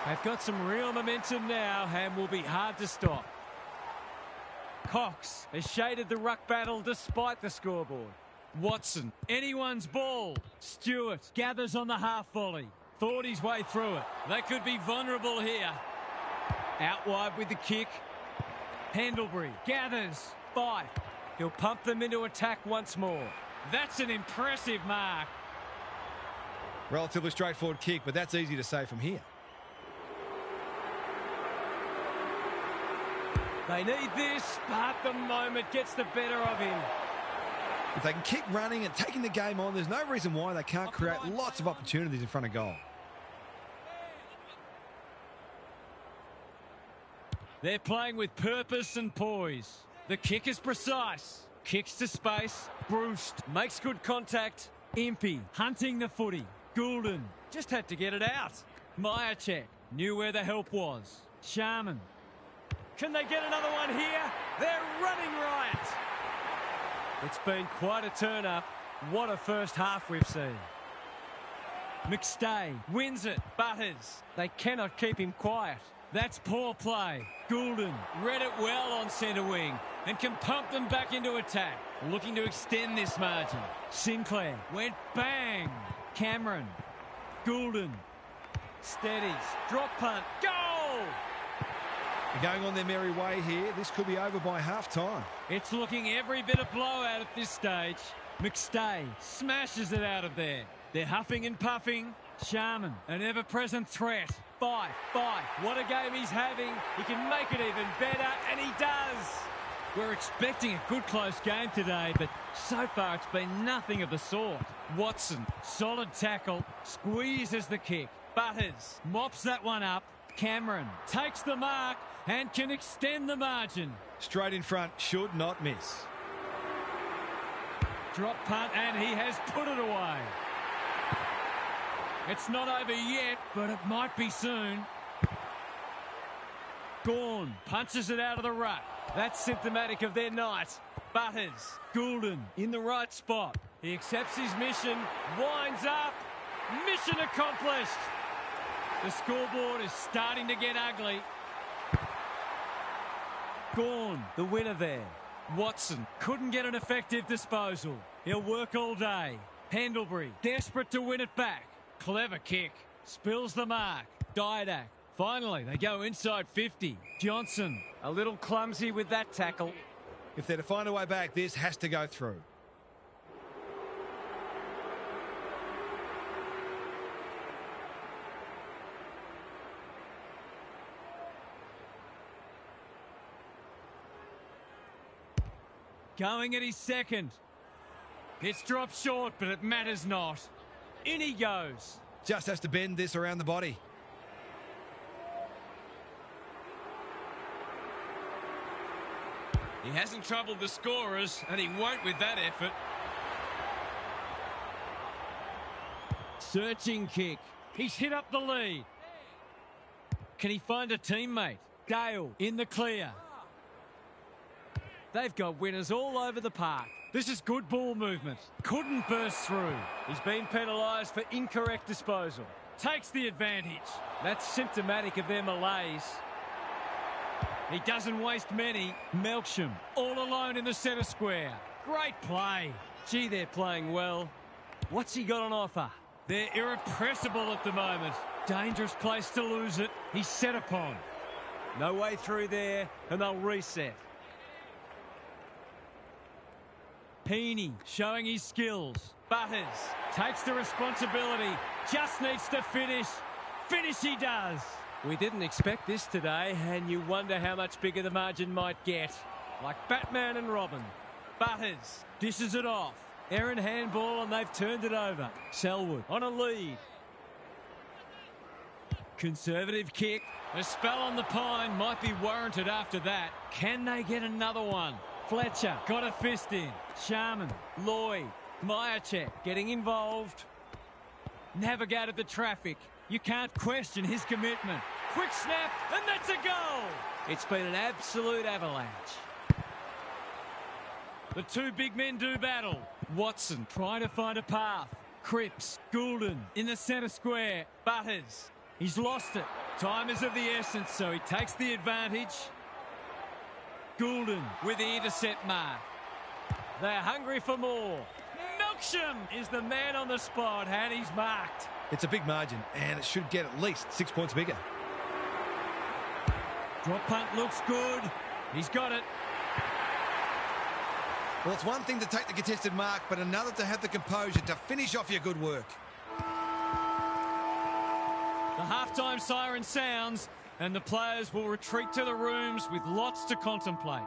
They've got some real momentum now and will be hard to stop. Cox has shaded the ruck battle despite the scoreboard. Watson, anyone's ball. Stewart gathers on the half volley. Thought his way through it. They could be vulnerable here. Out wide with the kick. Pendlebury gathers. Fife. He'll pump them into attack once more. That's an impressive mark. Relatively straightforward kick, but that's easy to say from here. They need this, but the moment gets the better of him. If they can keep running and taking the game on, there's no reason why they can't create lots of opportunities in front of goal. They're playing with purpose and poise. The kick is precise. Kicks to space. Bruce makes good contact. Impey hunting the footy. Goulden just had to get it out. Myercheck knew where the help was. Sharman. Can they get another one here? They're running riot. It's been quite a turn-up. What a first half we've seen. McStay wins it. Butters. They cannot keep him quiet. That's poor play. Goulden read it well on centre wing and can pump them back into attack. Looking to extend this margin. Sinclair went bang. Cameron. Goulden. Steadies. Drop punt. Goal! They're going on their merry way here. This could be over by half-time. It's looking every bit of blowout at this stage. McStay smashes it out of there. They're huffing and puffing. Sharman, an ever-present threat. Fife. What a game he's having. He can make it even better, and he does. We're expecting a good close game today, but so far it's been nothing of the sort. Watson, solid tackle, squeezes the kick. Butters mops that one up. Cameron takes the mark and can extend the margin. Straight in front, should not miss. Drop punt, and he has put it away. It's not over yet, but it might be soon. Gawn punches it out of the ruck. That's symptomatic of their night. Butters. Goulden in the right spot. He accepts his mission. Winds up. Mission accomplished. The scoreboard is starting to get ugly. Gawn, the winner there. Watson couldn't get an effective disposal. He'll work all day. Pendlebury, desperate to win it back. Clever kick. Spills the mark. Didak. Finally, they go inside 50. Johnson, a little clumsy with that tackle. If they're to find a way back, this has to go through. Going at his second. It's dropped short, but it matters not. In he goes. Just has to bend this around the body. He hasn't troubled the scorers, and he won't with that effort. Searching kick. He's hit up the lead. Can he find a teammate? Gale in the clear. They've got winners all over the park. This is good ball movement. Couldn't burst through. He's been penalised for incorrect disposal. Takes the advantage. That's symptomatic of their malaise. He doesn't waste many. Melksham all alone in the centre square. Great play. Gee, they're playing well. What's he got on offer? They're irrepressible at the moment. Dangerous place to lose it. He's set upon. No way through there, and they'll reset. Heaney showing his skills. Butters takes the responsibility. Just needs to finish. Finish he does. We didn't expect this today, and you wonder how much bigger the margin might get. Like Batman and Robin. Butters dishes it off. Errant handball, and they've turned it over. Selwood on a lead. Conservative kick. A spell on the pine might be warranted after that. Can they get another one? Fletcher got a fist in. Sharman, Lloyd, Myercheck getting involved. Navigated the traffic. You can't question his commitment. Quick snap, and that's a goal. It's been an absolute avalanche. The two big men do battle. Watson trying to find a path. Cripps, Goulden in the centre square. Butters, he's lost it. Time is of the essence, so he takes the advantage. Goulden with the intercept mark. They're hungry for more. Melksham is the man on the spot, and he's marked. It's a big margin, and it should get at least 6 points bigger. Drop punt looks good. He's got it. Well, it's one thing to take the contested mark, but another to have the composure to finish off your good work. The halftime siren sounds, and the players will retreat to the rooms with lots to contemplate.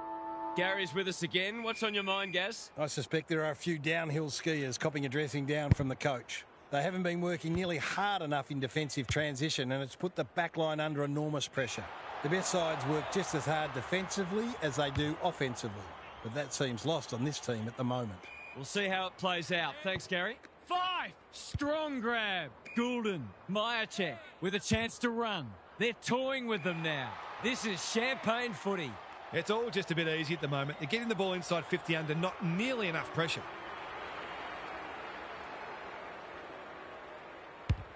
Gary's with us again. What's on your mind, Gaz? I suspect there are a few downhill skiers copping a dressing down from the coach. They haven't been working nearly hard enough in defensive transition, and it's put the back line under enormous pressure. The best sides work just as hard defensively as they do offensively, but that seems lost on this team at the moment. We'll see how it plays out. Thanks, Gary. 5. Strong grab. Goulden, Myercheck with a chance to run. They're toying with them now. This is champagne footy. It's all just a bit easy at the moment. They're getting the ball inside 50 under not nearly enough pressure.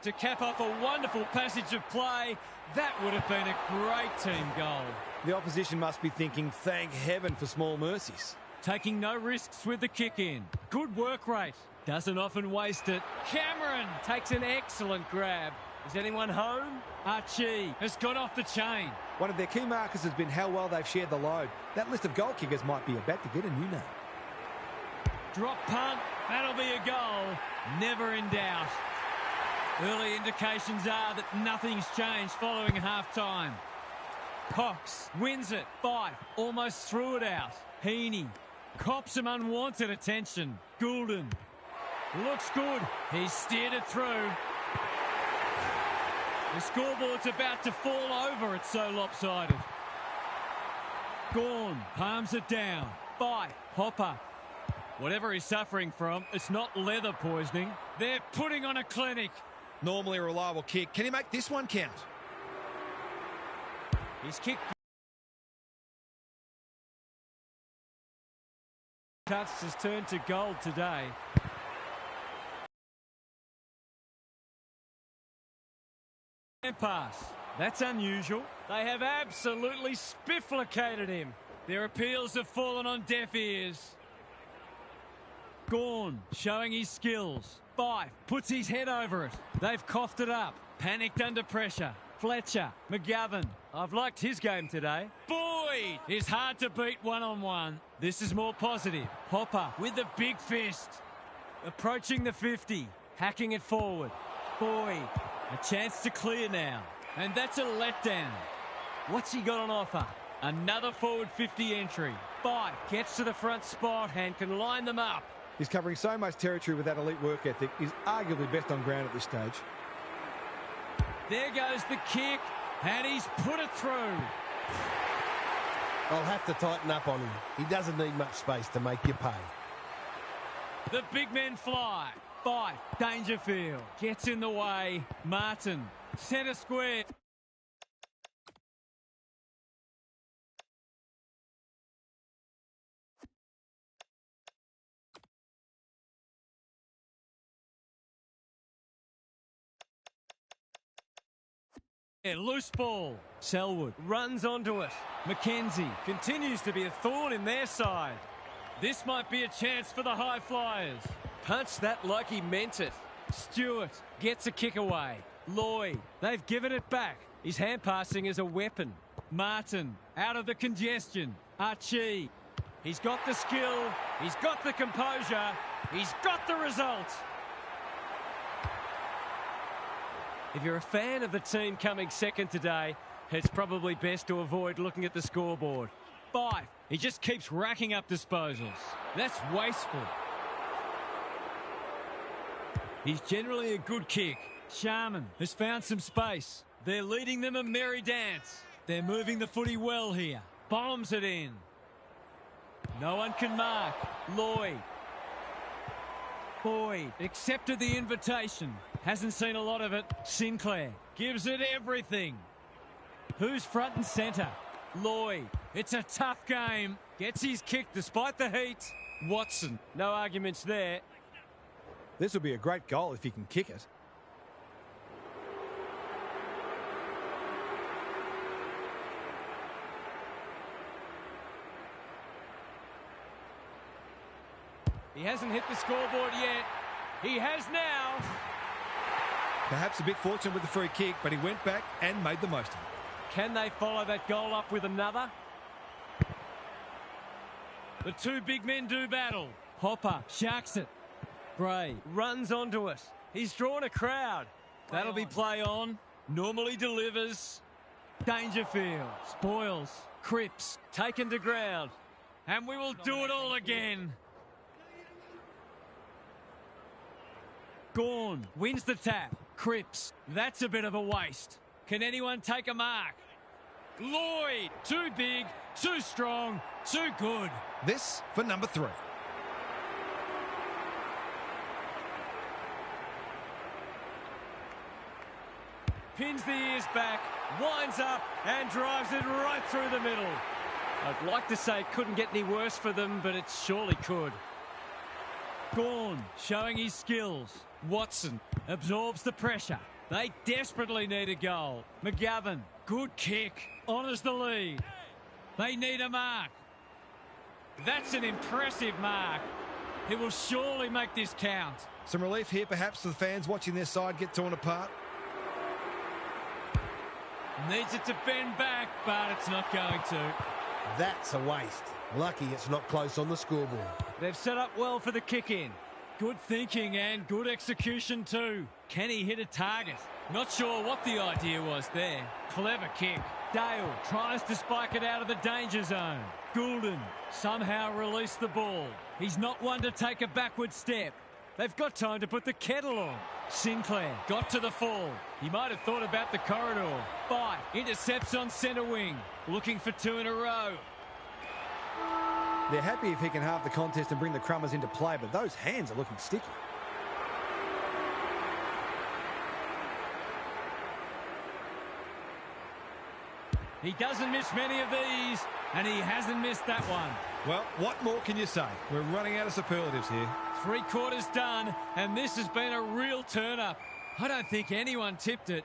To cap off a wonderful passage of play, that would have been a great team goal. The opposition must be thinking, thank heaven for small mercies. Taking no risks with the kick in. Good work rate. Doesn't often waste it. Cameron takes an excellent grab. Is anyone home? Archie has got off the chain. One of their key markers has been how well they've shared the load. That list of goal kickers might be about to get a new name. Drop punt. That'll be a goal. Never in doubt. Early indications are that nothing's changed following half-time. Cox wins it. Fife almost threw it out. Heaney cops some unwanted attention. Goulden looks good. He's steered it through. The scoreboard's about to fall over. It's so lopsided. Gawn palms it down. Fife, Hopper. Whatever he's suffering from, it's not leather poisoning. They're putting on a clinic. Normally a reliable kick. Can he make this one count? He's kicked Touch has turned to gold today. And pass. That's unusual. They have absolutely spifflicated him. Their appeals have fallen on deaf ears. Gawn showing his skills. Fife puts his head over it. They've coughed it up. Panicked under pressure. Fletcher, McGovern. I've liked his game today. Boyd is hard to beat one-on-one. This is more positive. Hopper with the big fist. Approaching the 50. Hacking it forward. Boyd. A chance to clear now. And that's a letdown. What's he got on offer? Another forward 50 entry. Fife gets to the front spot and can line them up. He's covering so much territory with that elite work ethic. He's arguably best on ground at this stage. There goes the kick, and he's put it through. I'll have to tighten up on him. He doesn't need much space to make you pay. The big men fly. Fife, Dangerfield gets in the way. Martin, centre square. Loose ball. Selwood runs onto it. McKenzie continues to be a thorn in their side. This might be a chance for the high flyers. Punched that like he meant it. Stewart gets a kick away. Lloyd, they've given it back. His hand passing is a weapon. Martin out of the congestion. Archie, he's got the skill. He's got the composure. He's got the result. If you're a fan of the team coming second today, it's probably best to avoid looking at the scoreboard. Fife, he just keeps racking up disposals. That's wasteful. He's generally a good kick. Sharman has found some space. They're leading them a merry dance. They're moving the footy well here. Bombs it in. No one can mark. Lloyd. Boyd accepted the invitation. Hasn't seen a lot of it. Sinclair gives it everything. Who's front and centre? Lloyd. It's a tough game. Gets his kick despite the heat. Watson. No arguments there. This will be a great goal if he can kick it. He hasn't hit the scoreboard yet. He has now. Perhaps a bit fortunate with the free kick, but he went back and made the most of it. Can they follow that goal up with another? The two big men do battle. Hopper sharks it. Bray runs onto it. He's drawn a crowd. That'll be play on. Normally delivers. Dangerfield spoils. Cripps taken to ground. And we will do it all again. Gawn wins the tap. Cripps, that's a bit of a waste. Can anyone take a mark? Lloyd, too big, too strong, too good. This for number 3. Pins the ears back, winds up and drives it right through the middle. I'd like to say it couldn't get any worse for them, but it surely could. Gawn showing his skills. Watson absorbs the pressure. They desperately need a goal. McGovern, good kick, honours the lead. They need a mark. That's an impressive mark. He will surely make this count. Some relief here perhaps for the fans watching their side get torn apart. Needs it to bend back, but it's not going to. That's a waste. Lucky it's not close on the scoreboard. They've set up well for the kick-in. Good thinking and good execution too. Can he hit a target? Not sure what the idea was there. Clever kick. Dale tries to spike it out of the danger zone. Goulden somehow released the ball. He's not one to take a backward step. They've got time to put the kettle on. Sinclair got to the fall. He might have thought about the corridor. Fife intercepts on centre wing. Looking for 2 in a row. They're happy if he can halve the contest and bring the Crummers into play, but those hands are looking sticky. He doesn't miss many of these, and he hasn't missed that one. Well, what more can you say? We're running out of superlatives here. 3 quarters done, and this has been a real turn-up. I don't think anyone tipped it.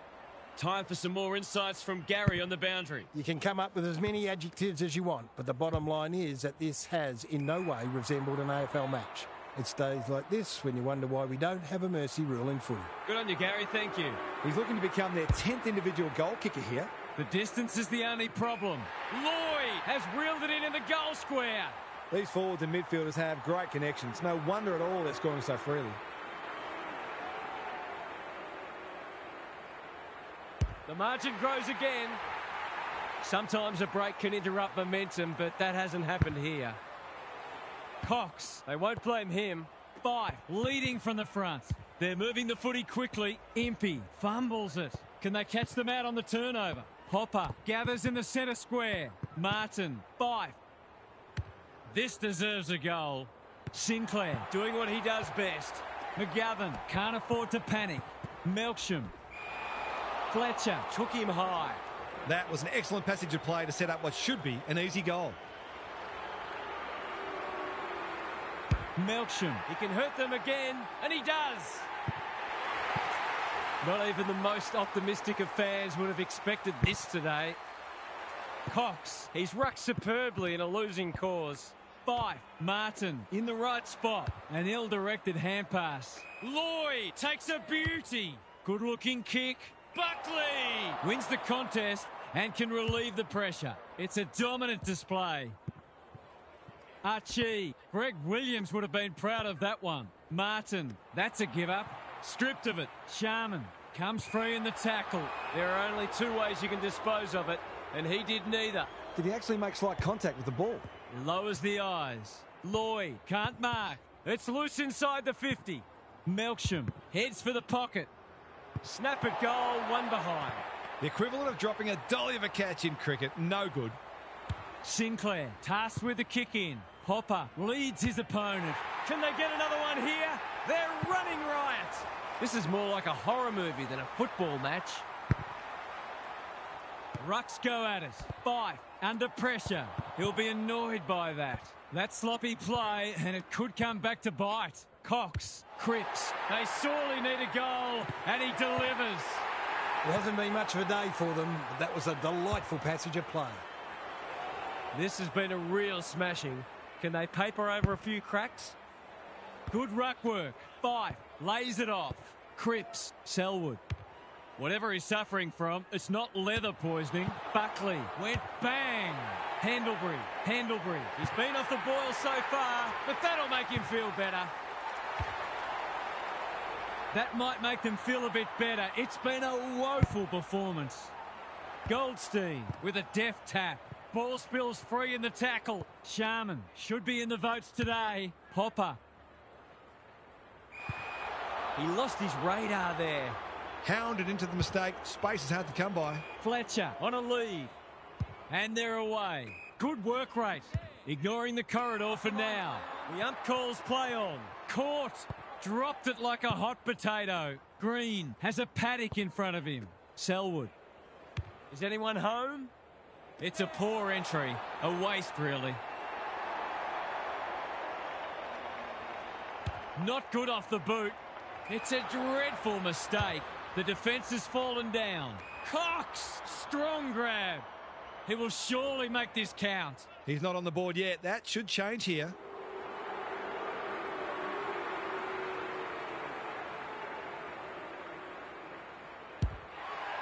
Time for some more insights from Gary on the boundary. You can come up with as many adjectives as you want, but the bottom line is that this has in no way resembled an AFL match. It's days like this when you wonder why we don't have a mercy rule in footy. Good on you, Gary. Thank you. He's looking to become their 10th individual goal kicker here. The distance is the only problem. Lloyd has reeled it in the goal square. These forwards and midfielders have great connections. No wonder at all they're scoring so freely. The margin grows again. Sometimes a break can interrupt momentum, but that hasn't happened here. Cox, They won't blame him. 5, leading from the front. They're moving the footy quickly. Impey fumbles it. Can they catch them out on the turnover? Hopper gathers in the centre square. Martin, 5. This deserves a goal. Sinclair Doing what he does best. McGovern can't afford to panic. Melksham. Fletcher Took him high. That was an excellent passage of play to set up what should be an easy goal. Melksham. He can hurt them again, and he does. Not even the most optimistic of fans would have expected this today. Cox. He's rucked superbly in a losing cause. 5. Martin in the right spot. An ill-directed hand pass. Lloyd takes a beauty. Good-looking kick. Buckley wins the contest and can relieve the pressure. It's a dominant display. Archie. Greg Williams would have been proud of that one. Martin. That's a give-up. Stripped of it. Sharman comes free in the tackle. There are only 2 ways you can dispose of it, and he did neither. Did he actually make slight contact with the ball? Lowers the eyes. Lloyd can't mark. It's loose inside the 50. Melksham heads for the pocket. Snap at goal, 1 behind. The equivalent of dropping a dolly of a catch in cricket. No good. Sinclair tasked with the kick in. Hopper leads his opponent. Can they get another one here? They're running riot. This is more like a horror movie than a football match. Rucks go at it. 5 under pressure. He'll be annoyed by that. That sloppy play, and it could come back to bite. Cox, Cripps. They sorely need a goal, and he delivers. It hasn't been much of a day for them, but that was a delightful passage of play. This has been a real smashing. Can they paper over a few cracks? Good ruck work. 5 lays it off. Cripps, Selwood. Whatever he's suffering from, it's not leather poisoning. Buckley went bang. Pendlebury. He's been off the boil so far, but that'll make him feel better. That might make them feel a bit better. It's been a woeful performance. Goldstein with a deft tap. Ball spills free in the tackle. Sharman should be in the votes today. Hopper. He lost his radar there. Hounded into the mistake. Space is hard to come by. Fletcher on a lead. And they're away. Good work rate. Ignoring the corridor for now. The ump calls play on. Caught. Dropped it like a hot potato. Green has a paddock in front of him. Selwood. Is anyone home? It's a poor entry. A waste, really. Not good off the boot. It's a dreadful mistake. The defence has fallen down. Cox! Strong grab. He will surely make this count. He's not on the board yet. That should change here.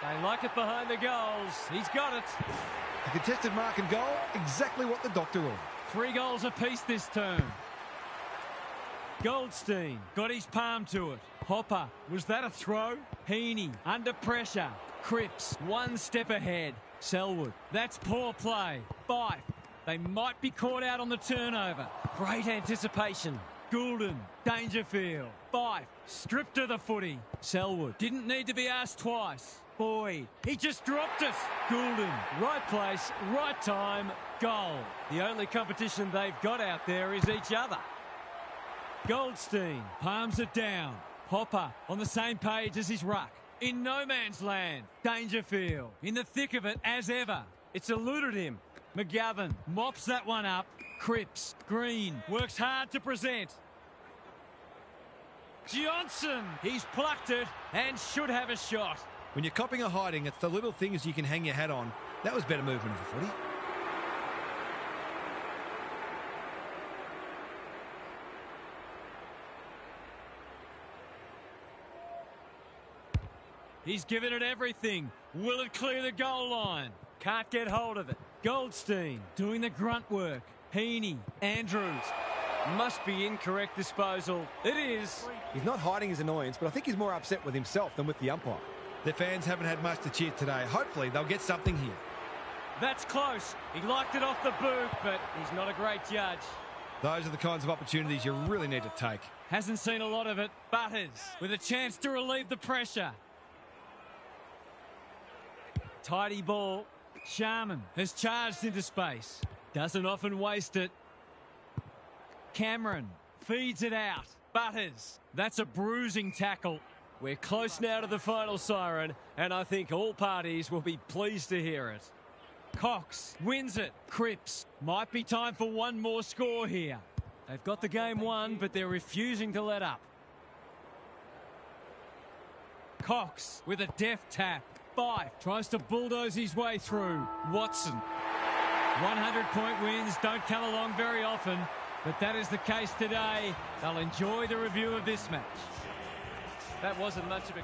They like it behind the goals. He's got it. A contested mark and goal. Exactly what the doctor ordered. 3 goals apiece this term. Goldstein got his palm to it. Hopper, was that a throw? Heaney under pressure. Cripps 1 step ahead. Selwood, that's poor play. 5. They might be caught out on the turnover. Great anticipation. Goulden, Dangerfield. 5, stripped of the footy. Selwood didn't need to be asked twice. Boyd, he just dropped it. Goulden, right place, right time, goal. The only competition they've got out there is each other. Goldstein palms it down. Hopper on the same page as his ruck. In no man's land. Dangerfield in the thick of it as ever. It's eluded him. McGovern mops that one up. Cripps, Green, works hard to present. Johnson, he's plucked it and should have a shot. When you're copping or hiding, it's the little things you can hang your hat on. That was better movement of the footy. He's given it everything. Will it clear the goal line? Can't get hold of it. Goldstein doing the grunt work. Heaney, Andrews. Must be incorrect disposal. It is. He's not hiding his annoyance, but I think he's more upset with himself than with the umpire. The fans haven't had much to cheer today. Hopefully they'll get something here. That's close. He liked it off the boot, but he's not a great judge. Those are the kinds of opportunities you really need to take. Hasn't seen a lot of it. Butters with a chance to relieve the pressure. Tidy ball. Sharman has charged into space. Doesn't often waste it. Cameron feeds it out. Butters. That's a bruising tackle. We're close now to the final siren, and I think all parties will be pleased to hear it. Cox wins it. Cripps. Might be time for one more score here. They've got the game won, but they're refusing to let up. Cox with a deft tap. Fife tries to bulldoze his way through. Watson. 100-point wins don't come along very often, but that is the case today. They'll enjoy the review of this match. That wasn't much of a